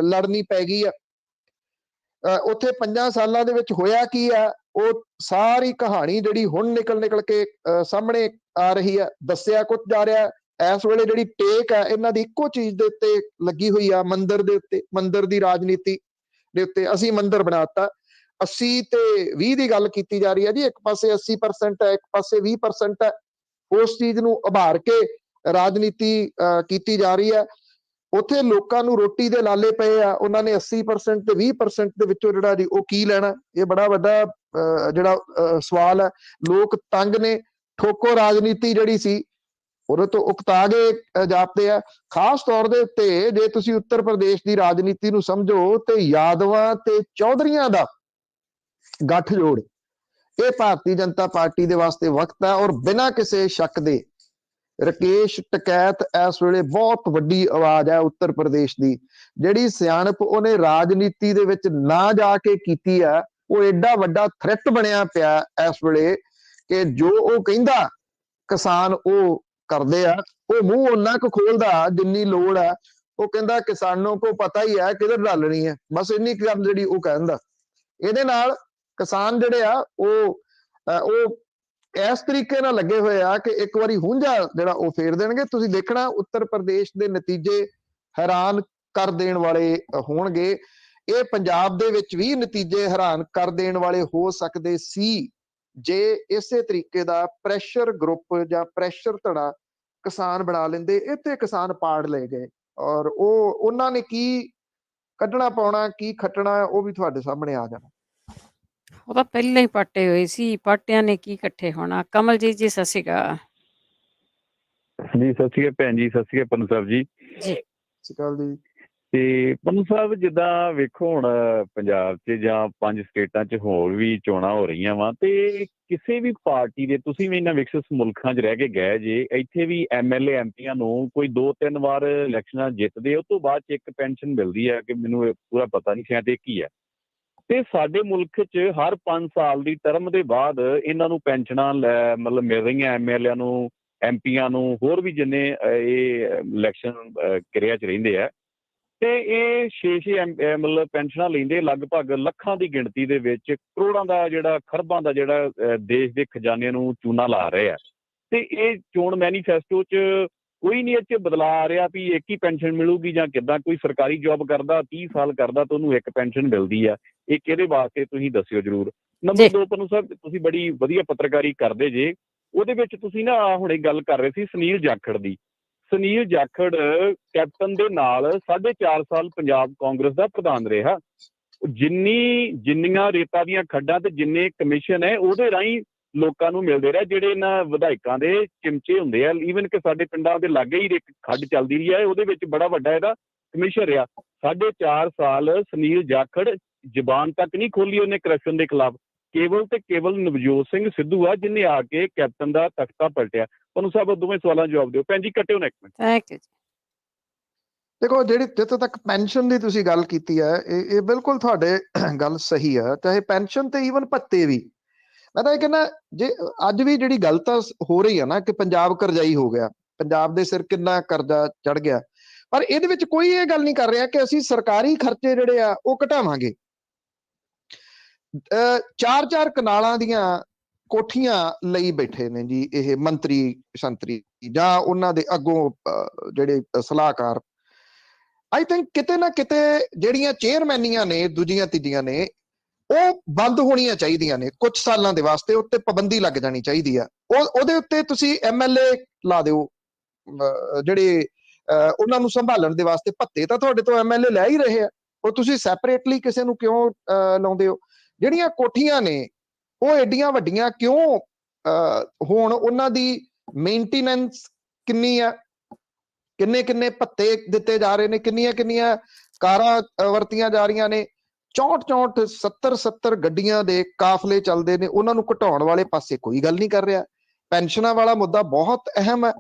ਲੜਨੀ ਪੈ ਗਈ ਆ। ਉੱਥੇ 5 ਸਾਲਾਂ ਦੇ ਵਿੱਚ ਹੋਇਆ ਕੀ ਆ, ਉਹ ਸਾਰੀ ਕਹਾਣੀ ਜਿਹੜੀ ਹੁਣ ਨਿਕਲ ਕੇ ਸਾਹਮਣੇ ਆ ਰਹੀ ਆ, ਦੱਸਿਆ ਕੁਝ ਜਾ ਰਿਹਾ। ਇਸ ਵੇਲੇ ਜਿਹੜੀ ਟੇਕ ਹੈ ਇਹਨਾਂ ਦੀ ਇੱਕੋ ਚੀਜ਼ ਦੇ ਉੱਤੇ ਲੱਗੀ ਹੋਈ ਆ, ਮੰਦਿਰ ਦੇ ਉੱਤੇ, ਮੰਦਿਰ ਦੀ ਰਾਜਨੀਤੀ ਦੇ ਉੱਤੇ। ਅਸੀਂ ਮੰਦਿਰ ਬਣਾਤਾ। 80 ਤੇ 20 ਦੀ ਗੱਲ ਕੀਤੀ ਜਾ ਰਹੀ ਹੈ ਜੀ। ਇੱਕ ਪਾਸੇ 80% ਹੈ, ਇੱਕ ਪਾਸੇ 20% ਹੈ। ਉਸ ਚੀਜ਼ ਨੂੰ ਉਭਾਰ ਕੇ ਰਾਜਨੀਤੀ ਕੀਤੀ ਜਾ ਰਹੀ ਹੈ। ਉੱਥੇ ਲੋਕਾਂ ਨੂੰ ਰੋਟੀ ਦੇ ਲਾਲੇ ਪਏ ਆ, ਉਹਨਾਂ ਨੇ 80% ਤੇ 20% ਦੇ ਵਿੱਚੋਂ ਜਿਹੜਾ ਜੀ ਉਹ ਕੀ ਲੈਣਾ। ਇਹ ਬੜਾ ਵੱਡਾ ਜਿਹੜਾ ਸਵਾਲ ਹੈ। ਲੋਕ ਤੰਗ ਨੇ, ਠੋਕੋ ਰਾਜਨੀਤੀ ਜਿਹੜੀ ਸੀ ਉਹਦੇ ਤੋਂ ਉਕਤਾ ਗਏ ਜਾਪਦੇ ਆ। ਖਾਸ ਤੌਰ ਦੇ ਉੱਤੇ ਜੇ ਤੁਸੀਂ ਉੱਤਰ ਪ੍ਰਦੇਸ਼ ਦੀ ਰਾਜਨੀਤੀ ਨੂੰ ਸਮਝੋ ਤੇ ਯਾਦਵਾਂ ਤੇ ਚੌਧਰੀਆਂ ਦਾ ਗੱਠਜੋੜ ਇਹ ਭਾਰਤੀ ਜਨਤਾ ਪਾਰਟੀ ਦੇ ਵਾਸਤੇ ਵਕਤ ਹੈ। ਔਰ ਬਿਨਾਂ ਕਿਸੇ ਸ਼ੱਕ ਦੇ ਰਕੇਸ਼ ਟਕੈਤ ਇਸ ਵੇਲੇ ਬਹੁਤ ਵੱਡੀ ਆਵਾਜ਼ ਹੈ ਉੱਤਰ ਪ੍ਰਦੇਸ਼ ਦੀ। ਜਿਹੜੀ ਸਿਆਣਪ ਉਹਨੇ ਰਾਜਨੀਤੀ ਦੇ ਵਿੱਚ ਨਾ ਜਾ ਕੇ ਕੀਤੀ ਹੈ, ਉਹ ਐਡਾ ਵੱਡਾ ਥ੍ਰੈਟ ਬਣਿਆ ਪਿਆ ਇਸ ਵੇਲੇ ਕਿ ਜੋ ਉਹ ਕਹਿੰਦਾ ਕਿਸਾਨ ਉਹ ਕਰਦੇ ਆ, ਉਹ ਮੂੰਹ ਉਹਨਾਂ ਕੁ ਖੋਲਦਾ ਜਿੰਨੀ ਲੋੜ ਆ। ਉਹ ਕਹਿੰਦਾ ਕਿਸਾਨੋਂ ਕੋ ਪਤਾ ਹੀ ਹੈ ਕਿਧਰ ਡਾਲਣੀ ਹੈ, ਬਸ ਇੰਨੀ ਗੱਲ ਜਿਹੜੀ ਉਹ ਕਹਿੰਦਾ। ਇਹਦੇ ਨਾਲ ਕਿਸਾਨ ਜਿਹੜੇ ਆ ਉਹ ਇਸ ਤਰੀਕੇ ਨਾਲ ਲੱਗੇ ਹੋਏ ਆ ਕਿ ਇੱਕ ਵਾਰੀ ਹੁੰਝਾ ਜਿਹੜਾ ਉਹ ਫੇਰ ਦੇਣਗੇ। ਤੁਸੀਂ ਦੇਖਣਾ ਉੱਤਰ ਪ੍ਰਦੇਸ਼ ਦੇ ਨਤੀਜੇ ਹੈਰਾਨ ਕਰ ਦੇਣ ਵਾਲੇ ਹੋਣਗੇ। ਇਹ ਪੰਜਾਬ ਦੇ ਵਿੱਚ ਵੀ ਨਤੀਜੇ ਹੈਰਾਨ ਕਰ ਦੇਣ ਵਾਲੇ ਹੋ ਸਕਦੇ ਸੀ ਜੇ ਇਸੇ ਤਰੀਕੇ ਦਾ ਪ੍ਰੈਸ਼ਰ ਗਰੁੱਪ ਜਾਂ ਪ੍ਰੈਸ਼ਰ ਧੜਾ ਕਿਸਾਨ ਬਣਾ ਲੈਂਦੇ। ਇੱਥੇ ਕਿਸਾਨ ਪਾੜ ਲਏ ਗਏ ਔਰ ਉਹਨਾਂ ਨੇ ਕੀ ਕੱਢਣਾ ਪਾਉਣਾ, ਕੀ ਖੱਟਣਾ, ਉਹ ਵੀ ਤੁਹਾਡੇ ਸਾਹਮਣੇ ਆ ਜਾਣਾ। ਉਹ ਤਾਂ ਪਹਿਲਾਂ ਹੀ ਪਾਟੇ ਹੋਏ ਸੀ, ਪਾਟਿਆਂ ਨੇ ਕੀ ਇਕੱਠੇ ਹੋਣਾ। ਕਮਲਜੀਤ ਜੀ ਸਤਿ ਸ਼੍ਰੀ ਅਕਾਲ ਜੀ। ਸਤਿ ਸ਼੍ਰੀ ਅਕਾਲ ਭੈਣ ਜੀ, ਸਤਿ ਸ਼੍ਰੀ ਅਕਾਲ ਪੰਨੂ ਸਾਹਿਬ ਜੀ। ਜੀ। ਸਤਿ ਸ਼੍ਰੀ ਅਕਾਲ ਜੀ। ਤੇ ਪੰਨੂ ਸਾਹਿਬ, ਜਿੱਦਾਂ ਵੇਖੋ ਹੁਣ ਪੰਜਾਬ 'ਚ ਜਾਂ 5 ਸਟੇਟਾਂ 'ਚ ਹੋਰ ਵੀ ਚੋਣਾਂ ਹੋ ਰਹੀਆਂ ਵਾ, ਤੇ ਕਿਸੇ ਵੀ ਪਾਰਟੀ ਦੇ, ਤੁਸੀਂ ਵੀ ਇਹਨਾਂ ਵਿਕਸਿਤ ਮੁਲਕਾਂ 'ਚ ਰਹਿ ਕੇ ਗਏ ਜੇ, ਇੱਥੇ ਵੀ MLA MPਆਂ ਨੂੰ ਕੋਈ 2-3 ਵਾਰ ਇਲੈਕਸ਼ਨਾਂ ਜਿੱਤਦੇ, ਉਸ ਤੋਂ ਬਾਅਦ 'ਚ ਇੱਕ ਪੈਨਸ਼ਨ ਮਿਲਦੀ ਹੈ ਕਿ ਮੈਨੂੰ ਪੂਰਾ ਪਤਾ ਨਹੀਂ, ਸ਼ਾਇਦ ਇਹ ਕੀ ਹੈ। ਤੇ ਸਾਡੇ ਮੁਲਕ 'ਚ ਹਰ 5 ਸਾਲ ਦੀ ਟਰਮ ਦੇ ਬਾਅਦ ਇਹਨਾਂ ਨੂੰ ਪੈਨਸ਼ਨਾਂ ਮਤਲਬ ਮਿਲ ਰਹੀਆਂ, MLA ਨੂੰ, MPਆਂ ਨੂੰ, ਹੋਰ ਵੀ ਜਿੰਨੇ ਇਹ ਇਲੈਕਸ਼ਨ ਕਿਰਿਆ 'ਚ ਰਹਿੰਦੇ ਆ। ਤੇ ਇਹ 6 ਮਤਲਬ ਪੈਨਸ਼ਨਾਂ ਲੈਂਦੇ, ਲਗਭਗ ਲੱਖਾਂ ਦੀ ਗਿਣਤੀ ਦੇ ਵਿੱਚ, ਕਰੋੜਾਂ ਦਾ ਜਿਹੜਾ, ਖਰਬਾਂ ਦਾ ਜਿਹੜਾ ਦੇਸ਼ ਦੇ ਖਜ਼ਾਨੇ ਨੂੰ ਚੂਨਾ ਲਾ ਰਹੇ ਆ। ਤੇ ਇਹ ਚੋਣ ਮੈਨੀਫੈਸਟੋ 'ਚ ਕੋਈ ਨਹੀਂ ਇਹ 'ਚ ਬਦਲਾਅ ਆ ਰਿਹਾ ਵੀ ਇੱਕ ਹੀ ਪੈਨਸ਼ਨ ਮਿਲੂਗੀ ਜਾਂ ਕਿੱਦਾਂ। ਕੋਈ ਸਰਕਾਰੀ ਜੋਬ ਕਰਦਾ 30 ਸਾਲ ਕਰਦਾ ਤਾਂ ਉਹਨੂੰ ਇੱਕ ਪੈਨਸ਼ਨ ਮਿਲਦੀ ਆ। ਇਹ ਕਿਹਦੇ ਵਾਸਤੇ, ਤੁਸੀਂ ਦੱਸਿਓ ਜ਼ਰੂਰ। ਨੰਬਰ 2, ਪੰਨੂ ਸਾਹਿਬ, ਤੁਸੀਂ ਬੜੀ ਵਧੀਆ ਪੱਤਰਕਾਰੀ ਕਰਦੇ ਜੇ, ਉਹਦੇ ਵਿੱਚ ਤੁਸੀਂ ਨਾ ਹੁਣੇ ਗੱਲ ਕਰ ਰਹੇ ਸੀ ਸੁਨੀਲ ਜਾਖੜ ਦੀ। ਸੁਨੀਲ ਜਾਖੜ ਕੈਪਟਨ ਦੇ ਨਾਲ 4.5 ਸਾਲ ਪੰਜਾਬ ਕਾਂਗਰਸ ਦਾ ਪ੍ਰਧਾਨ ਰਿਹਾ। ਜਿੰਨੀਆਂ ਰੇਤਾ ਦੀਆਂ ਖੱਡਾਂ ਤੇ ਜਿੰਨੇ ਕਮਿਸ਼ਨ ਹੈ ਉਹਦੇ ਰਾਹੀਂ ਲੋਕਾਂ ਨੂੰ ਮਿਲਦੇ ਰਹੇ, ਜਿਹੜੇ ਇਹਨਾਂ ਵਿਧਾਇਕਾਂ ਦੇ ਚਿਮਚੇ ਹੁੰਦੇ ਆ। ਈਵਨ ਕਿ ਸਾਡੇ ਪਿੰਡਾਂ ਦੇ ਲਾਗੇ ਹੀ ਇੱਕ ਖੱਡ ਚੱਲਦੀ ਰਹੀ ਹੈ, ਉਹਦੇ ਵਿੱਚ ਬੜਾ ਵੱਡਾ ਇਹਦਾ ਕਮਿਸ਼ਨ ਰਿਹਾ। 4.5 ਸਾਲ ਸੁਨੀਲ ਜਾਖੜ ਜ਼ਬਾਨ ਤੱਕ ਨਹੀਂ ਖੋਲੀ ਉਹਨੇ ਕਰਪਸ਼ਨ ਦੇ ਖਿਲਾਫ। ਕੇਵਲ ਤੇ ਕੇਵਲ ਨਵਜੋਤ ਸਿੰਘ ਸਿੱਧੂ ਆ ਜਿਹਨੇ ਆ ਕੇ ਕੈਪਟਨ ਦਾ ਤਖਤਾ ਪਲਟਿਆ। ਤੁਹਾਨੂੰ ਸਾਹਿਬ ਦੋਵੇਂ ਸਵਾਲਾਂ ਜਵਾਬ ਦਿਓ। ਭੈਣ ਜੀ ਕੱਟਿਓ ਨਾ ਇੱਕ ਮਿੰਟ। ਥੈਂਕ ਯੂ ਜੀ। ਦੇਖੋ, ਜਿਹੜੀ ਜਿੱਥੋਂ ਤੱਕ ਪੈਨਸ਼ਨ ਦੀ ਤੁਸੀਂ ਗੱਲ ਕੀਤੀ ਹੈ, ਇਹ ਬਿਲਕੁਲ ਤੁਹਾਡੇ ਗੱਲ ਸਹੀ ਹੈ। ਚਾਹੇ ਪੈਨਸ਼ਨ ਤੇ ਈਵਨ ਭੱਤੇ ਵੀ, ਮੈਂ ਤਾਂ ਇਹ ਕਹਿੰਦਾ, ਜੇ ਅੱਜ ਵੀ ਜਿਹੜੀ ਗੱਲ ਤਾਂ ਹੋ ਰਹੀ ਹੈ ਨਾ ਕਿ ਪੰਜਾਬ ਕਰਜ਼ਾਈ ਹੋ ਗਿਆ, ਪੰਜਾਬ ਦੇ ਸਿਰ ਕਿੰਨਾ ਕਰਜ਼ਾ ਚੜ ਗਿਆ, ਪਰ ਇਹਦੇ ਵਿੱਚ ਕੋਈ ਇਹ ਗੱਲ ਨਹੀਂ ਕਰ ਰਿਹਾ ਕਿ ਅਸੀਂ ਸਰਕਾਰੀ ਖਰਚੇ ਜਿਹੜੇ ਆ ਉਹ ਘਟਾਵਾਂਗੇ। 4-4 ਕਨਾਲਾਂ ਦੀਆਂ ਕੋਠੀਆਂ ਲਈ ਬੈਠੇ ਨੇ ਜੀ ਇਹ ਮੰਤਰੀ ਸੰਤਰੀ ਜਾਂ ਉਹਨਾਂ ਦੇ ਅੱਗੋਂ ਜਿਹੜੇ ਸਲਾਹਕਾਰ। ਆਈ ਥਿੰਕ ਕਿਤੇ ਨਾ ਕਿਤੇ ਜਿਹੜੀਆਂ ਚੇਅਰਮੈਨੀਆਂ ਨੇ ਦੂਜੀਆਂ ਤੀਜੀਆਂ ਨੇ, ਉਹ ਬੰਦ ਹੋਣੀਆਂ ਚਾਹੀਦੀਆਂ ਨੇ ਕੁਝ ਸਾਲਾਂ ਦੇ ਵਾਸਤੇ। ਉੱਤੇ ਪਾਬੰਦੀ ਲੱਗ ਜਾਣੀ ਚਾਹੀਦੀ ਆ। ਉਹਦੇ ਉੱਤੇ ਤੁਸੀਂ MLA ਲਾ ਦਿਓ ਜਿਹੜੇ ਉਹਨਾਂ ਨੂੰ ਸੰਭਾਲਣ ਦੇ ਵਾਸਤੇ। ਭੱਤੇ ਤਾਂ ਤੁਹਾਡੇ ਤੋਂ MLA ਲੈ ਹੀ ਰਹੇ ਆ, ਉਹ ਤੁਸੀਂ ਸੈਪਰੇਟਲੀ ਕਿਸੇ ਨੂੰ ਕਿਉਂ ਲਾਉਂਦੇ ਹੋ? ਜਿਹੜੀਆਂ ਕੋਠੀਆਂ ਨੇ ਉਹ ਐਡੀਆਂ ਵੱਡੀਆਂ ਕਿਉਂ ਹੋਣ? ਉਹਨਾਂ ਦੀ ਮੇਨਟੇਨੈਂਸ ਕਿੰਨੀ ਆ? ਕਿੰਨੇ ਭੱਤੇ ਦਿੱਤੇ ਜਾ ਰਹੇ ਨੇ? ਕਿੰਨੀਆਂ ਕਾਰਾਂ ਵਰਤੀਆਂ ਜਾ ਰਹੀਆਂ ਨੇ? 64 70 ਗੱਡੀਆਂ ਦੇ ਕਾਫਲੇ ਚੱਲਦੇ ਨੇ, ਉਹਨਾਂ ਨੂੰ ਘਟਾਉਣ ਵਾਲੇ ਪਾਸੇ ਕੋਈ ਗੱਲ ਨਹੀਂ ਕਰ ਰਿਹਾ। ਪੈਨਸ਼ਨਾਂ ਵਾਲਾ ਮੁੱਦਾ ਬਹੁਤ ਅਹਿਮ ਹੈ।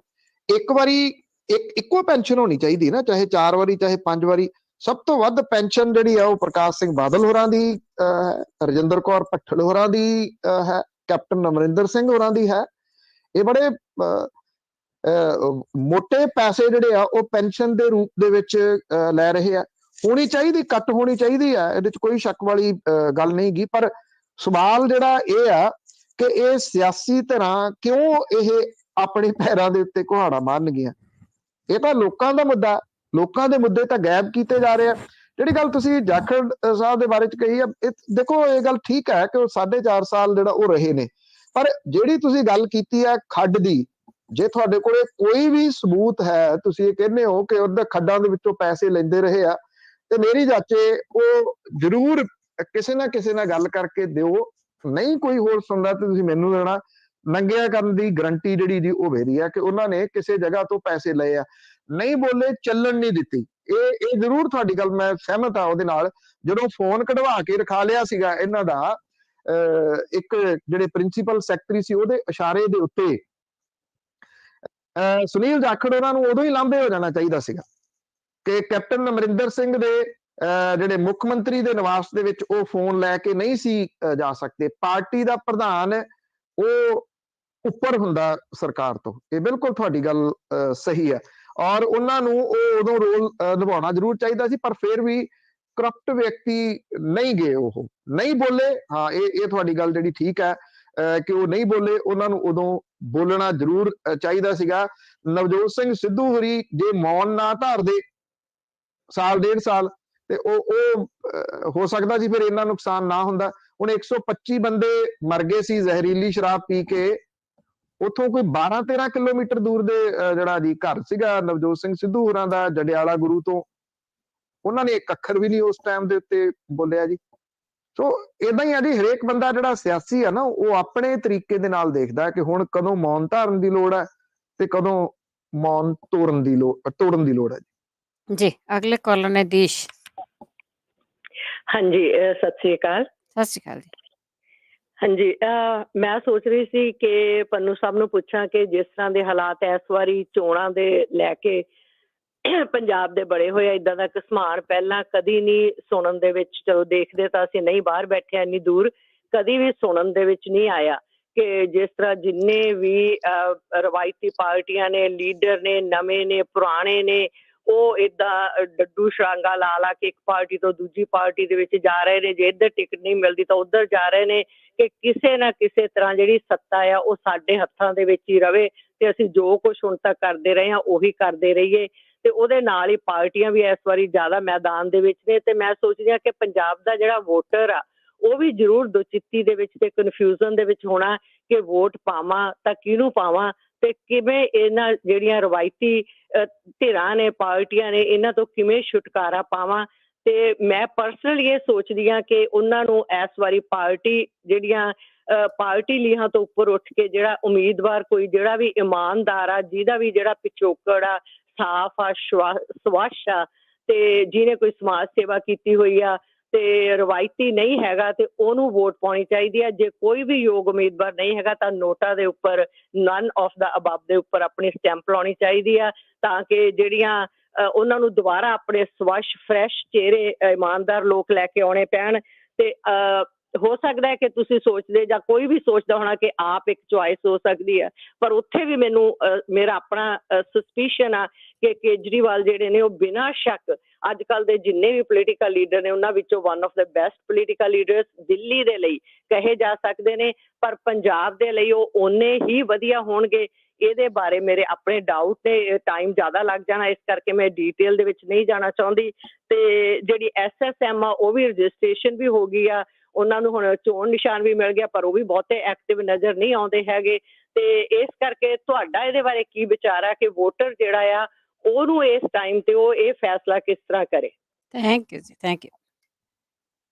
ਇੱਕ ਵਾਰੀ ਇੱਕੋ ਪੈਨਸ਼ਨ ਹੋਣੀ ਚਾਹੀਦੀ ਨਾ, ਚਾਹੇ 4 ਵਾਰੀ ਚਾਹੇ 5 ਵਾਰੀ। ਸਭ ਤੋਂ ਵੱਧ ਪੈਨਸ਼ਨ ਜਿਹੜੀ ਆ ਉਹ ਪ੍ਰਕਾਸ਼ ਸਿੰਘ ਬਾਦਲ ਹੋਰਾਂ ਦੀ ਹੈ, ਰਜਿੰਦਰ ਕੌਰ ਭੱਠਲ ਹੋਰਾਂ ਦੀ ਹੈ, ਕੈਪਟਨ ਅਮਰਿੰਦਰ ਸਿੰਘ ਹੋਰਾਂ ਦੀ ਹੈ। ਇਹ ਬੜੇ ਮੋਟੇ ਪੈਸੇ ਜਿਹੜੇ ਆ ਉਹ ਪੈਨਸ਼ਨ ਦੇ ਰੂਪ ਦੇ ਵਿੱਚ ਲੈ ਰਹੇ ਆ। ਹੋਣੀ ਚਾਹੀਦੀ, ਕੱਟ ਹੋਣੀ ਚਾਹੀਦੀ ਆ, ਇਹਦੇ ਚ ਕੋਈ ਸ਼ੱਕ ਵਾਲੀ ਗੱਲ ਨਹੀਂ ਗੀ। ਪਰ ਸਵਾਲ ਜਿਹੜਾ ਇਹ ਆ ਕਿ ਇਹ ਸਿਆਸੀ ਧਿਰਾਂ ਕਿਉਂ ਇਹ ਆਪਣੇ ਪੈਰਾਂ ਦੇ ਉੱਤੇ ਕੁਹਾੜਾ ਮਾਰਨਗੀਆਂ? ਇਹ ਤਾਂ ਲੋਕਾਂ ਦਾ ਮੁੱਦਾ, ਲੋਕਾਂ ਦੇ ਮੁੱਦੇ ਤਾਂ ਗਾਇਬ ਕੀਤੇ ਜਾ ਰਹੇ ਆ। ਜਿਹੜੀ ਗੱਲ ਤੁਸੀਂ ਜਾਖੜ ਸਾਹਿਬ ਦੇ ਬਾਰੇ ਚ ਕਹੀ ਆ, ਦੇਖੋ ਇਹ ਗੱਲ ਠੀਕ ਹੈ ਕਿ ਉਹ 4.5 ਸਾਲ ਜਿਹੜਾ ਉਹ ਰਹੇ ਨੇ, ਪਰ ਜਿਹੜੀ ਤੁਸੀਂ ਗੱਲ ਕੀਤੀ ਹੈ ਖੱਡ ਦੀ, ਜੇ ਤੁਹਾਡੇ ਕੋਲੇ ਕੋਈ ਵੀ ਸਬੂਤ ਹੈ, ਤੁਸੀਂ ਇਹ ਕਹਿੰਦੇ ਹੋ ਕਿ ਉਹਦੇ ਖੱਡਾਂ ਦੇ ਵਿੱਚੋਂ ਪੈਸੇ ਲੈਂਦੇ ਰਹੇ ਆ, ਤੇ ਮੇਰੀ ਜਾਚੇ ਉਹ ਜ਼ਰੂਰ ਕਿਸੇ ਨਾ ਕਿਸੇ ਨਾਲ ਗੱਲ ਕਰਕੇ ਦਿਓ। ਨਹੀਂ ਕੋਈ ਹੋਰ ਸੁਣਦਾ ਤੇ ਤੁਸੀਂ ਮੈਨੂੰ ਦੇਣਾ। ਨੰਗਿਆ ਕਰਨ ਦੀ ਗਰੰਟੀ ਜਿਹੜੀ ਜੀ ਉਹ ਮੇਰੀ ਆ ਕਿ ਉਹਨਾਂ ਨੇ ਕਿਸੇ ਜਗ੍ਹਾ ਤੋਂ ਪੈਸੇ ਲਏ ਆ। ਨਹੀਂ ਬੋਲੇ, ਚੱਲਣ ਨਹੀਂ ਦਿੱਤੀ। ਇਹ ਜ਼ਰੂਰ ਤੁਹਾਡੀ ਗੱਲ ਮੈਂ ਸਹਿਮਤ ਆ ਉਹਦੇ ਨਾਲ। ਜਦੋਂ ਫੋਨ ਕਢਵਾ ਕੇ ਰਖਾ ਲਿਆ ਸੀਗਾ ਇਹਨਾਂ ਦਾ, ਇੱਕ ਜਿਹੜੇ ਪ੍ਰਿੰਸੀਪਲ ਸੈਕਟਰੀ ਸੀ ਉਹਦੇ ਇਸ਼ਾਰੇ ਦੇ ਉੱਤੇ ਸੁਨੀਲ ਜਾਖੜ ਉਹਨਾਂ ਨੂੰ ਉਦੋਂ ਹੀ ਲਾਂਭੇ ਹੋ ਜਾਣਾ ਚਾਹੀਦਾ ਸੀਗਾ ਕਿ ਕੈਪਟਨ ਅਮਰਿੰਦਰ ਸਿੰਘ ਦੇ ਜਿਹੜੇ ਮੁੱਖ ਮੰਤਰੀ ਦੇ ਨਿਵਾਸ ਦੇ ਵਿੱਚ ਉਹ ਫੋਨ ਲੈ ਕੇ ਨਹੀਂ ਸੀ ਜਾ ਸਕਦੇ। ਪਾਰਟੀ ਦਾ ਪ੍ਰਧਾਨ ਉਹ ਉੱਪਰ ਹੁੰਦਾ ਸਰਕਾਰ ਤੋਂ। ਇਹ ਬਿਲਕੁਲ ਤੁਹਾਡੀ ਗੱਲ ਸਹੀ ਹੈ, ਔਰ ਉਹਨਾਂ ਨੂੰ ਉਹ ਉਦੋਂ ਰੋਲ ਨਿਭਾਉਣਾ ਜ਼ਰੂਰ ਚਾਹੀਦਾ ਸੀ, ਪਰ ਫਿਰ ਵੀ ਕਰਪਟ ਵਿਅਕਤੀ ਨਹੀਂ ਗਏ, ਉਹ ਨਹੀਂ ਬੋਲੇ। ਹਾਂ, ਇਹ ਤੁਹਾਡੀ ਗੱਲ ਜਿਹੜੀ ਠੀਕ ਹੈ ਕਿ ਉਹ ਨਹੀਂ ਬੋਲੇ, ਉਹਨਾਂ ਨੂੰ ਉਦੋਂ ਬੋਲਣਾ ਜ਼ਰੂਰ ਚਾਹੀਦਾ ਸੀਗਾ। ਨਵਜੋਤ ਸਿੰਘ ਸਿੱਧੂ ਹੋਰੀ ਜੇ ਮੌਨ ਨਾ ਧਾਰਦੇ ਸਾਲ ਡੇਢ ਸਾਲ, ਤੇ ਉਹ ਹੋ ਸਕਦਾ ਸੀ ਫਿਰ ਇੰਨਾ ਨੁਕਸਾਨ ਨਾ ਹੁੰਦਾ। ਹੁਣ 125 ਬੰਦੇ ਮਰ ਗਏ ਸੀ ਜ਼ਹਿਰੀਲੀ ਸ਼ਰਾਬ ਪੀ ਕੇ। ਉੱਥੋਂ ਕੋਈ 12-13 ਕਿਲੋਮੀਟਰ ਦੂਰ ਦੇ ਜਿਹੜਾ ਜੀ ਘਰ ਸੀਗਾ ਨਵਜੋਤ ਸਿੰਘ ਸਿੱਧੂ ਹੋਰਾਂ ਦਾ, ਜੰਡਿਆਲਾ ਗੁਰੂ ਤੋਂ। ਉਹਨਾਂ ਨੇ ਇੱਕ ਅੱਖਰ ਵੀ ਨਹੀਂ ਉਸ ਟਾਈਮ ਦੇ ਉੱਤੇ ਬੋਲਿਆ ਜੀ। ਸੋ ਏਦਾਂ ਹੀ ਆ ਜੀ, ਹਰੇਕ ਬੰਦਾ ਜਿਹੜਾ ਸਿਆਸੀ ਆ ਨਾ, ਉਹ ਆਪਣੇ ਤਰੀਕੇ ਦੇ ਨਾਲ ਦੇਖਦਾ ਕਿ ਹੁਣ ਕਦੋਂ ਮੌਨ ਧਾਰਨ ਦੀ ਲੋੜ ਹੈ ਤੇ ਕਦੋਂ ਮੌਨ ਤੋੜਨ ਦੀ ਲੋੜ ਹੈ ਜੀ। ਅਗਲੇ ਕਾਲਰ ਨੇ ਦੇਸ਼। ਹਾਂਜੀ, ਸਤਿ ਸ੍ਰੀ ਅਕਾਲ। ਸਤਿ ਸ਼੍ਰੀ ਅਕਾਲ ਜੀ। ਹਾਂਜੀ, ਮੈਂ ਸੋਚ ਰਹੀ ਸੀ ਕਿ ਪੰਨੂ ਸਾਹਿਬ ਨੂੰ ਪੁੱਛਾਂ ਕਿ ਜਿਸ ਤਰ੍ਹਾਂ ਦੇ ਹਾਲਾਤ ਇਸ ਵਾਰੀ ਚੋਣਾਂ ਦੇ ਲੈ ਕੇ ਪੰਜਾਬ ਦੇ ਬੜੇ ਹੋਏ, ਇਦਾਂ ਦਾ ਘਸਮਾਨ ਪਹਿਲਾਂ ਕਦੀ ਨਹੀਂ ਸੁਣਨ ਦੇ ਵਿੱਚ, ਚਲੋ ਦੇਖਦੇ ਤਾਂ ਅਸੀਂ ਨਹੀਂ, ਬਾਹਰ ਬੈਠੇ ਇੰਨੀ ਦੂਰ, ਕਦੀ ਵੀ ਸੁਣਨ ਦੇ ਵਿੱਚ ਨਹੀਂ ਆਇਆ ਕਿ ਜਿਸ ਤਰ੍ਹਾਂ ਜਿੰਨੇ ਵੀ ਰਵਾਇਤੀ ਪਾਰਟੀਆਂ ਨੇ, ਲੀਡਰ ਨੇ, ਨਵੇਂ ਨੇ, ਪੁਰਾਣੇ ਨੇ, ਉਹ ਏਦਾਂ ਡੱਡੂ ਸ਼ਰਾਂਗਾ ਲਾ ਕੇ ਇੱਕ ਪਾਰਟੀ ਤੋਂ ਦੂਜੀ ਪਾਰਟੀ ਦੇ ਵਿੱਚ ਜਾ ਰਹੇ ਨੇ। ਜੇ ਇੱਧਰ ਟਿਕਟ ਨਹੀਂ ਮਿਲਦੀ ਤਾਂ ਉੱਧਰ ਜਾ ਰਹੇ ਨੇ ਕਿ ਕਿਸੇ ਨਾ ਕਿਸੇ ਤਰ੍ਹਾਂ ਜਿਹੜੀ ਸੱਤਾ ਆ ਉਹ ਸਾਡੇ ਹੱਥਾਂ ਦੇ ਵਿੱਚ ਹੀ ਰਵੇ ਤੇ ਅਸੀਂ ਜੋ ਕੁਝ ਹੁਣ ਤੱਕ ਕਰਦੇ ਰਹੇ ਹਾਂ ਉਹੀ ਕਰਦੇ ਰਹੀਏ। ਤੇ ਉਹਦੇ ਨਾਲ ਹੀ ਪਾਰਟੀਆਂ ਵੀ ਇਸ ਵਾਰੀ ਜ਼ਿਆਦਾ ਮੈਦਾਨ ਦੇ ਵਿੱਚ ਨੇ। ਤੇ ਮੈਂ ਸੋਚਦੀ ਹਾਂ ਕਿ ਪੰਜਾਬ ਦਾ ਜਿਹੜਾ ਵੋਟਰ ਆ ਉਹ ਵੀ ਜ਼ਰੂਰ ਦੁਚਿੱਤੀ ਦੇ ਵਿੱਚ ਤੇ ਕਨਫਿਊਜ਼ਨ ਦੇ ਵਿੱਚ ਹੋਣਾ ਕਿ ਵੋਟ ਪਾਵਾਂ ਤਾਂ ਕਿਹਨੂੰ ਪਾਵਾਂ ਤੇ ਕਿਵੇਂ ਇਹਨਾਂ ਜਿਹੜੀਆਂ ਰਵਾਇਤੀ ਧਿਰਾਂ ਨੇ, ਪਾਰਟੀਆਂ ਨੇ, ਇਹਨਾਂ ਤੋਂ ਕਿਵੇਂ ਛੁਟਕਾਰਾ ਪਾਵਾਂ। ਤੇ ਮੈਂ ਪਰਸਨਲੀ ਇਹ ਸੋਚਦੀ ਹਾਂ ਕਿ ਉਹਨਾਂ ਨੂੰ ਇਸ ਵਾਰੀ ਪਾਰਟੀ ਜਿਹੜੀਆਂ ਪਾਰਟੀ ਲੀਹਾਂ ਤੋਂ ਉੱਪਰ ਉੱਠ ਕੇ ਜਿਹੜਾ ਉਮੀਦਵਾਰ ਕੋਈ ਜਿਹੜਾ ਵੀ ਇਮਾਨਦਾਰ ਆ, ਜਿਹਦਾ ਵੀ ਜਿਹੜਾ ਪਿਛੋਕੜ ਆ ਸਾਫ਼ ਆ, ਸਵੱਛ ਆ, ਤੇ ਜਿਹਨੇ ਕੋਈ ਸਮਾਜ ਸੇਵਾ ਕੀਤੀ ਹੋਈ ਆ ਤੇ ਰਵਾਇਤੀ ਨਹੀਂ ਹੈਗਾ ਤੇ ਉਹਨੂੰ ਵੋਟ ਪਾਉਣੀ ਚਾਹੀਦੀ ਹੈ। ਜੇ ਕੋਈ ਵੀ ਯੋਗ ਉਮੀਦਵਾਰ ਨਹੀਂ ਹੈਗਾ ਤਾਂ ਨੋਟਾ ਦੇ ਉੱਪਰ, ਨਨ ਆਫ ਦਾ ਅਬਵ ਦੇ ਉੱਪਰ ਆਪਣੀ ਸਟੈਂਪ ਲਾਉਣੀ ਚਾਹੀਦੀ ਆ, ਤਾਂ ਕਿ ਜਿਹੜੀਆਂ ਉਹਨਾਂ ਨੂੰ ਦੁਬਾਰਾ ਆਪਣੇ ਸਵੱਛ ਫਰੈਸ਼ ਚਿਹਰੇ, ਇਮਾਨਦਾਰ ਲੋਕ ਲੈ ਕੇ ਆਉਣੇ ਪੈਣ। ਤੇ ਹੋ ਸਕਦਾ ਹੈ ਕਿ ਤੁਸੀਂ ਸੋਚਦੇ ਜਾਂ ਕੋਈ ਵੀ ਸੋਚਦਾ ਹੋਣਾ ਕਿ ਆਪ ਇੱਕ ਚੁਆਇਸ ਹੋ ਸਕਦੀ ਹੈ, ਪਰ ਉੱਥੇ ਵੀ ਮੈਨੂੰ ਮੇਰਾ ਆਪਣਾ ਸਸਪੀਸ਼ਨ ਆ ਕਿ ਕੇਜਰੀਵਾਲ ਜਿਹੜੇ ਨੇ ਉਹ ਬਿਨਾਂ ਸ਼ੱਕ ਅੱਜ ਕੱਲ੍ਹ ਦੇ ਜਿੰਨੇ ਵੀ ਪੋਲੀਟੀਕਲ ਲੀਡਰ ਨੇ ਉਹਨਾਂ ਵਿੱਚੋਂ one of the best political leaders Delhi ਦੇ ਲਈ ਕਹੇ ਜਾ ਸਕਦੇ ਨੇ, ਪਰ ਪੰਜਾਬ ਦੇ ਲਈ ਉਹ ਓਨੇ ਹੀ ਵਧੀਆ ਹੋਣਗੇ। ਇਹਦੇ ਬਾਰੇ ਮੇਰੇ ਆਪਣੇ ਡਾਊਟ ਨੇ, ਟਾਈਮ ਜ਼ਿਆਦਾ ਲੱਗ ਜਾਣਾ, ਇਸ ਕਰਕੇ ਮੈਂ ਡੀਟੇਲ ਦੇ ਵਿੱਚ ਨਹੀਂ ਜਾਣਾ ਚਾਹੁੰਦੀ। ਤੇ ਜਿਹੜੀ SSM ਆ ਉਹ ਵੀ ਰਜਿਸਟ੍ਰੇਸ਼ਨ ਵੀ ਹੋ ਗਈ ਆ, ਉਹਨਾਂ ਨੂੰ ਹੁਣ ਚੋਣ ਨਿਸ਼ਾਨ ਵੀ ਮਿਲ ਗਿਆ, ਪਰ ਉਹ ਵੀ ਬਹੁਤੇ ਐਕਟਿਵ ਨਜ਼ਰ ਨਹੀਂ ਆਉਂਦੇ ਹੈਗੇ। ਤੇ ਇਸ ਕਰਕੇ ਤੁਹਾਡਾ ਇਹਦੇ ਬਾਰੇ ਕੀ ਵਿਚਾਰ ਆ ਕਿ ਵੋਟਰ ਜਿਹੜਾ ਆ ਉਹਨੂੰ ਇਸ ਟਾਈਮ ਤੇ ਉਹ ਇਹ ਫੈਸਲਾ ਕਿਸ ਤਰ੍ਹਾਂ ਕਰੇ? ਥੈਂਕ ਯੂ ਜੀ, ਥੈਂਕ ਯੂ।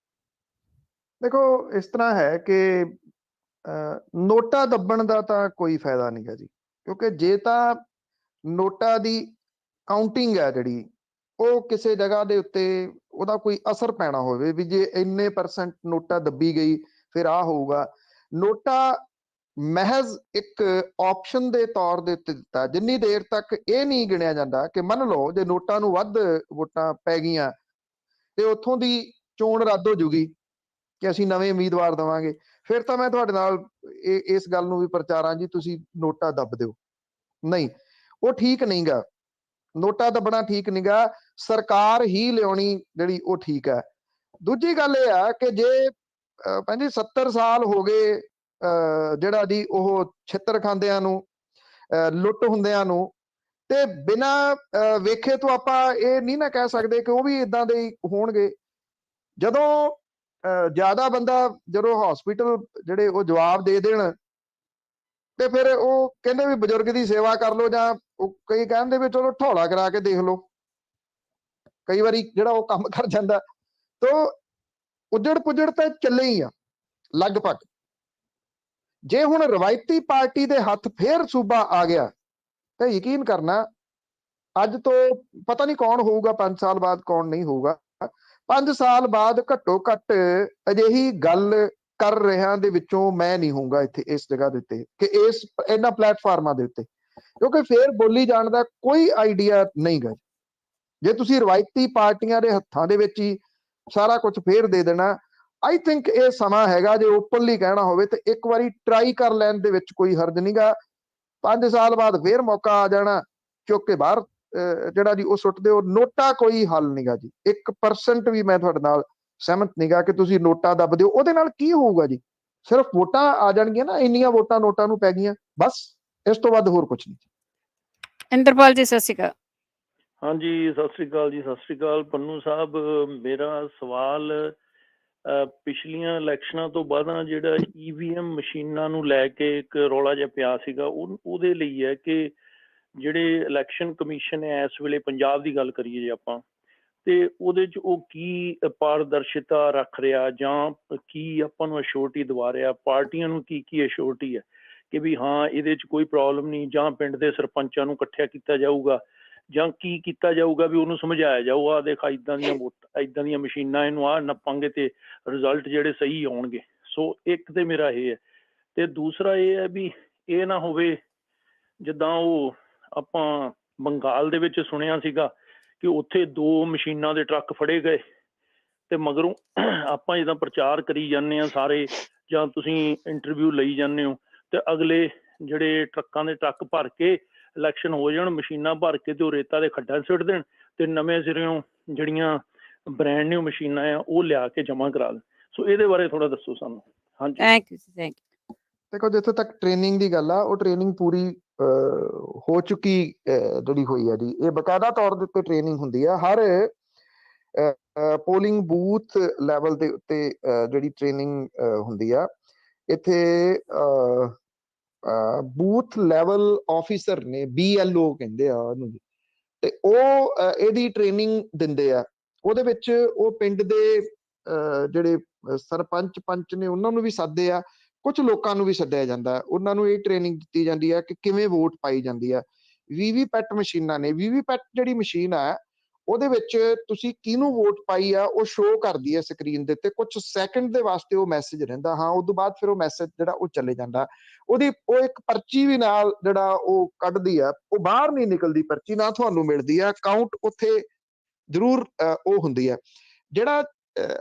ਦੇਖੋ, ਇਸ ਤਰ੍ਹਾਂ ਹੈ ਕਿ ਨੋਟਾ ਦੱਬਣ ਦਾ ਤਾਂ ਕੋਈ ਫਾਇਦਾ ਨਹੀਂ ਹੈ ਜੀ, ਕਿਉਂਕਿ ਜੇ ਤਾਂ ਨੋਟਾ ਦੀ ਕਾਊਂਟਿੰਗ ਹੈ ਜਿਹੜੀ ਉਹ ਕਿਸੇ ਜਗ੍ਹਾ ਦੇ ਉੱਤੇ ਉਹਦਾ ਕੋਈ ਅਸਰ ਪੈਣਾ ਹੋਵੇ ਵੀ ਜੇ ਇੰਨੇ % ਨੋਟਾ ਦੱਬੀ ਗਈ ਫਿਰ ਆ ਹੋਊਗਾ। ਨੋਟਾ ਮਹਿਜ਼ ਇੱਕ ਆਪਸ਼ਨ ਦੇ ਤੌਰ ਦੇ ਉੱਤੇ ਦਿੱਤਾ। ਜਿੰਨੀ ਦੇਰ ਤੱਕ ਇਹ ਨਹੀਂ ਗਿਣਿਆ ਜਾਂਦਾ ਕਿ ਮੰਨ ਲਓ ਜੇ ਨੋਟਾਂ ਨੂੰ ਵੱਧ ਵੋਟਾਂ ਪੈ ਗਈਆਂ ਤੇ ਉੱਥੋਂ ਦੀ ਚੋਣ ਰੱਦ ਹੋ ਜੂਗੀ ਕਿ ਅਸੀਂ ਨਵੇਂ ਉਮੀਦਵਾਰ ਦੇਵਾਂਗੇ, ਫਿਰ ਤਾਂ ਮੈਂ ਤੁਹਾਡੇ ਨਾਲ ਇਸ ਗੱਲ ਨੂੰ ਵੀ ਪ੍ਰਚਾਰਾਂ ਜੀ ਤੁਸੀਂ ਨੋਟਾ ਦੱਬ ਦਿਓ। ਨਹੀਂ, ਉਹ ਠੀਕ ਨਹੀਂ ਗਾ, ਨੋਟਾ ਦੱਬਣਾ ਠੀਕ ਨਹੀਂ ਗਾ, ਸਰਕਾਰ ਹੀ ਲਿਆਉਣੀ ਜਿਹੜੀ ਉਹ ਠੀਕ ਹੈ। ਦੂਜੀ ਗੱਲ ਇਹ ਆ ਕਿ ਜੇ ਭੈਣ 70 ਸਾਲ ਹੋ ਗਏ ਜਿਹੜਾ ਜੀ ਉਹ ਛਿੱਤਰ ਖਾਂਦਿਆਂ ਨੂੰ, ਲੁੱਟ ਹੁੰਦਿਆਂ ਨੂੰ, ਤੇ ਬਿਨਾਂ ਵੇਖੇ ਤੋਂ ਆਪਾਂ ਇਹ ਨਹੀਂ ਨਾ ਕਹਿ ਸਕਦੇ ਕਿ ਉਹ ਵੀ ਇਦਾਂ ਦੇ ਹੋਣਗੇ। ਜਦੋਂ ਜ਼ਿਆਦਾ ਬੰਦਾ ਜਦੋਂ ਹਸਪੀਟਲ ਜਿਹੜੇ ਉਹ ਜਵਾਬ ਦੇ ਦੇਣ ਤੇ ਫਿਰ ਉਹ ਕਹਿੰਦੇ ਵੀ ਬਜ਼ੁਰਗ ਦੀ ਸੇਵਾ ਕਰ ਲਓ, ਜਾਂ ਕਈ ਕਹਿੰਦੇ ਵੀ ਚਲੋ ਢੋਲਾ ਕਰਾ ਕੇ ਦੇਖ ਲਓ, ਕਈ ਵਾਰੀ ਜਿਹੜਾ ਉਹ ਕੰਮ ਕਰ ਜਾਂਦਾ। ਤੋ ਉੱਜੜ ਪੁੱਜੜ ਤਾਂ ਚੱਲੇ ਹੀ ਆ ਲਗਭਗ। ਜੇ ਹੁਣ ਰਵਾਇਤੀ ਪਾਰਟੀ ਦੇ ਹੱਥ ਫੇਰ ਸੂਬਾ ਆ ਗਿਆ ਤਾਂ ਯਕੀਨ ਕਰਨਾ ਅੱਜ ਤੋਂ ਪਤਾ ਨਹੀਂ ਕੌਣ ਹੋਊਗਾ 5 ਸਾਲ ਬਾਅਦ, ਕੌਣ ਨਹੀਂ ਹੋਊਗਾ। 5 ਸਾਲ ਬਾਅਦ ਘੱਟੋ ਘੱਟ ਅਜਿਹੀ ਗੱਲ ਕਰ ਰਿਹਾ ਦੇ ਵਿੱਚੋਂ ਮੈਂ ਨਹੀਂ ਹੋਊਗਾ ਇੱਥੇ ਇਸ ਜਗ੍ਹਾ ਦੇ ਉੱਤੇ ਕਿ ਇਹਨਾਂ ਪਲੇਟਫਾਰਮਾਂ ਦੇ ਉੱਤੇ, ਕਿਉਂਕਿ ਫੇਰ ਬੋਲੀ ਜਾਣ ਦਾ ਕੋਈ ਆਈਡੀਆ ਨਹੀਂ ਗਾ। ਜੇ ਤੁਸੀਂ ਰਵਾਇਤੀ ਪਾਰਟੀਆਂ ਦੇ ਹੱਥਾਂ ਦੇ ਵਿੱਚ ਹੀ ਸਾਰਾ ਕੁਝ ਫੇਰ ਦੇ ਦੇਣਾ, ਆਈ ਥਿੰਕ ਇਹ ਸਮਾਂ ਹੈਗਾ, ਜੇ ਓਪਨਲੀ ਕਹਿਣਾ ਹੋਵੇ ਤੇ ਇੱਕ ਵਾਰੀ ਟਰਾਈ ਕਰ ਲੈਣ ਦੇ ਵਿੱਚ ਕੋਈ ਹਰਜ ਨਹੀਂਗਾ। 5 ਸਾਲ ਬਾਅਦ ਫੇਰ ਮੌਕਾ ਆ ਜਾਣਾ, ਚੁੱਕ ਕੇ ਬਾਹਰ ਜਿਹੜਾ ਜੀ ਉਹ ਸੁੱਟ ਦਿਓ। ਨੋਟਾ ਕੋਈ ਹੱਲ ਨਹੀਂਗਾ ਜੀ, 1% ਵੀ ਮੈਂ ਤੁਹਾਡੇ ਨਾਲ ਸਹਿਮਤ ਨਹੀਂਗਾ ਕਿ ਤੁਸੀਂ ਨੋਟਾ ਦੱਬ ਦਿਓ। ਉਹਦੇ ਨਾਲ ਕੀ ਹੋਊਗਾ ਜੀ? ਸਿਰਫ ਵੋਟਾਂ ਆ ਜਾਣਗੀਆਂ ਨਾ, ਇੰਨੀਆਂ ਵੋਟਾਂ ਨੋਟਾਂ ਨੂੰ ਪੈ ਗਈਆਂ, ਬਸ ਇਸ ਤੋਂ ਵੱਧ ਹੋਰ ਕੁਝ ਨਹੀਂ। ਇੰਦਰਪਾਲ ਜੀ ਸਤਿ ਸ਼੍ਰੀ ਅਕਾਲ। ਹਾਂਜੀ, ਸਤਿ ਸ੍ਰੀ ਅਕਾਲ ਜੀ, ਸਤਿ ਸ੍ਰੀ ਅਕਾਲ ਪੰਨੂ ਸਾਹਿਬ। ਮੇਰਾ ਸਵਾਲ ਪਿਛਲੀਆਂ ਇਲੈਕਸ਼ਨਾਂ ਤੋਂ ਬਾਅਦ ਜਿਹੜਾ EVM ਮਸ਼ੀਨਾਂ ਨੂੰ ਲੈ ਕੇ ਇੱਕ ਰੌਲਾ ਜਿਹਾ ਪਿਆ ਸੀਗਾ, ਉਹਦੇ ਲਈ ਹੈ ਕਿ ਜਿਹੜੇ ਇਲੈਕਸ਼ਨ ਕਮਿਸ਼ਨ ਹੈ ਇਸ ਵੇਲੇ ਪੰਜਾਬ ਦੀ ਗੱਲ ਕਰੀਏ ਜੇ ਆਪਾਂ, ਤੇ ਉਹਦੇ 'ਚ ਉਹ ਕੀ ਪਾਰਦਰਸ਼ਿਤਾ ਰੱਖ ਰਿਹਾ ਜਾਂ ਕੀ ਆਪਾਂ ਨੂੰ ਅਸ਼ੋਰਟੀ ਦਵਾ ਰਿਹਾ, ਪਾਰਟੀਆਂ ਨੂੰ ਕੀ ਅਸ਼ੋਰਟੀ ਹੈ ਕਿ ਵੀ ਹਾਂ ਇਹਦੇ 'ਚ ਕੋਈ ਪ੍ਰੋਬਲਮ ਨਹੀਂ, ਜਾਂ ਪਿੰਡ ਦੇ ਸਰਪੰਚਾਂ ਨੂੰ ਇਕੱਠਿਆ ਕੀਤਾ ਜਾਊਗਾ, ਜਾਂ ਕੀ ਕੀਤਾ ਜਾਊਗਾ ਵੀ ਉਹਨੂੰ ਸਮਝਾਇਆ ਜਾਊਗਾ ਦੇਖ ਇੱਦਾਂ ਦੀਆਂ ਮਸ਼ੀਨਾਂ ਇਹਨੂੰ ਆਹ ਨੱਪਾਂਗੇ ਤੇ ਰਿਜ਼ਲਟ ਜਿਹੜੇ ਸਹੀ ਆਉਣਗੇ। ਸੋ ਇੱਕ ਤੇ ਮੇਰਾ ਇਹ ਹੈ, ਤੇ ਦੂਸਰਾ ਇਹ ਹੈ ਵੀ ਇਹ ਨਾ ਹੋਵੇ ਜਿੱਦਾਂ ਉਹ ਆਪਾਂ ਬੰਗਾਲ ਦੇ ਵਿੱਚ ਸੁਣਿਆ ਸੀਗਾ ਕਿ ਉੱਥੇ 2 ਮਸ਼ੀਨਾਂ ਦੇ ਟਰੱਕ ਫੜੇ ਗਏ, ਤੇ ਮਗਰੋਂ ਆਪਾਂ ਜਿੱਦਾਂ ਪ੍ਰਚਾਰ ਕਰੀ ਜਾਂਦੇ ਹਾਂ ਸਾਰੇ, ਜਾਂ ਤੁਸੀਂ ਇੰਟਰਵਿਊ ਲਈ ਜਾਂਦੇ ਹੋ, ਤੇ ਅਗਲੇ ਜਿਹੜੇ ਟਰੱਕਾਂ ਦੇ ਟਰੱਕ ਭਰ ਕੇ ਇਲੈਕਸ਼ਨ ਹੋ ਜਾਣ, ਮਸ਼ੀਨਾਂ ਭਰ ਕੇ ਤੇ ਉਹ ਰੇਤਾ ਦੇ ਖੱਡਾਂ ਸੁੱਟ ਦੇਣ, ਤੇ ਨਵੇਂ ਸਿਰਿਓਂ ਜਿਹੜੀਆਂ ਬ੍ਰਾਂਡ ਨਿਊ ਮਸ਼ੀਨਾਂ ਆ ਉਹ ਲਿਆ ਕੇ ਜਮ੍ਹਾਂ ਕਰਾ ਦੇਣ। ਸੋ ਇਹਦੇ ਬਾਰੇ ਥੋੜਾ ਦੱਸੋ ਸਾਨੂੰ। ਹਾਂਜੀ, ਥੈਂਕ ਯੂ ਥੈਂਕ ਯੂ। ਦੇਖੋ, ਜਿੱਥੇ ਤੱਕ ਟ੍ਰੇਨਿੰਗ ਦੀ ਗੱਲ ਆ, ਉਹ ਟ੍ਰੇਨਿੰਗ ਪੂਰੀ ਹੋ ਚੁੱਕੀ ਜਿਹੜੀ ਹੋਈ ਹੈ ਜੀ। ਇਹ ਬਕਾਇਦਾ ਤੌਰ ਦੇ ਉੱਤੇ ਟ੍ਰੇਨਿੰਗ ਹੁੰਦੀ ਆ ਹਰ ਪੋਲਿੰਗ ਬੂਥ ਲੈਵਲ ਦੇ ਉੱਤੇ, ਜਿਹੜੀ ਟ੍ਰੇਨਿੰਗ ਹੁੰਦੀ ਆ। ਇੱਥੇ ਬੂਥ ਲੈਵਲ ਆਫੀਸਰ ਨੇ, BLO ਕਹਿੰਦੇ ਆ ਉਹਨੂੰ, ਤੇ ਉਹ ਇਹਦੀ ਟ੍ਰੇਨਿੰਗ ਦਿੰਦੇ ਆ। ਉਹਦੇ ਵਿੱਚ ਉਹ ਪਿੰਡ ਦੇ ਜਿਹੜੇ ਸਰਪੰਚ ਪੰਚ ਨੇ ਉਹਨਾਂ ਨੂੰ ਵੀ ਸੱਦਦੇ ਆ, ਕੁਝ ਲੋਕਾਂ ਨੂੰ ਵੀ ਸੱਦਿਆ ਜਾਂਦਾ। ਉਹਨਾਂ ਨੂੰ ਇਹ ਟ੍ਰੇਨਿੰਗ ਦਿੱਤੀ ਜਾਂਦੀ ਹੈ ਕਿ ਕਿਵੇਂ ਵੋਟ ਪਾਈ ਜਾਂਦੀ ਆ। VVPAT ਮਸ਼ੀਨਾਂ ਨੇ, VVPAT ਜਿਹੜੀ ਮਸ਼ੀਨ ਆ ਉਹਦੇ ਵਿੱਚ ਤੁਸੀਂ ਕਿਹਨੂੰ ਵੋਟ ਪਾਈ ਆ ਉਹ ਸ਼ੋਅ ਕਰਦੀ ਹੈ ਸਕਰੀਨ ਦੇ ਉੱਤੇ, ਕੁਝ ਸੈਕਿੰਡ ਦੇ ਵਾਸਤੇ ਉਹ ਮੈਸੇਜ ਰਹਿੰਦਾ। ਹਾਂ, ਉਸ ਤੋਂ ਬਾਅਦ ਫਿਰ ਉਹ ਮੈਸੇਜ ਜਿਹੜਾ ਉਹ ਚਲੇ ਜਾਂਦਾ। ਉਹ ਇੱਕ ਪਰਚੀ ਵੀ ਨਾਲ ਜਿਹੜਾ ਉਹ ਕੱਢਦੀ ਆ, ਉਹ ਬਾਹਰ ਨਹੀਂ ਨਿਕਲਦੀ ਪਰਚੀ, ਨਾ ਤੁਹਾਨੂੰ ਮਿਲਦੀ ਆ, ਕਾਊਂਟ ਉੱਥੇ ਜ਼ਰੂਰ ਉਹ ਹੁੰਦੀ ਆ। ਜਿਹੜਾ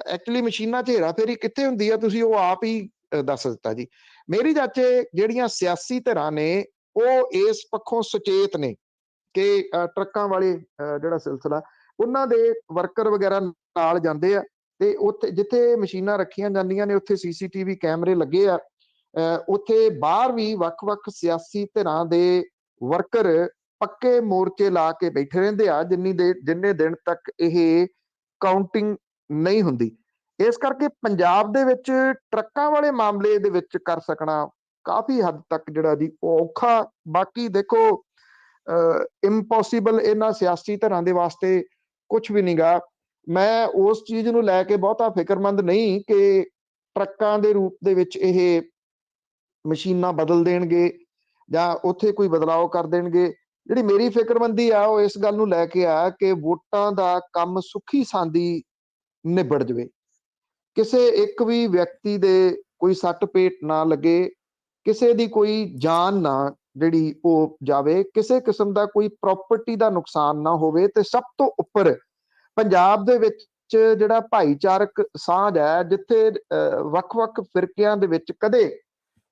ਐਕਚੁਅਲੀ ਮਸ਼ੀਨਾਂ 'ਚ ਹੇਰਾਫੇਰੀ ਕਿੱਥੇ ਹੁੰਦੀ ਆ, ਤੁਸੀਂ ਉਹ ਆਪ ਹੀ ਦੱਸ ਦਿੱਤਾ ਜੀ। ਮੇਰੀ ਚਾਚੇ ਜਿਹੜੀਆਂ ਸਿਆਸੀ ਧਿਰਾਂ ਨੇ ਉਹ ਇਸ ਪੱਖੋਂ ਸੁਚੇਤ ਨੇ ਕਿ ਟਰੱਕਾਂ ਵਾਲੇ ਜਿਹੜਾ ਸਿਲਸਿਲਾ, ਉਹਨਾਂ ਦੇ ਵਰਕਰ ਵਗੈਰਾ ਨਾਲ ਜਾਂਦੇ ਆ, ਤੇ ਉੱਥੇ ਜਿੱਥੇ ਮਸ਼ੀਨਾਂ ਰੱਖੀਆਂ ਜਾਂਦੀਆਂ ਨੇ ਉੱਥੇ CCTV ਕੈਮਰੇ ਲੱਗੇ ਆ। ਉੱਥੇ ਬਾਹਰ ਵੀ ਵੱਖ-ਵੱਖ ਸਿਆਸੀ ਧਿਰਾਂ ਦੇ ਵਰਕਰ ਪੱਕੇ ਮੋਰਚੇ ਲਾ ਕੇ ਬੈਠੇ ਰਹਿੰਦੇ ਆ ਜਿੰਨੇ ਦਿਨ ਤੱਕ ਇਹ ਕਾਊਂਟਿੰਗ ਨਹੀਂ ਹੁੰਦੀ। ਇਸ ਕਰਕੇ ਪੰਜਾਬ ਦੇ ਵਿੱਚ ਟਰੱਕਾਂ ਵਾਲੇ ਮਾਮਲੇ ਦੇ ਵਿੱਚ ਕਰ ਸਕਣਾ ਕਾਫੀ ਹੱਦ ਤੱਕ ਜਿਹੜਾ ਜੀ ਉਹ ਔਖਾ। ਬਾਕੀ ਦੇਖੋ, ਇੰਪੋਸੀਬਲ ਇਹਨਾਂ ਸਿਆਸੀ ਧਿਰਾਂ ਦੇ ਵਾਸਤੇ ਕੁਝ ਵੀ ਨਹੀਂਗਾ। ਮੈਂ ਉਸ ਚੀਜ਼ ਨੂੰ ਲੈ ਕੇ ਬਹੁਤਾ ਫਿਕਰਮੰਦ ਨਹੀਂ ਕਿ ਟਰੱਕਾਂ ਦੇ ਰੂਪ ਦੇ ਵਿੱਚ ਇਹ ਮਸ਼ੀਨਾਂ ਬਦਲ ਦੇਣਗੇ ਜਾਂ ਉੱਥੇ ਕੋਈ ਬਦਲਾਅ ਕਰ ਦੇਣਗੇ। ਜਿਹੜੀ ਮੇਰੀ ਫਿਕਰਮੰਦੀ ਆ ਉਹ ਇਸ ਗੱਲ ਨੂੰ ਲੈ ਕੇ ਆ ਕਿ ਵੋਟਾਂ ਦਾ ਕੰਮ ਸੁੱਖੀ ਸਾਂਦੀ ਨਿਬੜ ਜਾਵੇ, ਕਿਸੇ ਇੱਕ ਵੀ ਵਿਅਕਤੀ ਦੇ ਕੋਈ ਸੱਟ ਪੇਟ ਨਾ ਲੱਗੇ, ਕਿਸੇ ਦੀ ਕੋਈ ਜਾਨ ਨਾ ਜਿਹੜੀ ਉਹ ਜਾਵੇ, ਕਿਸੇ ਕਿਸਮ ਦਾ ਕੋਈ ਪ੍ਰਾਪਰਟੀ ਦਾ ਨੁਕਸਾਨ ਨਾ ਹੋਵੇ, ਤੇ ਸਭ ਤੋਂ ਉੱਪਰ ਪੰਜਾਬ ਦੇ ਵਿੱਚ ਜਿਹੜਾ ਭਾਈਚਾਰਕ ਸਾਂਝ ਹੈ, ਜਿੱਥੇ ਵੱਖ-ਵੱਖ ਫਿਰਕਿਆਂ ਦੇ ਵਿੱਚ ਕਦੇ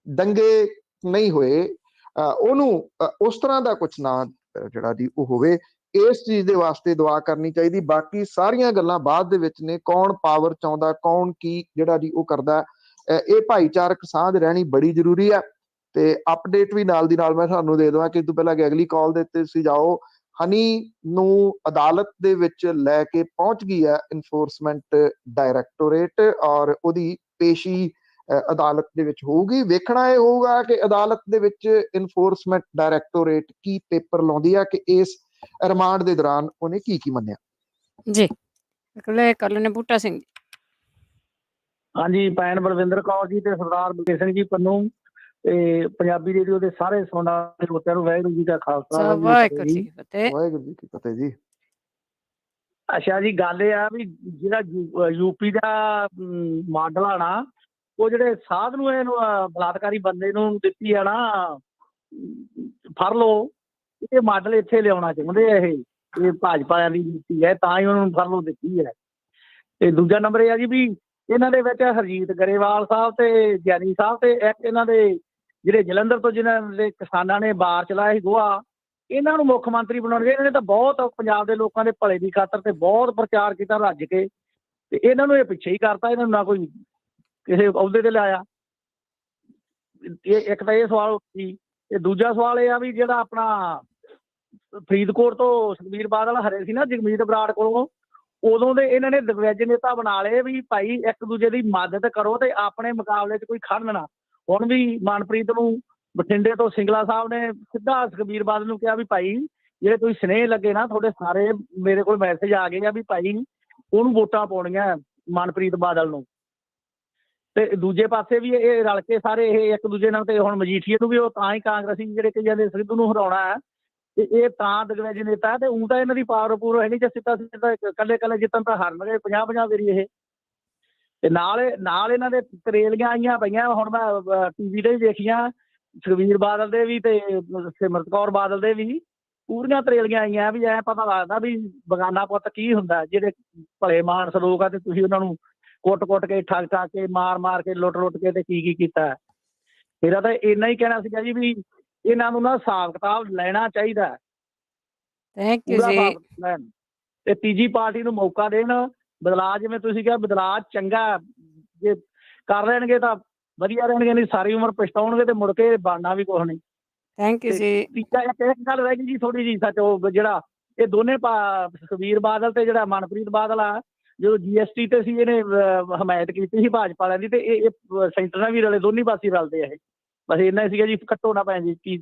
ਦੰਗੇ ਨਹੀਂ ਹੋਏ, ਉਹਨੂੰ ਉਸ ਤਰ੍ਹਾਂ ਦਾ ਕੁਛ ਨਾ ਜਿਹੜਾ ਜੀ ਉਹ ਹੋਵੇ। ਇਸ ਚੀਜ਼ ਦੇ ਵਾਸਤੇ ਦੁਆ ਕਰਨੀ ਚਾਹੀਦੀ। ਬਾਕੀ ਸਾਰੀਆਂ ਗੱਲਾਂ ਬਾਅਦ ਦੇ ਵਿੱਚ ਨੇ, ਕੌਣ ਪਾਵਰ ਚਾਹੁੰਦਾ, ਕੌਣ ਕੀ ਜਿਹੜਾ ਜੀ ਉਹ ਕਰਦਾ, ਇਹ ਭਾਈਚਾਰਕ ਸਾਂਝ ਰਹਿਣੀ ਬੜੀ ਜ਼ਰੂਰੀ ਆ। ਤੇ ਅਪਡੇਟ ਵੀ ਨਾਲ ਦੀ ਨਾਲ ਮੈਂ ਤੁਹਾਨੂੰ ਦੇ ਦੇਵਾਂ ਕਿ ਇਸ ਤੋਂ ਪਹਿਲਾਂ ਕਿ ਅਗਲੀ ਕਾਲ ਦੇ ਉੱਤੇ ਤੁਸੀਂ ਜਾਓ। ਹਨੀ ਨੂੰ ਅਦਾਲਤ ਦੇ ਵਿੱਚ ਲੈ ਕੇ ਪਹੁੰਚ ਗਈ ਹੈ ਇਨਫੋਰਸਮੈਂਟ ਡਾਇਰੈਕਟੋਰੇਟ, ਔਰ ਉਹਦੀ ਪੇਸ਼ੀ ਅਦਾਲਤ ਦੇ ਵਿੱਚ ਹੋਊਗੀ। ਵੇਖਣਾ ਇਹ ਹੋਊਗਾ ਕਿ ਅਦਾਲਤ ਦੇ ਵਿੱਚ ਇਨਫੋਰਸਮੈਂਟ ਡਾਇਰੈਕਟੋਰੇਟ ਕੀ ਪੇਪਰ ਲਾਉਂਦੀ ਆ ਕਿ ਇਸ ਰਿਮਾਂਡ ਦੇ ਦੌਰਾਨ ਉਹਨੇ ਕੀ ਮੰਨਿਆ ਜੀ। ਅਗਲੇ ਕਰ ਲੈਣੇ ਬੂਟਾ ਸਿੰਘ ਜੀ। ਹਾਂਜੀ, ਭੈਣ ਬਲਵਿੰਦਰ ਕੌਰ ਜੀ ਤੇ ਸਰਦਾਰ ਬਲਦੇਵ ਸਿੰਘ ਜੀ ਪੰਨੂ ਤੇ ਪੰਜਾਬੀ ਰੇਡੀਓ ਦੇ ਸਾਰੇ ਸਰੋਤਿਆਂ ਨੂੰ ਵਾਹਿਗੁਰੂ ਜੀ ਦਾ ਖਾਲਸਾ, ਵਾਹਿਗੁਰੂ ਜੀ ਕੀ ਫਤਿਹ। ਵਾਹਿਗੁਰੂ ਜੀ ਕੀ ਫਤਿਹ ਜੀ। ਅੱਛਾ ਜੀ, ਗੱਲ ਇਹ ਆ ਵੀ ਜਿਹੜਾ UP ਦਾ ਮਾਡਲ ਆ ਨਾ, ਉਹ ਜਿਹੜੇ ਸਾਧ ਨੂੰ ਇਹਨੂੰ ਬਲਾਤਕਾਰੀ ਬੰਦੇ ਨੂੰ ਦਿੱਤੀ ਆ ਨਾ ਫੜ ਲਓ, ਇਹ ਮਾਡਲ ਇੱਥੇ ਲਿਆਉਣਾ ਚਾਹੁੰਦੇ ਆ। ਇਹ ਭਾਜਪਾ ਦੀ ਨੀਤੀ ਹੈ, ਤਾਂ ਹੀ ਉਹਨਾਂ ਨੂੰ ਫੜ ਲਓ ਦਿੱਤੀ ਹੈ। ਤੇ ਦੂਜਾ ਨੰਬਰ ਇਹ ਆ ਜੀ ਵੀ ਇਹਨਾਂ ਦੇ ਵਿੱਚ ਹਰਜੀਤ ਗਰੇਵਾਲ ਸਾਹਿਬ ਤੇ ਗਿਆਨੀ ਸਾਹਿਬ ਤੇ ਇੱਕ ਇਹਨਾਂ ਦੇ ਜਿਹੜੇ ਜਲੰਧਰ ਤੋਂ ਜਿਨ੍ਹਾਂ ਦੇ ਕਿਸਾਨਾਂ ਨੇ ਬਾਰ ਚਲਾਇਆ ਸੀ ਗੋਹਾ, ਇਹਨਾਂ ਨੂੰ ਮੁੱਖ ਮੰਤਰੀ ਬਣਾਉਣਗੇ। ਇਹਨਾਂ ਨੇ ਤਾਂ ਬਹੁਤ ਪੰਜਾਬ ਦੇ ਲੋਕਾਂ ਦੇ ਭਲੇ ਦੀ ਖਾਤਰ ਤੇ ਬਹੁਤ ਪ੍ਰਚਾਰ ਕੀਤਾ ਰੱਜ ਕੇ, ਤੇ ਇਹਨਾਂ ਨੂੰ ਇਹ ਪਿੱਛੇ ਹੀ ਕਰਤਾ। ਇਹਨਾਂ ਨੂੰ ਨਾ ਕੋਈ ਕਿਸੇ ਅਹੁਦੇ ਤੇ ਲਾਇਆ। ਇਹ ਇੱਕ ਤਾਂ ਇਹ ਸਵਾਲ ਸੀ। ਤੇ ਦੂਜਾ ਸਵਾਲ ਇਹ ਆ ਵੀ ਜਿਹੜਾ ਆਪਣਾ ਫਰੀਦਕੋਟ ਤੋਂ ਸੁਖਬੀਰ ਬਾਦਲ ਹਰੇ ਸੀ ਨਾ ਜਗਮੀਤ ਬਰਾੜ ਕੋਲੋਂ, ਉਦੋਂ ਦੇ ਇਹਨਾਂ ਨੇ ਦਿਗਵਿਜੇ ਨੇਤਾ ਬਣਾ ਲਏ ਵੀ ਭਾਈ ਇੱਕ ਦੂਜੇ ਦੀ ਮਦਦ ਕਰੋ ਤੇ ਆਪਣੇ ਮੁਕਾਬਲੇ 'ਚ ਕੋਈ ਖੜਨ ਨਾ। ਹੁਣ ਵੀ ਮਨਪ੍ਰੀਤ ਨੂੰ ਬਠਿੰਡੇ ਤੋਂ ਸਿੰਗਲਾ ਸਾਹਿਬ ਨੇ ਸਿੱਧਾ ਸੁਖਬੀਰ ਬਾਦਲ ਨੂੰ ਕਿਹਾ ਵੀ ਭਾਈ ਜਿਹੜੇ ਤੁਸੀਂ ਸਨੇਹ ਲੱਗੇ ਨਾ, ਤੁਹਾਡੇ ਸਾਰੇ ਮੇਰੇ ਕੋਲ ਮੈਸੇਜ ਆ ਗਏ ਆ ਵੀ ਭਾਈ ਉਹਨੂੰ ਵੋਟਾਂ ਪਾਉਣੀਆਂ ਮਨਪ੍ਰੀਤ ਬਾਦਲ ਨੂੰ। ਤੇ ਦੂਜੇ ਪਾਸੇ ਵੀ ਇਹ ਰਲ ਕੇ ਸਾਰੇ ਇਹ ਇੱਕ ਦੂਜੇ ਨਾਲ, ਤੇ ਹੁਣ ਮਜੀਠੀਏ ਨੂੰ ਵੀ ਉਹ ਤਾਂ ਹੀ ਕਾਂਗਰਸੀ ਜਿਹੜੇ ਕਹੀ ਜਾਂਦੇ ਸਿੱਧੂ ਨੂੰ ਹਰਾਉਣਾ ਹੈ, ਤੇ ਇਹ ਤਾਂ ਦਿਗਵਿਜੇ ਨੇਤਾ। ਤੇ ਊਂ ਤਾਂ ਇਹਨਾਂ ਦੀ ਪਾਵਰ ਪੂਰ ਹੈ ਨਹੀਂ, ਜੇ ਸਿੱਧਾ ਇਕੱਲੇ ਜਿੱਤਣ ਤਾਂ ਹਾਰਨਗੇ 50-50 ਵਾਰੀ ਇਹ। ਤੇ ਨਾਲ ਇਹਨਾਂ ਦੇ ਤਰੇਲੀਆਂ ਆਈਆਂ ਪਈਆਂ। ਹੁਣ ਮੈਂ ਟੀਵੀ ਤੇ ਵੀ ਦੇਖੀਆਂ, ਸੁਖਬੀਰ ਬਾਦਲ ਦੇ ਵੀ ਤੇ ਸਿਮਰਤ ਕੌਰ ਬਾਦਲ ਦੇ ਵੀ ਪੂਰੀਆਂ ਤਰੇਲੀਆਂ ਆਈਆਂ ਵੀ ਐਂ ਪਤਾ ਲੱਗਦਾ ਵੀ ਬਗਾਨਾ ਪੁੱਤ ਕੀ ਹੁੰਦਾ। ਜਿਹੜੇ ਭਲੇ ਮਾਨਸ ਲੋਕ ਆ ਤੇ ਤੁਸੀਂ ਉਹਨਾਂ ਨੂੰ ਕੁੱਟ ਕੇ ਠੱਗ ਕੇ ਮਾਰ ਕੇ ਲੁੱਟ ਕੇ ਤੇ ਕੀ ਕੀਤਾ। ਮੇਰਾ ਤਾਂ ਇੰਨਾ ਹੀ ਕਹਿਣਾ ਸੀਗਾ ਜੀ ਵੀ ਇਹਨਾਂ ਨੂੰ ਨਾ ਹਿਸਾਬ ਕਿਤਾਬ ਲੈਣਾ ਚਾਹੀਦਾ। ਥੈਂਕ ਯੂ ਜੀ। ਤੇ ਤੀਜੀ ਪਾਰਟੀ ਨੂੰ ਮੌਕਾ ਦੇਣ। ਬਦਲਾਅ ਜਿਵੇਂ ਤੁਸੀਂ ਕਿਹਾ ਬਦਲਾਅ ਚੰਗਾ, ਜੇ ਕਰ ਲੈਣਗੇ ਤਾਂ ਵਧੀਆ ਰਹਿਣਗੇ, ਨਹੀਂ ਸਾਰੀ ਉਮਰ ਪਛਤਾਉਣਗੇ ਤੇ ਮੁੜ ਕੇ ਬਣਨਾ ਵੀ ਕੁਛ ਨਹੀਂ। ਥੈਂਕ ਯੂ ਜੀ। ਤੀਜਾ ਇੱਕ ਗੱਲ ਰਹਿ ਗਈ ਜੀ ਥੋੜੀ ਜਿਹੀ, ਸੱਚ ਉਹ ਜਿਹੜਾ ਇਹ ਦੋਨੇ ਸੁਖਬੀਰ ਬਾਦਲ ਤੇ ਜਿਹੜਾ ਮਨਪ੍ਰੀਤ ਬਾਦਲ ਆ, ਜਦੋਂ GST ਤੇ ਸੀ ਇਹਨੇ ਹਮਾਇਤ ਕੀਤੀ ਸੀ ਭਾਜਪਾ ਵਾਲਿਆਂ ਦੀ, ਤੇ ਇਹ ਸੈਂਟਰ ਨਾਲ ਵੀ ਰਲੇ, ਦੋਨੀ ਪਾਸੇ ਰਲਦੇ ਆ ਇਹ। ਬਸ ਇੰਨਾ ਹੀ ਸੀਗਾ ਜੀ, ਕੱਟੋ ਨਾ ਭੈਣ ਜੀ। ਕੀ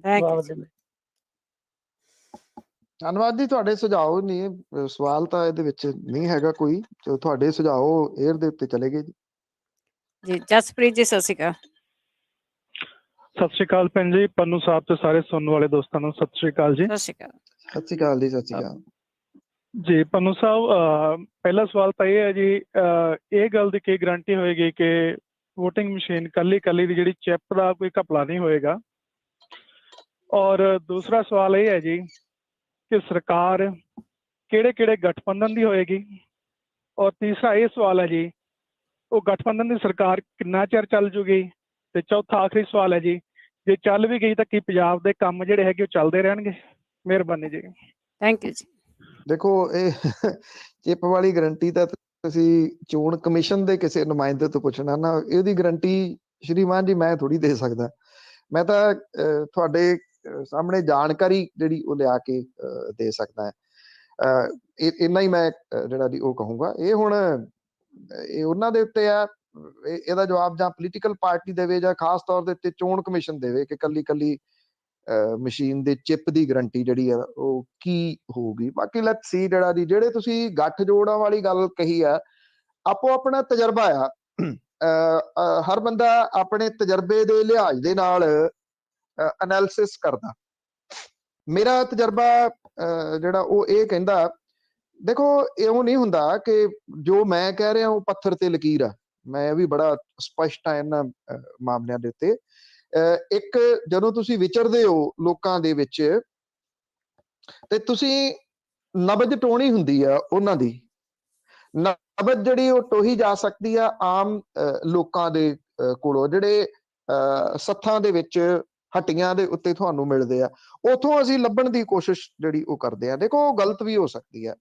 ਧੰਨਵਾਦ ਜੀ। ਤੁਹਾਡੇ ਸੁਝਾਅ ਨਹੀਂ, ਸਵਾਲ ਤਾਂ ਇਹਦੇ ਵਿੱਚ ਨਹੀਂ ਹੈਗਾ ਕੋਈ, ਜੋ ਤੁਹਾਡੇ ਸੁਝਾਅ 에ਅਰ ਦੇ ਉੱਤੇ ਚਲੇ ਗਏ ਜੀ। ਜੀ ਜਸਪ੍ਰੀਤ ਜੀ ਸਤਿ ਸ਼੍ਰੀ ਅਕਾਲ। ਸਤਿ ਸ਼੍ਰੀ ਅਕਾਲ ਭੈਣ ਜੀ, ਪੰਨੂ ਸਾਹਿਬ ਤੇ ਸਾਰੇ ਸੁਣਨ ਵਾਲੇ ਦੋਸਤਾਂ ਨੂੰ ਸਤਿ ਸ਼੍ਰੀ ਅਕਾਲ ਜੀ। ਸਤਿ ਸ਼੍ਰੀ ਅਕਾਲ। ਸਤਿ ਸ਼੍ਰੀ ਅਕਾਲ ਜੀ। ਸਤਿ ਸ਼੍ਰੀ ਅਕਾਲ ਜੀ। ਪੰਨੂ ਸਾਹਿਬ, ਪਹਿਲਾ ਸਵਾਲ ਤਾਂ ਇਹ ਹੈ ਜੀ, ਇਹ ਗੱਲ ਦੀ ਕੀ ਗਰੰਟੀ ਹੋਏਗੀ ਕਿ ਵੋਟਿੰਗ ਮਸ਼ੀਨ ਕੱਲੀ ਦੀ ਜਿਹੜੀ ਚਿੱਪ ਦਾ ਕੋਈ ਘਪਲਾ ਨਹੀਂ ਹੋਏਗਾ? ਔਰ ਦੂਸਰਾ ਸਵਾਲ ਇਹ ਹੈ ਜੀ ਕਿ ਸਰਕਾਰ ਕਿਹੜੇ ਗਠਬੰਧਨ ਦੀ ਹੋਏਗੀ? ਔਰ ਤੀਸਰਾ ਇਹ ਸਵਾਲ ਹੈ ਜੀ, ਉਹ ਗਠਬੰਧਨ ਦੀ ਸਰਕਾਰ ਕਿੰਨਾ ਚਿਰ ਚੱਲ ਜੂਗੀ? ਤੇ ਚੌਥਾ ਆਖਰੀ ਸਵਾਲ ਹੈ ਜੀ, ਜੇ ਚੱਲ ਵੀ ਗਈ ਤਾਂ ਕੀ ਪੰਜਾਬ ਦੇ ਕੰਮ ਜਿਹੜੇ ਹੈਗੇ ਉਹ ਚੱਲਦੇ ਰਹਿਣਗੇ? ਮਿਹਰਬਾਨੀ ਜੀ। ਥੈਂਕ ਯੂ ਜੀ। ਦੇਖੋ, ਇਹ ਚਿੱਪ ਵਾਲੀ ਗਰੰਟੀ ਤਾਂ ਤੁਸੀਂ ਚੋਣ ਕਮਿਸ਼ਨ ਦੇ ਕਿਸੇ ਨੁਮਾਇੰਦੇ ਤੋਂ ਪੁੱਛਣਾ ਨਾ। ਇਹਦੀ ਗਰੰਟੀ ਸ਼੍ਰੀਮਾਨ ਜੀ ਮੈਂ ਥੋੜੀ ਦੇ ਸਕਦਾ। ਮੈਂ ਤਾਂ ਤੁਹਾਡੇ ਸਾਹਮਣੇ ਜਾਣਕਾਰੀ ਜਿਹੜੀ ਉਹ ਲਿਆ ਕੇ ਦੇ ਸਕਦਾ ਹੈ। ਇੰਨਾ ਹੀ ਮੈਂ ਜਿਹੜਾ ਜੀ ਉਹ ਕਹੂੰਗਾ। ਇਹ ਹੁਣ ਇਹ ਉਹਨਾਂ ਦੇ ਉੱਤੇ ਆ, ਇਹਦਾ ਜਵਾਬ ਜਾਂ ਪੋਲੀਟੀਕਲ ਪਾਰਟੀ ਦੇਵੇ ਜਾਂ ਖਾਸ ਤੌਰ ਦੇ ਉੱਤੇ ਚੋਣ ਕਮਿਸ਼ਨ ਦੇਵੇ ਕਿ ਕੱਲੀ ਮਸ਼ੀਨ ਦੇ ਚਿੱਪ ਦੀ ਗਰੰਟੀ ਜਿਹੜੀ ਆ ਉਹ ਕੀ ਹੋਊਗੀ। ਬਾਕੀ ਲੈਟਸ ਸੀ ਜਿਹੜਾ ਜੀ, ਜਿਹੜੇ ਤੁਸੀਂ ਗੱਠ ਜੋੜਾਂ ਵਾਲੀ ਗੱਲ ਕਹੀ ਆ, ਆਪੋ ਆਪਣਾ ਤਜਰਬਾ ਆ। ਹਰ ਬੰਦਾ ਆਪਣੇ ਤਜਰਬੇ ਦੇ ਲਿਹਾਜ਼ ਦੇ ਨਾਲ ਐਨਾਲਿਸਿਸ ਕਰਦਾ। ਮੇਰਾ ਤਜਰਬਾ ਜਿਹੜਾ ਉਹ ਇਹ ਕਹਿੰਦਾ, ਦੇਖੋ ਇਉਂ ਨਹੀਂ ਹੁੰਦਾ ਕਿ ਜੋ ਮੈਂ ਕਹਿ ਰਿਹਾ ਉਹ ਪੱਥਰ ਤੇ ਲਕੀਰ ਆ। ਮੈਂ ਵੀ ਬੜਾ ਸਪਸ਼ਟ ਆ ਇਹਨਾਂ ਮਾਮਲਿਆਂ ਦੇ ਉੱਤੇ। ਇੱਕ ਜਦੋਂ ਤੁਸੀਂ ਵਿਚਰਦੇ ਹੋ ਲੋਕਾਂ ਦੇ ਵਿੱਚ ਤੇ ਤੁਸੀਂ ਨਬਜ਼ ਟੋਣੀ ਹੁੰਦੀ ਆ ਉਹਨਾਂ ਦੀ। ਨਬਜ਼ ਜਿਹੜੀ ਉਹ ਟੋਹੀ ਜਾ ਸਕਦੀ ਆ ਆਮ ਲੋਕਾਂ ਦੇ ਕੋਲੋਂ, ਜਿਹੜੇ ਸੱਥਾਂ ਦੇ ਵਿੱਚ ਹੱਟੀਆਂ ਦੇ ਉੱਤੇ ਤੁਹਾਨੂੰ ਮਿਲਦੇ ਆ। ਉੱਥੋਂ ਅਸੀਂ ਲੱਭਣ ਦੀ ਕੋਸ਼ਿਸ਼ ਜਿਹੜੀ ਉਹ ਕਰਦੇ ਆ। ਦੇਖੋ ਉਹ ਗਲਤ ਵੀ ਹੋ ਸਕਦੀ ਆ।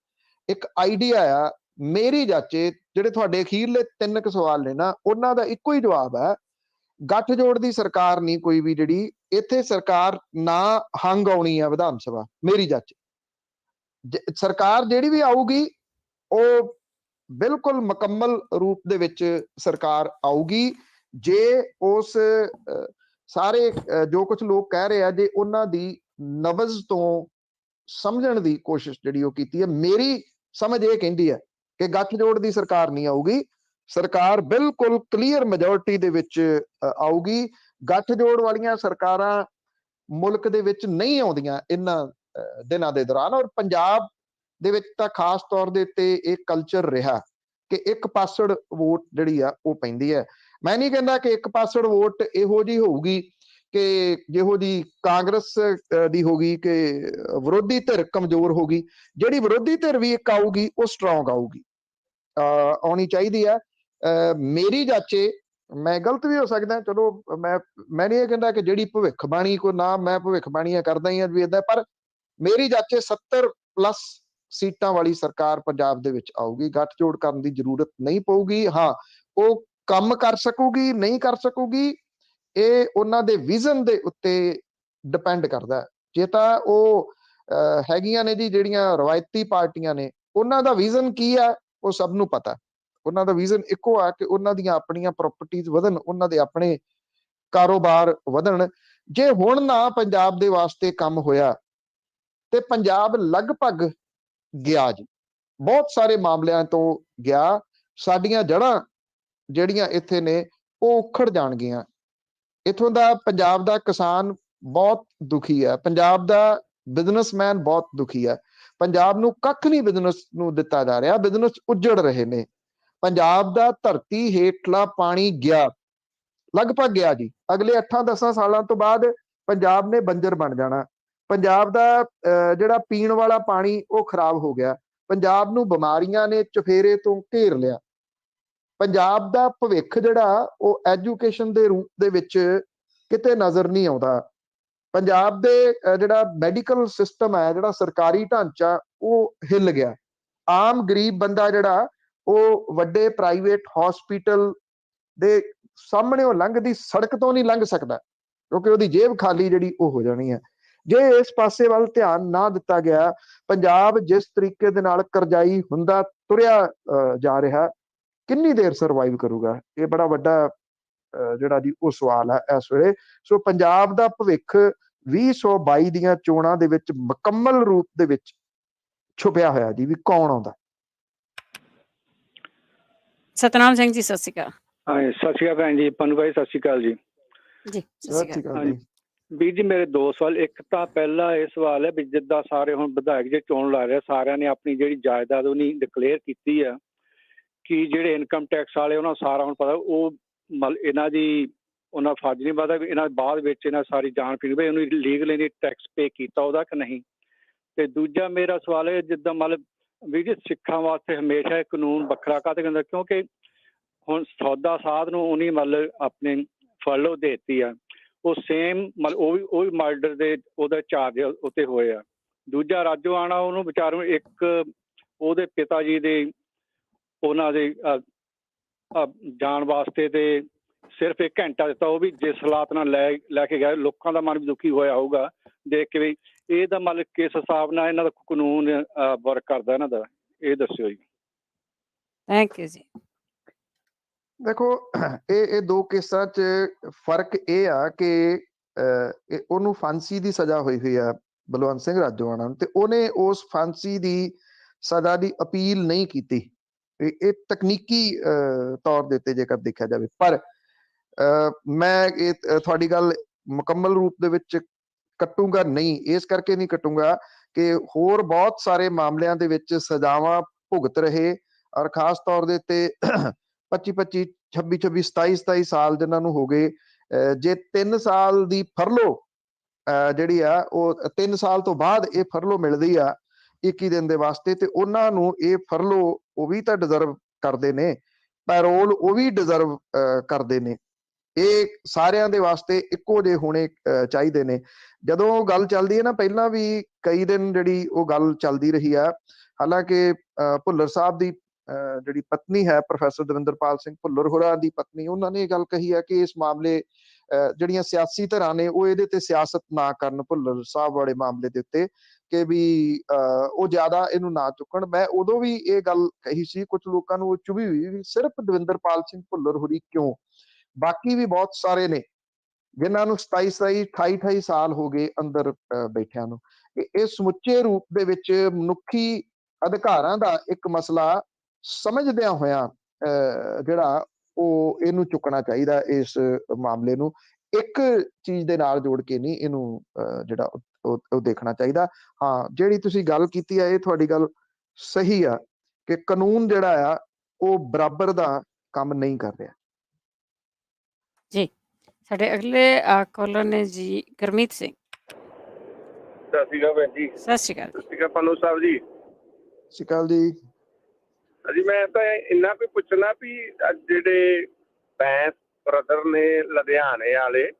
ਇੱਕ ਆਈਡੀਆ ਆ ਮੇਰੀ ਜਾਚੇ, ਜਿਹੜੇ ਤੁਹਾਡੇ ਅਖੀਰਲੇ 3 ਕੁ ਸਵਾਲ ਨੇ ਨਾ, ਉਹਨਾਂ ਦਾ ਇੱਕੋ ਹੀ ਜਵਾਬ ਹੈ, ਗੱਠ ਜੋੜ ਦੀ ਸਰਕਾਰ ਨਹੀਂ ਕੋਈ ਵੀ ਜਿਹੜੀ ਇੱਥੇ ਸਰਕਾਰ ਨਾ ਹੰਗ ਆਉਣੀ ਆ ਵਿਧਾਨ ਸਭਾ। ਮੇਰੀ ਜਾਚੇ ਸਰਕਾਰ ਜਿਹੜੀ ਵੀ ਆਊਗੀ ਉਹ ਬਿਲਕੁਲ ਮੁਕੰਮਲ ਰੂਪ ਦੇ ਵਿੱਚ ਸਰਕਾਰ ਆਊਗੀ ਜੇ ਉਸ ਸਾਰੇ ਜੋ ਕੁਝ ਲੋਕ ਕਹਿ ਰਹੇ ਆ, ਜੇ ਉਹਨਾਂ ਦੀ ਨਬਜ਼ ਤੋਂ ਸਮਝਣ ਦੀ ਕੋਸ਼ਿਸ਼ ਜਿਹੜੀ ਉਹ ਕੀਤੀ ਹੈ। ਮੇਰੀ ਸਮਝ ਇਹ ਕਹਿੰਦੀ ਹੈ ਕਿ ਗੱਠ ਜੋੜ ਦੀ ਸਰਕਾਰ ਨਹੀਂ ਆਊਗੀ। ਸਰਕਾਰ ਬਿਲਕੁਲ ਕਲੀਅਰ ਮੈਜੋਰਿਟੀ ਦੇ ਵਿੱਚ ਆਊਗੀ। ਗੱਠ ਜੋੜ ਵਾਲੀਆਂ ਸਰਕਾਰਾਂ ਮੁਲਕ ਦੇ ਵਿੱਚ ਨਹੀਂ ਆਉਂਦੀਆਂ ਇਹਨਾਂ ਦਿਨਾਂ ਦੇ ਦੌਰਾਨ। ਔਰ ਪੰਜਾਬ ਦੇ ਵਿੱਚ ਤਾਂ ਖਾਸ ਤੌਰ ਦੇ ਉੱਤੇ ਇਹ ਕਲਚਰ ਰਿਹਾ ਕਿ ਇੱਕ ਪਾਸੜ ਵੋਟ ਜਿਹੜੀ ਆ ਉਹ ਪੈਂਦੀ ਹੈ। ਮੈਂ ਨਹੀਂ ਕਹਿੰਦਾ ਕਿ ਇੱਕ ਪਾਸੜ ਵੋਟ ਇਹੋ ਜਿਹੀ ਹੋਊਗੀ ਕਿ ਜਿਹੋ ਜਿਹੀ ਕਾਂਗਰਸ ਦੀ ਹੋ ਗਈ ਕਿ ਵਿਰੋਧੀ ਧਿਰ ਕਮਜ਼ੋਰ ਹੋ ਗਈ। ਜਿਹੜੀ ਵਿਰੋਧੀ ਧਿਰ ਵੀ ਇੱਕ ਆਊਗੀ ਉਹ ਸਟਰੋਂਗ ਆਊਗੀ, ਆਉਣੀ ਚਾਹੀਦੀ ਹੈ। ਮੇਰੀ ਜਾਚੇ, ਮੈਂ ਗਲਤ ਵੀ ਹੋ ਸਕਦਾ, ਚਲੋ ਮੈਂ ਨਹੀਂ ਇਹ ਕਹਿੰਦਾ ਕਿ ਜਿਹੜੀ ਭਵਿੱਖਬਾਣੀ ਕੋ ਨਾ, ਮੈਂ ਭਵਿੱਖਬਾਣੀਆਂ ਕਰਦਾ ਹੀ ਆ ਵੀ ਏਦਾਂ, ਪਰ ਮੇਰੀ ਜਾਚੇ 70+ ਸੀਟਾਂ ਵਾਲੀ ਸਰਕਾਰ ਪੰਜਾਬ ਦੇ ਵਿੱਚ ਆਊਗੀ। ਗੱਠਜੋੜ ਕਰਨ ਦੀ ਜ਼ਰੂਰਤ ਨਹੀਂ ਪਊਗੀ। ਹਾਂ, ਉਹ ਕੰਮ ਕਰ ਸਕੂਗੀ ਨਹੀਂ ਕਰ ਸਕੂਗੀ, ਇਹ ਉਹਨਾਂ ਦੇ ਵਿਜ਼ਨ ਦੇ ਉੱਤੇ ਡਿਪੈਂਡ ਕਰਦਾ। ਜੇ ਤਾਂ ਉਹ ਹੈਗੀਆਂ ਨੇ ਜੀ ਜਿਹੜੀਆਂ ਰਵਾਇਤੀ ਪਾਰਟੀਆਂ ਨੇ, ਉਹਨਾਂ ਦਾ ਵਿਜ਼ਨ ਕੀ ਹੈ ਉਹ ਸਭ ਨੂੰ ਪਤਾ। ਉਹਨਾਂ ਦਾ ਵਿਜ਼ਨ ਇੱਕੋ ਆ ਕਿ ਉਹਨਾਂ ਦੀਆਂ ਆਪਣੀਆਂ ਪ੍ਰਾਪਰਟੀਆਂ ਵਧਣ, ਉਹਨਾਂ ਦੇ ਆਪਣੇ ਕਾਰੋਬਾਰ ਵਧਣ। ਜੇ ਹੁਣ ਨਾ ਪੰਜਾਬ ਦੇ ਵਾਸਤੇ ਕੰਮ ਹੋਇਆ ਤੇ ਪੰਜਾਬ ਲਗਭਗ ਗਿਆ ਜੀ, ਬਹੁਤ ਸਾਰੇ ਮਾਮਲਿਆਂ ਤੋਂ ਗਿਆ। ਸਾਡੀਆਂ ਜੜ੍ਹਾਂ ਜਿਹੜੀਆਂ ਇੱਥੇ ਨੇ ਉਹ ਉਖੜ ਜਾਣਗੀਆਂ। ਇੱਥੋਂ ਦਾ ਪੰਜਾਬ ਦਾ ਕਿਸਾਨ ਬਹੁਤ ਦੁਖੀ ਹੈ, ਪੰਜਾਬ ਦਾ ਬਿਜ਼ਨਸਮੈਨ ਬਹੁਤ ਦੁਖੀ ਹੈ। ਪੰਜਾਬ ਨੂੰ ਕੱਖ ਨਹੀਂ ਬਿਜ਼ਨਸ ਨੂੰ ਦਿੱਤਾ ਜਾ ਰਿਹਾ, ਬਿਜ਼ਨਸ ਉੱਜੜ ਰਹੇ ਨੇ। ਪੰਜਾਬ ਦਾ ਧਰਤੀ ਹੇਠਲਾ ਪਾਣੀ ਗਿਆ, ਲਗਭਗ ਗਿਆ ਜੀ। ਅਗਲੇ 8-10 ਸਾਲਾਂ ਤੋਂ ਬਾਅਦ ਪੰਜਾਬ ਨੇ ਬੰਜਰ ਬਣ ਜਾਣਾ। ਪੰਜਾਬ ਦਾ ਜਿਹੜਾ ਪੀਣ ਵਾਲਾ ਪਾਣੀ ਉਹ ਖਰਾਬ ਹੋ ਗਿਆ। ਪੰਜਾਬ ਨੂੰ ਬਿਮਾਰੀਆਂ ਨੇ ਚੁਫੇਰੇ ਤੋਂ ਘੇਰ ਲਿਆ। ਪੰਜਾਬ ਦਾ ਭਵਿੱਖ ਜਿਹੜਾ ਉਹ ਐਜੂਕੇਸ਼ਨ ਦੇ ਰੂਪ ਦੇ ਵਿੱਚ ਕਿਤੇ ਨਜ਼ਰ ਨਹੀਂ ਆਉਂਦਾ। ਪੰਜਾਬ ਦੇ ਜਿਹੜਾ ਮੈਡੀਕਲ ਸਿਸਟਮ ਹੈ, ਜਿਹੜਾ ਸਰਕਾਰੀ ਢਾਂਚਾ, ਉਹ ਹਿੱਲ ਗਿਆ। ਆਮ ਗਰੀਬ ਬੰਦਾ ਜਿਹੜਾ ਉਹ ਵੱਡੇ ਪ੍ਰਾਈਵੇਟ ਹਸਪੀਟਲ ਦੇ ਸਾਹਮਣੇ ਲੰਘਦੀ ਸੜਕ ਤੋਂ ਨਹੀਂ ਲੰਘ ਸਕਦਾ, ਕਿਉਂਕਿ ਉਹਦੀ ਜੇਬ ਖਾਲੀ ਜਿਹੜੀ ਉਹ ਹੋ ਜਾਣੀ ਹੈ। ਜੇ ਇਸ ਪਾਸੇ ਵੱਲ ਧਿਆਨ ਨਾ ਦਿੱਤਾ ਗਿਆ, ਪੰਜਾਬ ਜਿਸ ਤਰੀਕੇ ਦੇ ਨਾਲ ਕਰਜ਼ਾਈ ਹੁੰਦਾ ਤੁਰਿਆ ਜਾ ਰਿਹਾ, ਕਿੰਨੀ ਦੇਰ ਸਰਵਾਈਵ ਕਰੂਗਾ? ਇਹ ਬੜਾ ਵੱਡਾ ਜਿਹੜਾ ਜੀ ਉਹ ਸਵਾਲ ਹੈ ਇਸ ਵੇਲੇ। ਸੋ ਪੰਜਾਬ ਦਾ ਭਵਿੱਖ 2022 ਦੀਆਂ ਚੋਣਾਂ ਦੇ ਵਿੱਚ ਮੁਕੰਮਲ ਰੂਪ ਦੇ ਵਿੱਚ ਛੁਪਿਆ ਹੋਇਆ ਜੀ, ਵੀ ਕੌਣ ਆਉਂਦਾ। ਸਤਨਾਮ ਸਿੰਘ ਜੀ, ਸਤਿ ਸ਼੍ਰੀ ਅਕਾਲ। ਹਾਂ, ਸਤਿ ਸ਼੍ਰੀ ਅਕਾਲ ਭੈਣ ਜੀ। ਪੰਨੂ ਭਾਈ ਸਤਿ ਸ਼੍ਰੀ ਅਕਾਲ ਜੀ। ਜੀ ਸਤਿ ਸ਼੍ਰੀ ਅਕਾਲ ਜੀ। ਵੀਰ ਜੀ, ਮੇਰੇ 2 ਸਵਾਲ। ਇੱਕ ਤਾਂ ਪਹਿਲਾ ਇਹ ਸਵਾਲ ਹੈ ਵੀ ਜਿੱਦਾਂ ਸਾਰੇ ਹੁਣ ਵਿਧਾਇਕ ਜੇ ਚੋਣ ਲਾ ਰਹੇ, ਸਾਰਿਆਂ ਨੇ ਆਪਣੀ ਜਿਹੜੀ ਜਾਇਦਾਦ ਉਹ ਨਹੀਂ ਡਿਕਲੇਅਰ ਕੀਤੀ ਆ, ਕਿ ਜਿਹੜੇ ਇਨਕਮ ਟੈਕਸ ਵਾਲੇ ਉਹਨਾਂ ਸਾਰਾ ਹੁਣ ਪਤਾ ਉਹ ਇਹਨਾਂ ਦੀ ਉਹਨਾਂ ਫਰਜ਼ ਨਹੀਂ ਪਤਾ ਵੀ ਇਹਨਾਂ ਬਾਅਦ ਵਿੱਚ ਇਹਨਾਂ ਸਾਰੀ ਜਾਣ ਪੀਣ ਵੀ ਉਹਨੂੰ ਲੀਗਲ ਇਹਨੇ ਟੈਕਸ ਪੇ ਕੀਤਾ ਉਹਦਾ ਕਿ ਨਹੀਂ। ਤੇ ਦੂਜਾ ਮੇਰਾ ਸਵਾਲ ਹੈ, ਜਿੱਦਾਂ ਮਤਲਬ ਵੀ ਜੀ ਸਿੱਖਾਂ ਵਾਸਤੇ ਹਮੇਸ਼ਾ ਇਹ ਕਾਨੂੰਨ ਵੱਖਰਾ ਕਾਹਤੇ ਕਹਿੰਦਾ, ਕਿਉਂਕਿ ਹੁਣ ਸੌਦਾ ਸਾਧ ਨੂੰ ਉਹਨੇ ਮਤਲਬ ਆਪਣੇ ਫਰਲੋ ਦੇ ਦਿੱਤੀ ਆ, ਉਹ ਸੇਮ ਮਤਲਬ ਉਹ ਵੀ ਮਰਡਰ ਦੇ ਉਹਦਾ ਚਾਰਜ ਉੱਤੇ ਹੋਏ ਆ। ਦੂਜਾ ਰਾਜੋ ਆਣਾ, ਉਹਨੂੰ ਵਿਚਾਰ ਨੂੰ ਇੱਕ ਉਹਦੇ ਪਿਤਾ ਜੀ ਦੇ ਉਹਨਾਂ ਦੇ ਜਾਣ ਵਾਸਤੇ ਤੇ ਸਿਰਫ 1 ਘੰਟਾ ਦਿੱਤਾ, ਉਹ ਵੀ ਜਿਸ ਹਾਲਾਤ ਨਾਲ ਲੈ ਕੇ ਗਏ, ਲੋਕਾਂ ਦਾ ਮਨ ਵੀ ਦੁਖੀ ਹੋਇਆ ਹੋਊਗਾ ਦੇਖ ਕੇ ਵੀ। ਇਹਦਾ ਮਤਲਬ ਕਿਸ ਹਿਸਾਬ ਨਾਲ ਇਹਨਾਂ ਦਾ ਕਾਨੂੰਨ ਵਰਕ ਕਰਦਾ ਇਹਨਾਂ ਦਾ, ਇਹ ਦੱਸਿਓ ਜੀ। ਥੈਂਕ ਯੂ ਜੀ। ਦੇਖੋ, ਇਹ 2 ਕੇਸਾਂ 'ਚ ਫਰਕ ਇਹ ਆ ਕਿ ਉਹਨੂੰ ਫਾਂਸੀ ਦੀ ਸਜ਼ਾ ਹੋਈ ਆ ਬਲਵੰਤ ਸਿੰਘ ਰਾਜੋਆਣਾ ਨੂੰ, ਤੇ ਉਹਨੇ ਉਸ ਫਾਂਸੀ ਦੀ ਸਜ਼ਾ ਦੀ ਅਪੀਲ ਨਹੀਂ ਕੀਤੀ। ਇਹ ਤਕਨੀਕੀ ਤੌਰ ਦੇ ਉੱਤੇ ਜੇਕਰ ਦੇਖਿਆ ਜਾਵੇ, ਪਰ ਮੈਂ ਇਹ ਤੁਹਾਡੀ ਗੱਲ ਮੁਕੰਮਲ ਰੂਪ ਦੇ ਵਿੱਚ ਕੱਟੂੰਗਾ ਨਹੀਂ। ਇਸ ਕਰਕੇ ਨਹੀਂ ਕੱਟੂੰਗਾ ਕਿ ਹੋਰ ਬਹੁਤ ਸਾਰੇ ਮਾਮਲਿਆਂ ਦੇ ਵਿੱਚ ਸਜ਼ਾਵਾਂ ਭੁਗਤ ਰਹੇ, ਔਰ ਖਾਸ ਤੌਰ ਦੇ ਉੱਤੇ 25-25, 26-26, 27-27 ਸਾਲ ਜਿਨ੍ਹਾਂ ਨੂੰ ਹੋ ਗਏ। ਜੇ 3 ਸਾਲ ਦੀ ਫਰਲੋ ਜਿਹੜੀ ਆ ਉਹ 3 ਸਾਲ ਤੋਂ ਬਾਅਦ ਇਹ ਫਰਲੋ ਮਿਲਦੀ ਆ 21 ਦਿਨ ਦੇ ਵਾਸਤੇ, ਤੇ ਉਹਨਾਂ ਨੂੰ ਇਹ ਫਰਲੋ ਉਹ ਵੀ ਤਾਂ ਡਿਜ਼ਰਵ ਕਰਦੇ ਨੇ, ਪੈਰੋਲ ਉਹ ਵੀ ਡਿਜ਼ਰਵ ਕਰਦੇ ਨੇ। ਇਹ ਸਾਰਿਆਂ ਦੇ ਵਾਸਤੇ ਇੱਕੋ ਜਿਹੇ ਹੋਣੇ ਚਾਹੀਦੇ ਨੇ। ਜਦੋਂ ਗੱਲ ਚੱਲਦੀ ਹੈ ਨਾ, ਪਹਿਲਾਂ ਵੀ ਕਈ ਦਿਨ ਜਿਹੜੀ ਉਹ ਗੱਲ ਚੱਲਦੀ ਰਹੀ ਆ। ਹਾਲਾਂਕਿ ਭੁੱਲਰ ਸਾਹਿਬ ਦੀ ਜਿਹੜੀ ਪਤਨੀ ਹੈ, ਪ੍ਰੋਫੈਸਰ ਦਵਿੰਦਰਪਾਲ ਸਿੰਘ ਭੁੱਲਰ ਹੋਰਾਂ ਦੀ ਪਤਨੀ, ਉਹਨਾਂ ਨੇ ਇਹ ਗੱਲ ਕਹੀ ਹੈ ਕਿ ਇਸ ਮਾਮਲੇ ਜਿਹੜੀਆਂ ਸਿਆਸੀ ਧਿਰਾਂ ਨੇ ਉਹ ਇਹਦੇ ਤੇ ਸਿਆਸਤ ਨਾ ਕਰਨ, ਭੁੱਲਰ ਸਾਹਿਬ ਵਾਲੇ ਮਾਮਲੇ ਦੇ ਉੱਤੇ, ਕਿ ਵੀ ਉਹ ਜ਼ਿਆਦਾ ਇਹਨੂੰ ਨਾ ਚੁੱਕਣ। ਮੈਂ ਉਦੋਂ ਵੀ ਇਹ ਗੱਲ ਕਹੀ ਸੀ, ਕੁਝ ਲੋਕਾਂ ਨੂੰ ਉਹ ਚੁਭੀ ਹੋਈ ਵੀ ਸਿਰਫ ਦਵਿੰਦਰਪਾਲ ਸਿੰਘ ਭੁੱਲਰ ਹੋਰੀ ਕਿਉਂ, ਬਾਕੀ ਵੀ ਬਹੁਤ ਸਾਰੇ ਨੇ ਜਿਨ੍ਹਾਂ ਨੂੰ 27-27, 28-28 ਸਾਲ ਹੋ ਗਏ ਅੰਦਰ ਬੈਠਿਆਂ ਨੂੰ। ਇਹ ਸਮੁੱਚੇ ਰੂਪ ਦੇ ਵਿੱਚ ਮਨੁੱਖੀ ਅਧਿਕਾਰਾਂ ਦਾ ਇੱਕ ਮਸਲਾ ਸਮਝਦਿਆਂ ਹੋਇਆਂ ਜਿਹੜਾ ਉਹ ਇਹਨੂੰ ਚੁੱਕਣਾ ਚਾਹੀਦਾ। ਇਸ ਮਾਮਲੇ ਨੂੰ ਇੱਕ ਚੀਜ਼ ਦੇ ਨਾਲ ਜੋੜ ਕੇ ਨਹੀਂ ਇਹਨੂੰ ਜਿਹੜਾ ਉਹ ਦੇਖਣਾ ਚਾਹੀਦਾ। ਹਾਂ, ਜਿਹੜੀ ਤੁਸੀਂ ਗੱਲ ਕੀਤੀ ਆ, ਇਹ ਤੁਹਾਡੀ ਗੱਲ ਸਹੀ ਆ ਕਿ ਕਾਨੂੰਨ ਜਿਹੜਾ ਆ ਉਹ ਬਰਾਬਰ ਦਾ ਕੰਮ ਨਹੀਂ ਕਰ ਰਿਹਾ ਜੀ। ਸਾਡੇ ਅਗਲੇ ਕਾਲਰ ਨੇ ਜੀ ਗੁਰਮੀਤ ਸਿੰਘ। ਸਤਿ ਸ਼੍ਰੀ ਅਕਾਲ ਭੈਣ ਜੀ। ਸਤਿ ਸ਼੍ਰੀ ਅਕਾਲ ਸਤਿ ਸ਼੍ਰੀ ਅਕਾਲ ਪੰਨੂ ਸਾਹਿਬ ਜੀ। ਸਤਿ ਸ਼੍ਰੀ ਅਕਾਲ ਜੀ। ਅਜੀ ਮੈਂ ਤਾਂ ਇੰਨਾ ਵੀ ਪੁੱਛਣਾ ਵੀ ਜਿਹੜੇ ਬੈਂਸ ਬ੍ਰਦਰ ਨੇ ਲੁਧਿਆਣੇ ਵਾਲੇ,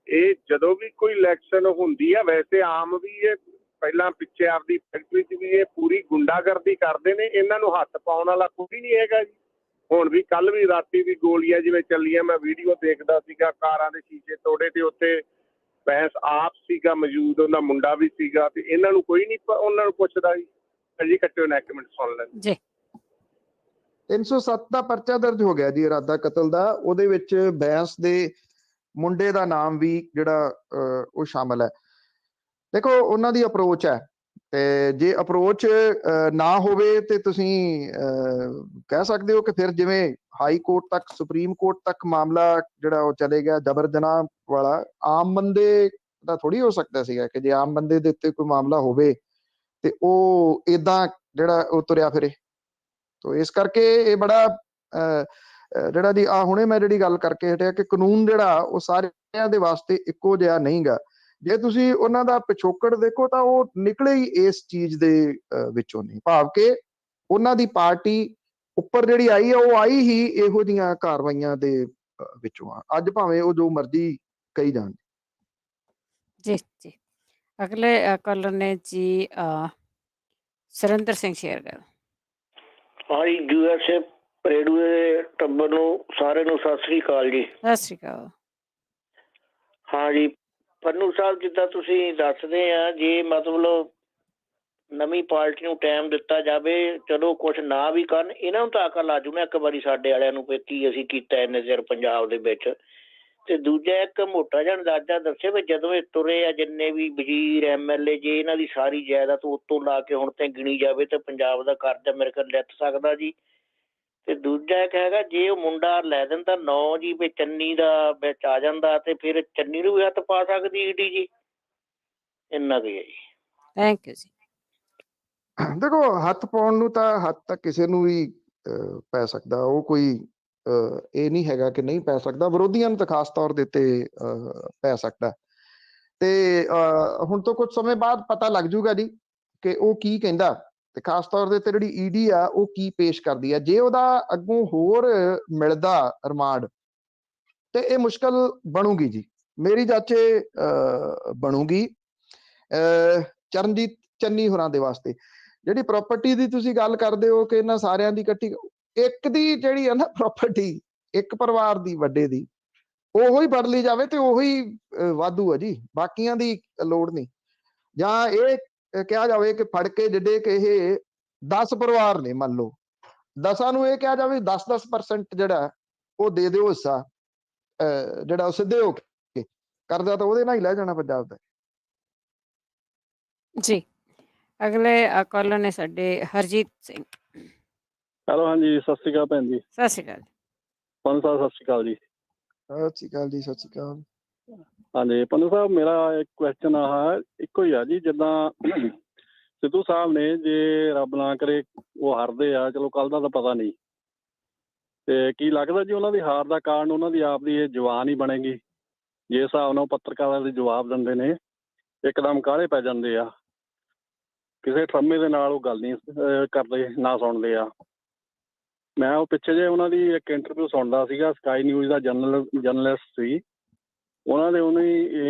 ਇਹ ਜਦੋਂ ਵੀ ਕੋਈ ਇਲੈਕਸ਼ਨ ਹੁੰਦੀ ਆ, ਵੈਸੇ ਆਮ ਵੀ ਇਹ ਪਹਿਲਾਂ ਪਿੱਛੇ ਆਪਦੀ ਫੈਕਟਰੀ 'ਚ ਵੀ ਇਹ ਪੂਰੀ ਗੁੰਡਾਗਰਦੀ ਕਰਦੇ ਨੇ, ਇਹਨਾਂ ਨੂੰ ਹੱਥ ਪਾਉਣ ਵਾਲਾ ਕੋਈ ਨਹੀਂ ਹੈਗਾ ਜੀ। ਹੁਣ ਵੀ ਕੱਲ ਵੀ ਰਾਤੀ ਵੀ ਗੋਲੀਆਂ ਜਿਵੇਂ ਚੱਲੀਆਂ, ਮੈਂ ਵੀਡੀਓ ਦੇਖਦਾ ਸੀਗਾ, ਕਾਰਾਂ ਦੇ ਸ਼ੀਸ਼ੇ ਤੋੜੇ ਤੇ ਉੱਥੇ ਬੈਂਸ ਆਪ ਸੀਗਾ ਮੌਜੂਦ, ਉਹਦਾ ਮੁੰਡਾ ਵੀ ਸੀਗਾ, ਤੇ ਇਹਨਾਂ ਨੂੰ ਕੋਈ ਨਹੀਂ ਉਹਨਾਂ ਨੂੰ ਪੁੱਛਦਾ ਜੀ। ਜੀ ਕੱਟਿਓ ਨਾ ਇੱਕ ਮਿੰਟ ਸੁਣ ਲੈਣ ਜੀ। 307 ਦਾ ਪਰਚਾ ਦਰਜ ਹੋ ਗਿਆ ਜੀ ਇਰਾਦਾ ਕਤਲ ਦਾ। ਉਹਦੇ ਵਿੱਚ ਬੈਂਸ ਦੇ ਮੁੰਡੇ ਦਾ ਨਾਮ ਵੀ ਜਿਹੜਾ ਉਹ ਸ਼ਾਮਲ ਹੈ। ਦੇਖੋ ਉਹਨਾਂ ਦੀ ਅਪਰੋਚ ਹੈ, ਤੇ ਜੇ ਅਪਰੋਚ ਨਾ ਹੋਵੇ ਤੇ ਤੁਸੀਂ ਕਹਿ ਸਕਦੇ ਹੋ ਕਿ ਫਿਰ ਜਿਵੇਂ ਹਾਈ ਕੋਰਟ ਤੱਕ, ਸੁਪਰੀਮ ਕੋਰਟ ਤੱਕ ਮਾਮਲਾ ਜਿਹੜਾ ਉਹ ਚਲੇ ਗਿਆ ਜਬਰ ਜਨਾਹ ਵਾਲਾ, ਆਮ ਬੰਦੇ ਦਾ ਥੋੜੀ ਹੋ ਸਕਦਾ ਸੀਗਾ ਕਿ ਜੇ ਆਮ ਬੰਦੇ ਦੇ ਉੱਤੇ ਕੋਈ ਮਾਮਲਾ ਹੋਵੇ ਤੇ ਉਹ ਏਦਾਂ ਜਿਹੜਾ ਉਹ ਤੁਰਿਆ ਫਿਰੇ। ਤੋ ਇਸ ਕਰਕੇ ਇਹ ਬੜਾ ਜਿਹੜਾ ਜੀ ਹੁਣੇ ਮੈਂ ਜਿਹੜੀ ਗੱਲ ਕਰਕੇ ਹਟਿਆ ਕਿ ਕਾਨੂੰਨ ਜਿਹੜਾ ਉਹ ਸਾਰਿਆਂ ਦੇ ਵਾਸਤੇ ਇੱਕੋ ਜਿਹਾ ਨਹੀਂ ਗਾ। ਜੇ ਤੁਸੀਂ ਉਹਨਾਂ ਦਾ ਪਿਛੋਕੜ ਦੇਖੋ ਤਾਂ ਉਹ ਨਿਕਲੇ ਹੀ ਇਸ ਚੀਜ਼ ਦੇ ਵਿੱਚੋਂ ਨਹੀਂ, ਭਾਵ ਕਿ ਉਹਨਾਂ ਦੀ ਪਾਰਟੀ ਉੱਪਰ ਜਿਹੜੀ ਆਈ ਆ ਉਹ ਆਈ ਹੀ ਇਹੋ ਜਿਹੀਆਂ ਕਾਰਵਾਈਆਂ ਦੇ ਵਿੱਚੋਂ ਆ। ਅੱਜ ਭਾਵੇਂ ਉਹ ਜੋ ਮਰਜ਼ੀ ਕਹੀ ਜਾਣ। ਜੀ ਜੀ। ਅਗਲੇ ਕਾਲਰ ਨੇ ਜੀ ਸੁਰਿੰਦਰ ਸਿੰਘ ਸ਼ੇਰਗਿੱਲ। ਹਾਂਜੀ, USA ਪਰੇਡੂ ਦੇ ਟੱਬਰ ਨੂੰ ਸਾਰਿਆਂ ਨੂੰ ਸਤਿ ਸ੍ਰੀ ਅਕਾਲ ਜੀ। ਸਤਿ ਸ੍ਰੀ ਅਕਾਲ। ਹਾਂ ਜੀ, ਪੰਨੂ ਸਾਹਿਬ ਜਿੱਦਾਂ ਤੁਸੀਂ ਦੱਸਦੇ ਆ, ਜੇ ਮਤਲਬ ਨਵੀਂ ਪਾਰਟੀ ਨੂੰ ਟਾਈਮ ਦਿੱਤਾ ਜਾਵੇ, ਚਲੋ ਕੁਛ ਨਾ ਵੀ ਕਰਨ, ਇਹਨਾਂ ਨੂੰ ਤਾਂ ਅਕਲ ਆ ਜੂ ਨਾ ਇੱਕ ਵਾਰੀ ਸਾਡੇ ਵਾਲਿਆਂ ਨੂੰ, ਕੀ ਅਸੀਂ ਕੀਤਾ ਇੰਨੇ ਚਿਰ ਪੰਜਾਬ ਦੇ ਵਿੱਚ। ਤੇ ਦੂਜਾ ਇੱਕ ਮੋਟਾ ਜਿਹਾ ਅੰਦਾਜ਼ਾ ਦੱਸੇ ਵੀ ਜਦੋਂ ਇਹ ਤੁਰੇ ਆ ਜਿੰਨੇ ਵੀ ਵਜ਼ੀਰ MLA, ਜੇ ਇਹਨਾਂ ਦੀ ਸਾਰੀ ਜਾਇਦਾਦ ਉੱਤੋਂ ਲਾ ਕੇ ਹੁਣ ਤੇ ਗਿਣੀ ਜਾਵੇ ਤਾਂ ਪੰਜਾਬ ਦਾ ਕਰਜ਼ਾ ਮੇਰੇ ਕੋਲ ਲਿੱਥ ਸਕਦਾ ਜੀ। ਤੇ ਦੂਜਾ ਇੱਕ ਹੈਗਾ, ਜੇ ਉਹ ਮੁੰਡਾ ਲੈ ਦਿੰਦਾ ਨਾਂ ਜੀ ਵੀ ਚੰਨੀ ਦਾ ਵਿੱਚ ਆ ਜਾਂਦਾ, ਤੇ ਫਿਰ ਚੰਨੀ ਨੂੰ ਵੀ ਹੱਥ ਪਾ ਸਕਦੀ ED ਜੀ। ਇੰਨਾ ਕੁ ਹੈ ਜੀ। ਥੈਂਕ ਯੂ ਜੀ। ਦੇਖੋ ਹੱਥ ਪਾਉਣ ਨੂੰ ਤਾਂ ਹੱਥ ਤਾਂ ਕਿਸੇ ਨੂੰ ਵੀ ਪੈ ਸਕਦਾ, ਉਹ ਕੋਈ ਇਹ ਨਹੀਂ ਹੈਗਾ ਕਿ ਨਹੀਂ ਪੈ ਸਕਦਾ, ਵਿਰੋਧੀਆਂ ਨੂੰ ਤਾਂ ਖਾਸ ਤੌਰ ਦੇ ਉੱਤੇ ਪੈ ਸਕਦਾ। ਤੇ ਹੁਣ ਤੋਂ ਕੁਝ ਸਮੇਂ ਬਾਅਦ ਪਤਾ ਲੱਗ ਜੂਗਾ ਜੀ ਕਿ ਉਹ ਕੀ ਕਹਿੰਦਾ, ਤੇ ਖਾਸ ਤੌਰ ਦੇ ਉੱਤੇ ਜਿਹੜੀ ED ਆ ਉਹ ਕੀ ਪੇਸ਼ ਕਰਦੀ ਆ। ਜੇ ਉਹਦਾ ਅੱਗੋਂ ਹੋਰ ਮਿਲਦਾ ਰਿਮਾਂਡ ਤੇ ਇਹ ਮੁਸ਼ਕਲ ਬਣੂਗੀ ਜੀ, ਮੇਰੀ ਜਾਚੇ ਬਣੂਗੀ ਚਰਨਜੀਤ ਚੰਨੀ ਹੋਰਾਂ ਦੇ ਵਾਸਤੇ। ਜਿਹੜੀ ਪ੍ਰਾਪਰਟੀ ਦੀ ਤੁਸੀਂ ਗੱਲ ਕਰਦੇ ਹੋ ਕਿ ਇਹਨਾਂ ਸਾਰਿਆਂ ਦੀ ਇਕੱਠੀ, ਇੱਕ ਦੀ ਜਿਹੜੀ ਹੈ ਨਾ ਪ੍ਰਾਪਰਟੀ, ਇੱਕ ਪਰਿਵਾਰ ਦੀ ਵੱਡੇ ਦੀ, ਉਹੀ ਫੜ ਲਈ ਜਾਵੇ ਤੇ ਉਹੀ ਵਾਧੂ ਆ ਜੀ, ਬਾਕੀਆਂ ਦੀ ਲੋੜ ਨਹੀਂ। ਜਾਂ ਇਹ ਕਿਹਾ ਜਾਵੇ ਕਿ ਫੜ ਕੇ ਜਿਹੜੇ ਕਿ ਇਹ 10 ਪਰਿਵਾਰ ਨੇ, ਮੰਨ ਲਓ 10 ਨੂੰ ਇਹ ਕਿਹਾ ਜਾਵੇ 10% ਜਿਹੜਾ ਉਹ ਦੇ ਦਿਓ ਹਿੱਸਾ, ਜਿਹੜਾ ਉਹ ਸਿੱਧੇ ਹੋ ਕੇ ਕਰਜ਼ਾ ਤਾਂ ਉਹਦੇ ਨਾਲ ਹੀ ਲੈ ਜਾਣਾ ਪੰਜਾਬ ਦਾ ਜੀ। ਅਗਲੇ ਕਾਲਰ ਨੇ ਸਾਡੇ ਹਰਜੀਤ ਸਿੰਘ। ਹੈਲੋ, ਹਾਂਜੀ, ਸਤਿ ਸ਼੍ਰੀ ਅਕਾਲ ਭੈਣ ਜੀ। ਸਤਿ ਸ਼੍ਰੀ ਅਕਾਲ। ਪੰਨੂ ਸਾਹਿਬ ਸਤਿ ਸ਼੍ਰੀ ਅਕਾਲ ਜੀ। ਸਤਿ ਸ਼੍ਰੀ ਅਕਾਲ ਜੀ। ਸਤਿ ਸ਼੍ਰੀ ਅਕਾਲ। ਹਾਂਜੀ ਪੰਨੂ ਸਾਹਿਬ, ਮੇਰਾ ਇੱਕ ਕੁਐਸਚਨ ਇੱਕੋ ਹੀ ਆ ਜੀ, ਜਿੱਦਾਂ ਸਿੱਧੂ ਸਾਹਿਬ ਨੇ, ਜੇ ਰੱਬ ਨਾ ਕਰੇ ਉਹ ਹਾਰਦੇ ਆ, ਚਲੋ ਕੱਲ ਦਾ ਤਾਂ ਪਤਾ ਨਹੀਂ, ਤੇ ਕੀ ਲੱਗਦਾ ਜੀ ਉਹਨਾਂ ਦੀ ਹਾਰ ਦਾ ਕਾਰਨ ਉਹਨਾਂ ਦੀ ਆਪ ਦੀ ਇਹ ਜ਼ੁਬਾਨ ਹੀ ਬਣੇਗੀ? ਜੇ ਹਿਸਾਬ ਨਾਲ ਪੱਤਰਕਾਰਾਂ ਦੇ ਜਵਾਬ ਦਿੰਦੇ ਨੇ, ਇੱਕਦਮ ਕਾਹਲੇ ਪੈ ਜਾਂਦੇ ਆ, ਕਿਸੇ ਠਰਮੇ ਦੇ ਨਾਲ ਉਹ ਗੱਲ ਨਹੀਂ ਕਰਦੇ, ਨਾ ਸੁਣਦੇ ਆ। ਮੈਂ ਉਹ ਪਿੱਛੇ ਜੇ ਉਹਨਾਂ ਦੀ ਇੱਕ ਇੰਟਰਵਿਊ ਸੁਣਦਾ ਸੀਗਾ, ਸਕਾਈ ਨਿਊਜ਼ ਦਾ ਜਰਨਲਿਸਟ ਸੀ, ਉਹਨਾਂ ਦੇ ਉਹਨੇ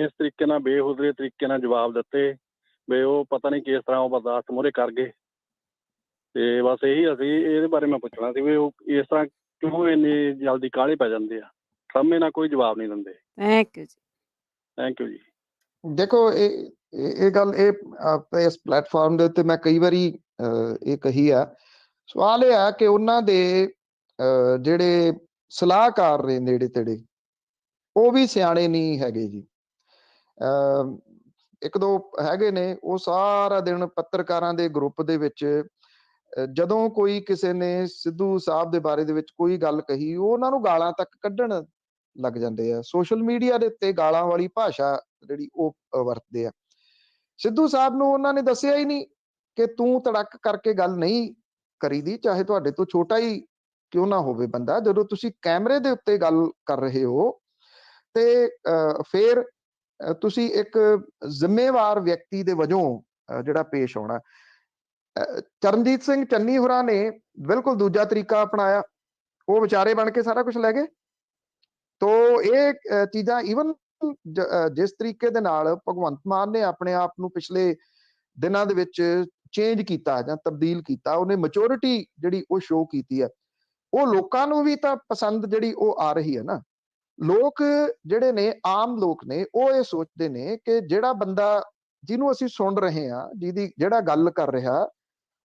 ਇਸ ਤਰੀਕੇ ਨਾਲ ਬੇਹੁਦਰੇ ਤਰੀਕੇ ਨਾਲ ਜਵਾਬ ਦਿੱਤੇ ਵੀ ਉਹ ਪਤਾ ਨਹੀਂ ਕਿਸ ਤਰ੍ਹਾਂ ਉਹ ਬਰਦਾਸ਼ਤ ਮੂਹਰੇ ਕਰ ਗਏ। ਤੇ ਬਸ ਇਹੀ ਅਸੀਂ ਇਹਦੇ ਬਾਰੇ ਮੈਂ ਪੁੱਛਣਾ ਸੀ ਵੀ ਉਹ ਇਸ ਤਰ੍ਹਾਂ ਕਿਉਂ ਇੰਨੇ ਜਲਦੀ ਕਾਹਲੇ ਪੈ ਜਾਂਦੇ ਆ, ਠਰਮੇ ਨਾਲ ਕੋਈ ਜਵਾਬ ਨਹੀਂ ਦਿੰਦੇ। ਥੈਂਕ ਯੂ ਜੀ। ਥੈਂਕ ਯੂ ਜੀ। ਦੇਖੋ ਇਹ ਗੱਲ ਇਸ ਪਲੇਟਫਾਰਮ ਦੇ ਉੱਤੇ ਮੈਂ ਕਈ ਵਾਰੀ ਇਹ ਕਹੀ ਆ। ਸਵਾਲ ਇਹ ਆ ਕਿ ਉਹਨਾਂ ਦੇ ਜਿਹੜੇ ਸਲਾਹਕਾਰ ਨੇ ਨੇੜੇ ਤੇੜੇ, ਉਹ ਵੀ ਸਿਆਣੇ ਨਹੀਂ ਹੈਗੇ ਜੀ। ਇੱਕ ਦੋ ਹੈਗੇ ਨੇ, ਉਹ ਸਾਰਾ ਦਿਨ ਪੱਤਰਕਾਰਾਂ ਦੇ ਗਰੁੱਪ ਦੇ ਵਿੱਚ ਜਦੋਂ ਕੋਈ ਕਿਸੇ ਨੇ ਸਿੱਧੂ ਸਾਹਿਬ ਦੇ ਬਾਰੇ ਦੇ ਵਿੱਚ ਕੋਈ ਗੱਲ ਕਹੀ, ਉਹ ਉਹਨਾਂ ਨੂੰ ਗਾਲਾਂ ਤੱਕ ਕੱਢਣ ਲੱਗ ਜਾਂਦੇ ਆ। ਸੋਸ਼ਲ ਮੀਡੀਆ ਦੇ ਉੱਤੇ ਗਾਲਾਂ ਵਾਲੀ ਭਾਸ਼ਾ ਜਿਹੜੀ ਉਹ ਵਰਤਦੇ ਆ। ਸਿੱਧੂ ਸਾਹਿਬ ਨੂੰ ਉਹਨਾਂ ਨੇ ਦੱਸਿਆ ਹੀ ਨਹੀਂ ਕਿ ਤੂੰ ਤੜਕ ਕਰਕੇ ਗੱਲ ਨਹੀਂ ਕਰੀਦੀ, ਚਾਹੇ ਤੁਹਾਡੇ ਤੋਂ ਛੋਟਾ ਹੀ ਕਿਉਂ ਨਾ ਹੋਵੇ ਬੰਦਾ। ਜਦੋਂ ਤੁਸੀਂ ਕੈਮਰੇ ਦੇ ਉੱਤੇ ਗੱਲ ਕਰ ਰਹੇ ਹੋ ਤੇ ਫਿਰ ਤੁਸੀਂ ਇੱਕ ਜ਼ਿੰਮੇਵਾਰ ਵਿਅਕਤੀ ਦੇ ਵਜੋਂ ਜਿਹੜਾ ਪੇਸ਼ ਆਉਣਾ। ਚਰਨਜੀਤ ਸਿੰਘ ਚੰਨੀ ਹੋਰਾਂ ਨੇ ਬਿਲਕੁਲ ਦੂਜਾ ਤਰੀਕਾ ਅਪਣਾਇਆ, ਉਹ ਵਿਚਾਰੇ ਬਣ ਕੇ ਸਾਰਾ ਕੁਝ ਲੈ ਗਏ। ਤੋ ਇਹ ਚੀਜ਼ਾਂ ਈਵਨ ਜਿਸ ਤਰੀਕੇ ਦੇ ਨਾਲ ਭਗਵੰਤ ਮਾਨ ਨੇ ਆਪਣੇ ਆਪ ਨੂੰ ਪਿਛਲੇ ਦਿਨਾਂ ਦੇ ਵਿੱਚ ਚੇਂਜ ਕੀਤਾ ਜਾਂ ਤਬਦੀਲ ਕੀਤਾ, ਉਹਨੇ ਮੈਚੋਰਿਟੀ ਜਿਹੜੀ ਉਹ ਸ਼ੋ ਕੀਤੀ ਹੈ, ਉਹ ਲੋਕਾਂ ਨੂੰ ਵੀ ਤਾਂ ਪਸੰਦ ਜਿਹੜੀ ਉਹ ਆ ਰਹੀ ਹੈ ਨਾ। ਲੋਕ ਜਿਹੜੇ ਨੇ, ਆਮ ਲੋਕ ਨੇ, ਉਹ ਇਹ ਸੋਚਦੇ ਨੇ ਕਿ ਜਿਹੜਾ ਬੰਦਾ ਜਿਹਨੂੰ ਅਸੀਂ ਸੁਣ ਰਹੇ ਹਾਂ, ਜਿਹੜਾ ਗੱਲ ਕਰ ਰਿਹਾ,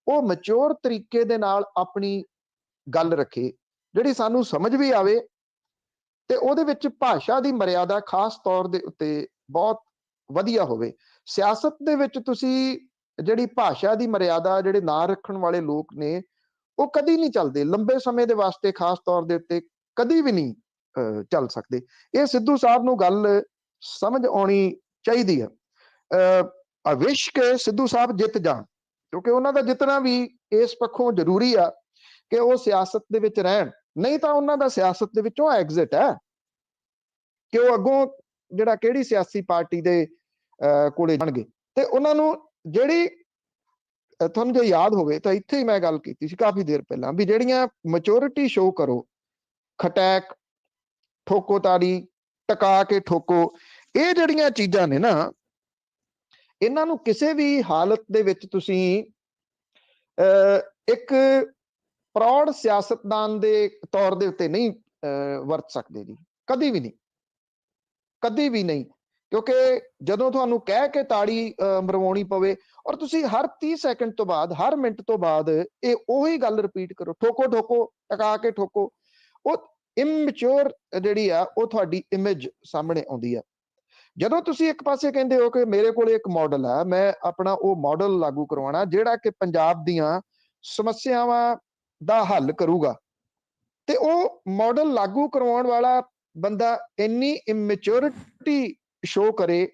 ਉਹ ਮੈਚੋਰ ਤਰੀਕੇ ਦੇ ਨਾਲ ਆਪਣੀ ਗੱਲ ਰੱਖੇ, ਜਿਹੜੀ ਸਾਨੂੰ ਸਮਝ ਵੀ ਆਵੇ, ਤੇ ਉਹਦੇ ਵਿੱਚ ਭਾਸ਼ਾ ਦੀ ਮਰਿਆਦਾ ਖਾਸ ਤੌਰ ਦੇ ਉੱਤੇ ਬਹੁਤ ਵਧੀਆ ਹੋਵੇ। ਸਿਆਸਤ ਦੇ ਵਿੱਚ ਤੁਸੀਂ ਜਿਹੜੀ ਭਾਸ਼ਾ ਦੀ ਮਰਿਆਦਾ ਜਿਹੜੇ ਨਾ ਰੱਖਣ ਵਾਲੇ ਲੋਕ ਨੇ, ਉਹ ਕਦੀ ਨਹੀਂ ਚੱਲਦੇ, ਲੰਬੇ ਸਮੇਂ ਦੇ ਵਾਸਤੇ ਖਾਸ ਤੌਰ ਦੇ ਉੱਤੇ ਕਦੀ ਵੀ ਨਹੀਂ ਚੱਲ ਸਕਦੇ। ਇਹ ਸਿੱਧੂ ਸਾਹਿਬ ਨੂੰ ਗੱਲ ਸਮਝ ਆਉਣੀ ਚਾਹੀਦੀ ਹੈ। ਅਵਿਸ਼ ਕੇ ਸਿੱਧੂ ਸਾਹਿਬ ਜਿੱਤ ਜਾਣ, ਕਿਉਂਕਿ ਉਹਨਾਂ ਦਾ ਜਿੱਤਣਾ ਵੀ ਇਸ ਪੱਖੋਂ ਜ਼ਰੂਰੀ ਆ ਕਿ ਉਹ ਸਿਆਸਤ ਦੇ ਵਿੱਚ ਰਹਿਣ, ਨਹੀਂ ਤਾਂ ਉਹਨਾਂ ਦਾ ਸਿਆਸਤ ਦੇ ਵਿੱਚੋਂ ਐਗਜ਼ਿਟ ਹੈ ਕਿ ਉਹ ਅੱਗੋਂ ਜਿਹੜਾ ਕਿਹੜੀ ਸਿਆਸੀ ਪਾਰਟੀ ਦੇ ਕੋਲੇ ਜਾਣਗੇ। ਤੇ ਉਹਨਾਂ ਨੂੰ ਜਿਹੜੀ, ਤੁਹਾਨੂੰ ਜੇ ਯਾਦ ਹੋਵੇ ਤਾਂ ਇੱਥੇ ਹੀ ਮੈਂ ਗੱਲ ਕੀਤੀ ਸੀ ਕਾਫੀ ਦੇਰ ਪਹਿਲਾਂ, ਵੀ ਜਿਹੜੀਆਂ ਮੈਚੋਰਿਟੀ ਸ਼ੋ ਕਰੋ, ਖਟੈਕ, ਠੋਕੋ ਤਾੜੀ, ਟਕਾ ਕੇ ਠੋਕੋ, ਇਹ ਜਿਹੜੀਆਂ ਚੀਜ਼ਾਂ ਨੇ ਨਾ, ਇਹਨਾਂ ਨੂੰ ਕਿਸੇ ਵੀ ਹਾਲਤ ਦੇ ਵਿੱਚ ਤੁਸੀਂ ਇੱਕ ਪ੍ਰੌੜ ਸਿਆਸਤਦਾਨ ਦੇ ਤੌਰ ਦੇ ਉੱਤੇ ਨਹੀਂ ਵਰਤ ਸਕਦੇ ਜੀ, ਕਦੀ ਵੀ ਨਹੀਂ, ਕਦੀ ਵੀ ਨਹੀਂ। ਕਿਉਂਕਿ ਜਦੋਂ ਤੁਹਾਨੂੰ ਕਹਿ ਕੇ ਤਾੜੀ ਮਰਵਾਉਣੀ ਪਵੇ, ਔਰ ਤੁਸੀਂ ਹਰ 30 ਸੈਕਿੰਡ ਤੋਂ ਬਾਅਦ, ਹਰ ਮਿੰਟ ਤੋਂ ਬਾਅਦ ਇਹ ਉਹੀ ਗੱਲ ਰਿਪੀਟ ਕਰੋ, ਠੋਕੋ ਠੋਕੋ, ਟਕਾ ਕੇ ਠੋਕੋ, ਉਹ ਇਮੈਚੁਰ ਜਿਹੜੀ ਆ ਉਹ ਤੁਹਾਡੀ ਇਮੇਜ ਸਾਹਮਣੇ ਆਉਂਦੀ ਆ। ਜਦੋਂ ਤੁਸੀਂ ਇੱਕ ਪਾਸੇ ਕਹਿੰਦੇ ਹੋ ਕਿ ਮੇਰੇ ਕੋਲ ਇੱਕ ਮਾਡਲ ਆ, ਮੈਂ ਆਪਣਾ ਉਹ ਮਾਡਲ ਲਾਗੂ ਕਰਵਾਉਣਾ ਜਿਹੜਾ ਕਿ ਪੰਜਾਬ ਦੀਆਂ ਸਮੱਸਿਆਵਾਂ ਦਾ ਹੱਲ ਕਰੂਗਾ, ਤੇ ਉਹ ਮਾਡਲ ਲਾਗੂ ਕਰਵਾਉਣ ਵਾਲਾ ਬੰਦਾ ਇੰਨੀ ਇਮੈਚੁਰਿਟੀ ਸ਼ੋ ਕਰੇ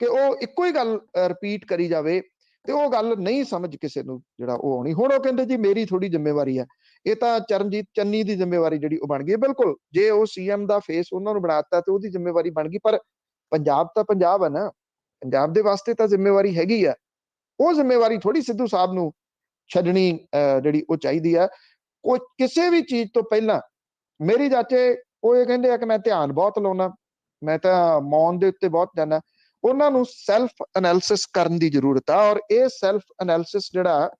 ਕਿ ਉਹ ਇੱਕੋ ਹੀ ਗੱਲ ਰਿਪੀਟ ਕਰੀ ਜਾਵੇ, ਤੇ ਉਹ ਗੱਲ ਨਹੀਂ ਸਮਝ ਕਿਸੇ ਨੂੰ ਜਿਹੜਾ ਉਹ ਆਉਣੀ। ਹੁਣ ਉਹ ਕਹਿੰਦੇ ਜੀ ਮੇਰੀ ਥੋੜੀ ਜ਼ਿੰਮੇਵਾਰੀ ਹੈ, ਇਹ ਤਾਂ ਚਰਨਜੀਤ ਚੰਨੀ ਦੀ ਜ਼ਿੰਮੇਵਾਰੀ ਜਿਹੜੀ ਉਹ ਬਣ ਗਈ। ਬਿਲਕੁਲ, ਜੇ ਉਹ ਸੀਐਮ ਦਾ ਫੇਸ ਉਹਨਾਂ ਨੂੰ ਬਣਾਤਾ ਤੇ ਉਹਦੀ ਜ਼ਿੰਮੇਵਾਰੀ ਬਣ ਗਈ, ਪਰ ਪੰਜਾਬ ਤਾਂ ਪੰਜਾਬ ਹੈ ਨਾ, ਪੰਜਾਬ ਦੇ ਵਾਸਤੇ ਤਾਂ ਜ਼ਿੰਮੇਵਾਰੀ ਹੈਗੀ ਆ। ਉਹ ਜ਼ਿੰਮੇਵਾਰੀ ਥੋੜੀ ਸਿੱਧੂ ਸਾਹਿਬ ਨੂੰ ਛੱਡਣੀ ਜਿਹੜੀ ਉਹ ਚਾਹੀਦੀ ਆ। ਕੋਈ ਕਿਸੇ ਵੀ ਚੀਜ਼ ਤੋਂ ਪਹਿਲਾਂ ਮੇਰੀ ਚਾਚੇ ਉਹ ਇਹ ਕਹਿੰਦੇ ਆ ਕਿ ਮੈਂ ਧਿਆਨ ਬਹੁਤ ਲਾਉਣਾ, ਮੈਂ ਤਾਂ ਮੌਨ ਦੇ ਉੱਤੇ ਬਹੁਤ ਜਾਣਾ। ਉਹਨਾਂ ਨੂੰ ਸੈਲਫ ਐਨਾਲਿਸਿਸ ਕਰਨ ਦੀ ਜ਼ਰੂਰਤ ਆ, ਔਰ ਇਹ ਸੈਲਫ ਐਨਾਲਿਸਿਸ ਜਿਹੜਾ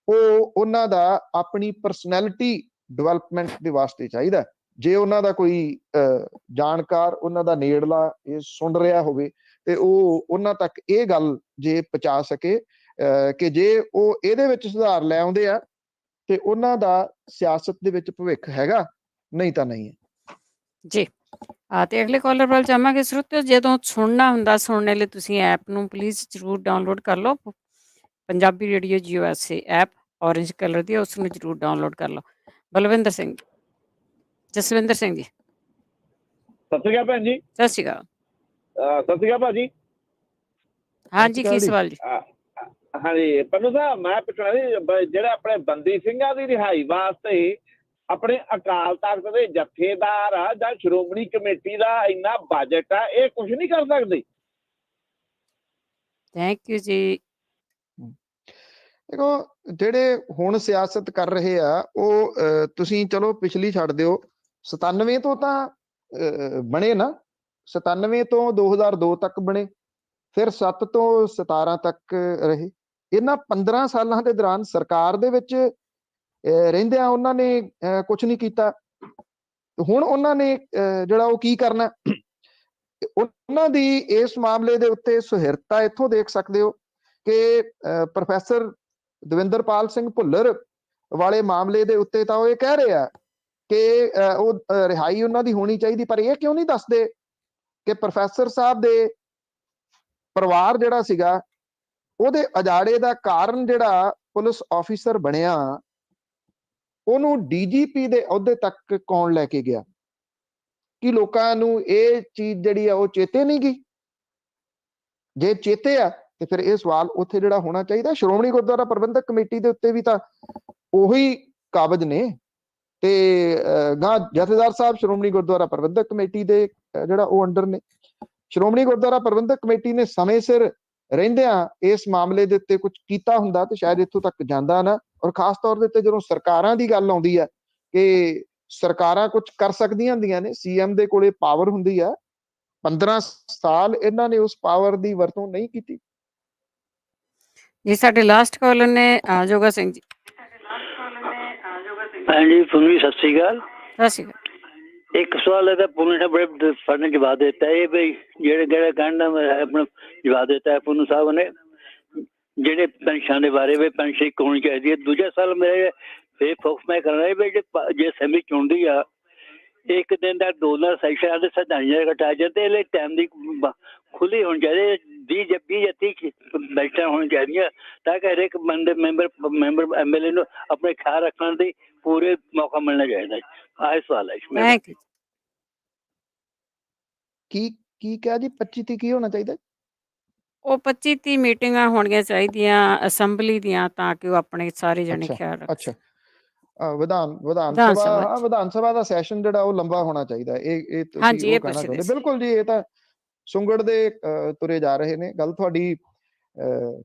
ਉਹ ਉਹਨਾਂ ਦਾ ਆਪਣੀ ਪਰਸਨੈਲਿਟੀ ਡਿਵੈਲਪਮੈਂਟ ਦੇ ਵਾਸਤੇ ਚਾਹੀਦਾ। ਜੇ ਉਹਨਾਂ ਦਾ ਕੋਈ ਜਾਣਕਾਰ, ਉਹਨਾਂ ਦਾ ਨੇੜਲਾ ਇਹ ਸੁਣ ਰਿਹਾ ਹੋਵੇ, ਤੇ ਉਹ ਉਹਨਾਂ ਤੱਕ ਇਹ ਗੱਲ ਜੇ ਪਹੁੰਚਾ ਸਕੇ ਕਿ ਜੇ ਉਹ ਇਹਦੇ ਵਿੱਚ ਸੁਧਾਰ ਲੈ ਆਉਂਦੇ ਆ ਤੇ ਉਹਨਾਂ ਦਾ ਸਿਆਸਤ ਦੇ ਵਿੱਚ ਭਵਿੱਖ ਹੈਗਾ, ਨਹੀਂ ਤਾਂ ਨਹੀਂ ਹੈ ਜੀ। ਤੇ ਅਗਲੇ ਕਾਲਰ ਵੱਲ ਜਾਵਾਂਗੇ। ਸਰੋਤਿਓ, ਜਦੋਂ ਸੁਣਨਾ ਹੁੰਦਾ, ਸੁਣਨੇ ਲਈ ਤੁਸੀਂ ਐਪ ਨੂੰ ਪਲੀਜ਼ ਜ਼ਰੂਰ ਡਾਊਨਲੋਡ ਕਰ ਲਓ। Punjabi radio USA app orange colour ਦੀ, ਉਸ ਨੂੰ ਜ਼ਰੂਰ ਡਾਊਨਲੋਡ ਕਰ ਲਓ। ਬਲਵਿੰਦਰ ਸਿੰਘ, ਜਸਵਿੰਦਰ ਸਿੰਘ ਜੀ, ਸਤਿ ਸ਼੍ਰੀ ਅਕਾਲ ਭੈਣ ਜੀ। ਸਤਿ ਸ਼੍ਰੀ ਅਕਾਲ। ਸਤਿ ਸ਼੍ਰੀ ਅਕਾਲ ਭਾਜੀ। ਹਾਂਜੀ, ਕੀ ਸਵਾਲ ਜੀ? ਹਾਂਜੀ ਪੰਨੂ ਸਾਹਿਬ, ਮੈਂ ਪੁੱਛਣਾ ਸੀ ਜਿਹੜੇ ਆਪਣੇ ਬੰਦੀ ਸਿੰਘਾਂ ਦੀ ਰਿਹਾਈ ਵਾਸਤੇ ਆਪਣੇ ਅਕਾਲ ਤਖਤ ਦੇ ਜਥੇਦਾਰ ਆ ਜਾਂ ਸ਼੍ਰੋਮਣੀ ਕਮੇਟੀ ਦਾ ਇੰਨਾ ਬਜਟ ਆ, ਇਹ ਕੁਝ ਨਹੀਂ ਕਰ ਸਕਦੇ? ਥੈਂਕ ਯੂ ਜੀ। ਦੇਖੋ, ਜਿਹੜੇ ਹੁਣ ਸਿਆਸਤ ਕਰ ਰਹੇ ਆ ਉਹ ਤੁਸੀਂ ਚਲੋ ਪਿਛਲੀ ਛੱਡ ਦਿਓ, 97 ਤੋਂ ਤਾਂ ਬਣੇ ਨਾ, 97 ਤੋਂ 2002 ਤੱਕ ਬਣੇ, ਫਿਰ 7 ਤੋਂ 17 ਤੱਕ ਰਹੇ। ਇਹਨਾਂ 15 ਸਾਲਾਂ ਦੇ ਦੌਰਾਨ ਸਰਕਾਰ ਦੇ ਵਿੱਚ ਰਹਿੰਦਿਆਂ ਉਹਨਾਂ ਨੇ ਕੁਝ ਨਹੀਂ ਕੀਤਾ। ਹੁਣ ਉਹਨਾਂ ਨੇ ਜਿਹੜਾ ਉਹ ਕੀ ਕਰਨਾ, ਉਹਨਾਂ ਦੀ ਇਸ ਮਾਮਲੇ ਦੇ ਉੱਤੇ ਸੁਹਿਰਦਤਾ ਇੱਥੋਂ ਦੇਖ ਸਕਦੇ ਹੋ ਕਿ ਪ੍ਰੋਫੈਸਰ ਦਵਿੰਦਰਪਾਲ ਸਿੰਘ ਭੁੱਲਰ ਵਾਲੇ ਮਾਮਲੇ ਦੇ ਉੱਤੇ ਤਾਂ ਉਹ ਇਹ ਕਹਿ ਰਹੇ ਆ ਕਿ ਉਹ ਰਿਹਾਈ ਉਹਨਾਂ ਦੀ ਹੋਣੀ ਚਾਹੀਦੀ, ਪਰ ਇਹ ਕਿਉਂ ਨਹੀਂ ਦੱਸਦੇ ਕਿ ਪ੍ਰੋਫੈਸਰ ਸਾਹਿਬ ਦੇ ਪਰਿਵਾਰ ਜਿਹੜਾ ਸੀਗਾ ਉਹਦੇ ਅਜਾੜੇ ਦਾ ਕਾਰਨ ਜਿਹੜਾ ਪੁਲਿਸ ਆਫੀਸਰ ਬਣਿਆ, ਉਹਨੂੰ DGP ਦੇ ਅਹੁਦੇ ਤੱਕ ਕੌਣ ਲੈ ਕੇ ਗਿਆ? ਕਿ ਲੋਕਾਂ ਨੂੰ ਇਹ ਚੀਜ਼ ਜਿਹੜੀ ਆ ਉਹ ਚੇਤੇ ਨਹੀਂ ਗਈ? ਜੇ ਚੇਤੇ ਆ ਤੇ ਫਿਰ ਇਹ ਸਵਾਲ ਉੱਥੇ ਜਿਹੜਾ ਹੋਣਾ ਚਾਹੀਦਾ। ਸ਼੍ਰੋਮਣੀ ਗੁਰਦੁਆਰਾ ਪ੍ਰਬੰਧਕ ਕਮੇਟੀ ਦੇ ਉੱਤੇ ਵੀ ਤਾਂ ਉਹੀ ਕਾਬਜ਼ ਨੇ, ਤੇ ਗਾਂ ਜਥੇਦਾਰ ਸਾਹਿਬ ਸ਼੍ਰੋਮਣੀ ਗੁਰਦੁਆਰਾ ਪ੍ਰਬੰਧਕ ਕਮੇਟੀ ਦੇ ਜਿਹੜਾ ਉਹ ਅੰਡਰ ਨੇ। ਸ਼੍ਰੋਮਣੀ ਗੁਰਦੁਆਰਾ ਪ੍ਰਬੰਧਕ ਕਮੇਟੀ ਨੇ ਸਮੇਂ ਸਿਰ ਰਹਿੰਦਿਆਂ ਇਸ ਮਾਮਲੇ ਦੇ ਉੱਤੇ ਕੁਝ ਕੀਤਾ ਹੁੰਦਾ ਤੇ ਸ਼ਾਇਦ ਇੱਥੋਂ ਤੱਕ ਜਾਂਦਾ ਨਾ। ਔਰ ਖਾਸ ਤੌਰ ਦੇ ਉੱਤੇ ਜਦੋਂ ਸਰਕਾਰਾਂ ਦੀ ਗੱਲ ਆਉਂਦੀ ਹੈ ਕਿ ਸਰਕਾਰਾਂ ਕੁਝ ਕਰ ਸਕਦੀਆਂ ਹੁੰਦੀਆਂ ਨੇ, ਸੀਐਮ ਦੇ ਕੋਲੇ ਪਾਵਰ ਹੁੰਦੀ ਹੈ, 15 ਸਾਲ ਇਹਨਾਂ ਨੇ ਉਸ ਪਾਵਰ ਦੀ ਵਰਤੋਂ ਨਹੀਂ ਕੀਤੀ। ਜੀ ਸਾਡੇ ਲਾਸਟ ਕਾਲਰ ਨੇ ਜੋਗਾ ਸਿੰਘ ਜੀ। ਹਾਂਜੀ ਪੁੰਨੂ ਜੀ, ਸਤਿ ਸ੍ਰੀ ਅਕਾਲ। ਸਤਿ ਸ਼੍ਰੀ ਅਕਾਲ। ਇੱਕ ਸਵਾਲ ਹੈ ਤਾਂ ਪੁੰਨੂ ਸਾਹਿਬ ਬੜੇ ਫੜਨ ਜਵਾਬ ਦਿੱਤਾ ਹੈ ਬਈ ਜਿਹੜੇ ਕਹਿੰਦਾ ਆਪਣਾ ਜਵਾਬ ਦਿੱਤਾ ਹੈ ਪੁੰਨੂ ਸਾਹਿਬ ਨੇ ਜਿਹੜੇ ਪੈਨਸ਼ਨ ਦੇ ਬਾਰੇ ਵੀ ਪੈਨਸ਼ਨ ਹੋਣੀ ਚਾਹੀਦੀ ਹੈ। ਦੂਜਾ ਸਵਾਲ ਮੇਰੇ ਫੇਰ ਫੋਕਸ ਮੈਂ ਕਰਨਾ ਹੈ ਵੀ ਜੇ ਅਸੈਂਬਲੀ ਚੁਣਦੀ ਆ ਇੱਕ ਦਿਨ ਦਾ 2 ਦਿਨ ਸੈਸ਼ਨ ਦੇ ਸੰਵਿਧਾਨ ਘਟਾ ਜਾਂਦੇ ਇਹਦੇ ਟਾਈਮ ਦੀ ਖੁੱਲੀ ਹੋਣੀ ਚਾਹੀਦੀ 20 ਜਾਂ 30 ਬੈਠਾਂ ਹੋਣੀ ਚਾਹੀਦੀਆਂ ਤਾਂ ਕਿ ਹਰੇਕ ਬੰਦੇ ਮੈਂਬਰ ਐਮਐਲਏ ਨੂੰ ਆਪਣੇ ਖਿਆਲ ਰੱਖਣ ਦੀ ਪੂਰੇ ਮੌਕਾ ਮਿਲਣਾ ਚਾਹੀਦਾ। ਆਹ ਸਵਾਲ ਹੈ ਥੈਂਕ ਯੂ। ਕੀ ਕਿਹਾ ਜੀ? 25 ਤੇ ਕੀ ਹੋਣਾ ਚਾਹੀਦਾ? ਉਹ 25-30 ਮੀਟਿੰਗਾਂ ਹੋਣੀਆਂ ਚਾਹੀਦੀਆਂ ਅਸੈਂਬਲੀ ਦੀਆਂ ਤਾਂ ਕਿ ਉਹ ਆਪਣੇ ਸਾਰੇ ਜਣੇ ਖਿਆਲ ਰੱਖ ਅੱਛਾ ਵਿਧਾਨ ਵਿਧਾਨ ਸਭਾ ਸਭਾ 'ਚ। ਵਿਧਾਨ ਸਭਾ ਦਾ ਸੈਸ਼ਨ ਜਿਹੜਾ ਉਹ ਲੰਬਾ ਹੋਣਾ ਚਾਹੀਦਾ। ਇਹ ਹਾਂਜੀ, ਤੁਸੀਂ ਉਹ ਇਹ ਕਹਿਣਾ ਪੁੱਛਦੇ ਚਾਹੁੰਦੇ? ਸੀ। ਬਿਲਕੁਲ ਜੀ, ਇਹ ਤਾਂ ਸੁੰਗੜ ਦੇ ਤੁਰੇ ਜਾ ਰਹੇ ਨੇ। ਗੱਲ ਤੁਹਾਡੀ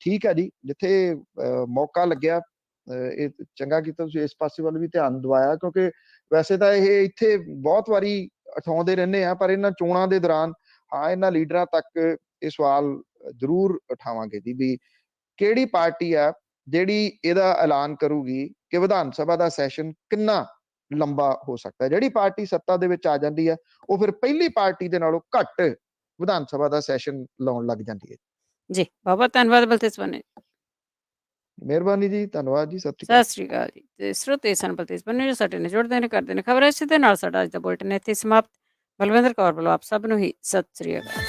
ਠੀਕ ਹੈ ਜੀ। ਜਿੱਥੇ ਮੌਕਾ ਲੱਗਿਆ ਇਹ ਚੰਗਾ ਕੀਤਾ ਤੁਸੀਂ ਇਸ ਪਾਸੇ ਵੱਲ ਵੀ ਧਿਆਨ ਦਿਵਾਇਆ, ਕਿਉਂਕਿ ਵੈਸੇ ਤਾਂ ਇਹ ਇੱਥੇ ਬਹੁਤ ਵਾਰੀ ਉਠਾਉਂਦੇ ਰਹਿੰਦੇ ਆ, ਪਰ ਇਹਨਾਂ ਚੋਣਾਂ ਦੇ ਦੌਰਾਨ ਹਾਂ ਇਹਨਾਂ ਲੀਡਰਾਂ ਤੱਕ ਇਹ ਸਵਾਲ ਜ਼ਰੂਰ ਉਠਾਵਾਂਗੇ ਜੀ ਵੀ ਕਿਹੜੀ ਪਾਰਟੀ ਆ ਜਿਹੜੀ ਇਹਦਾ ਐਲਾਨ ਕਰੂਗੀ ਕਿ ਵਿਧਾਨ ਸਭਾ ਦਾ ਸੈਸ਼ਨ ਕਿੰਨਾ ਲੰਬਾ ਹੋ ਸਕਦਾ ਹੈ। ਜਿਹੜੀ ਪਾਰਟੀ ਸੱਤਾ ਦੇ ਵਿੱਚ ਆ ਜਾਂਦੀ ਹੈ ਉਹ ਫਿਰ ਪਹਿਲੀ ਪਾਰਟੀ ਦੇ ਨਾਲੋਂ ਘੱਟ ਵਿਧਾਨ ਸਭਾ ਦਾ ਸੈਸ਼ਨ ਲਾਉਣ ਲੱਗ ਜਾਂਦੀ ਹੈ। ਜੀ ਬਹੁਤ ਧੰਨਵਾਦ ਬਲਤੇਜ ਬੰਨੇ। ਮਿਹਰਬਾਨੀ ਜੀ, ਧੰਨਵਾਦ ਜੀ, ਸਤਿ ਸਤਿ ਸ਼੍ਰੀ ਅਕਾਲ ਜੀ। ਤੇ ਸਰੋਤੇ ਸਨ ਬਲਤੇਜ ਬੰਨੇ ਜੋ ਸਾਡੇ ਨੇ ਜੁੜਦੇ ਨੇ ਕਰਦੇ ਨੇ ਖਬਰ। ਇਸੇ ਦੇ ਨਾਲ ਸਾਡਾ ਅੱਜ ਦਾ ਬੁਲੇਟਿਨ ਇੱਥੇ ਸਮਾਪਤ। ਬਲਵਿੰਦਰ ਕੌਰ ਵੱਲੋਂ ਆਪ ਸਭ ਨੂੰ ਹੀ ਸਤਿ ਸ਼੍ਰੀ ਅਕਾਲ।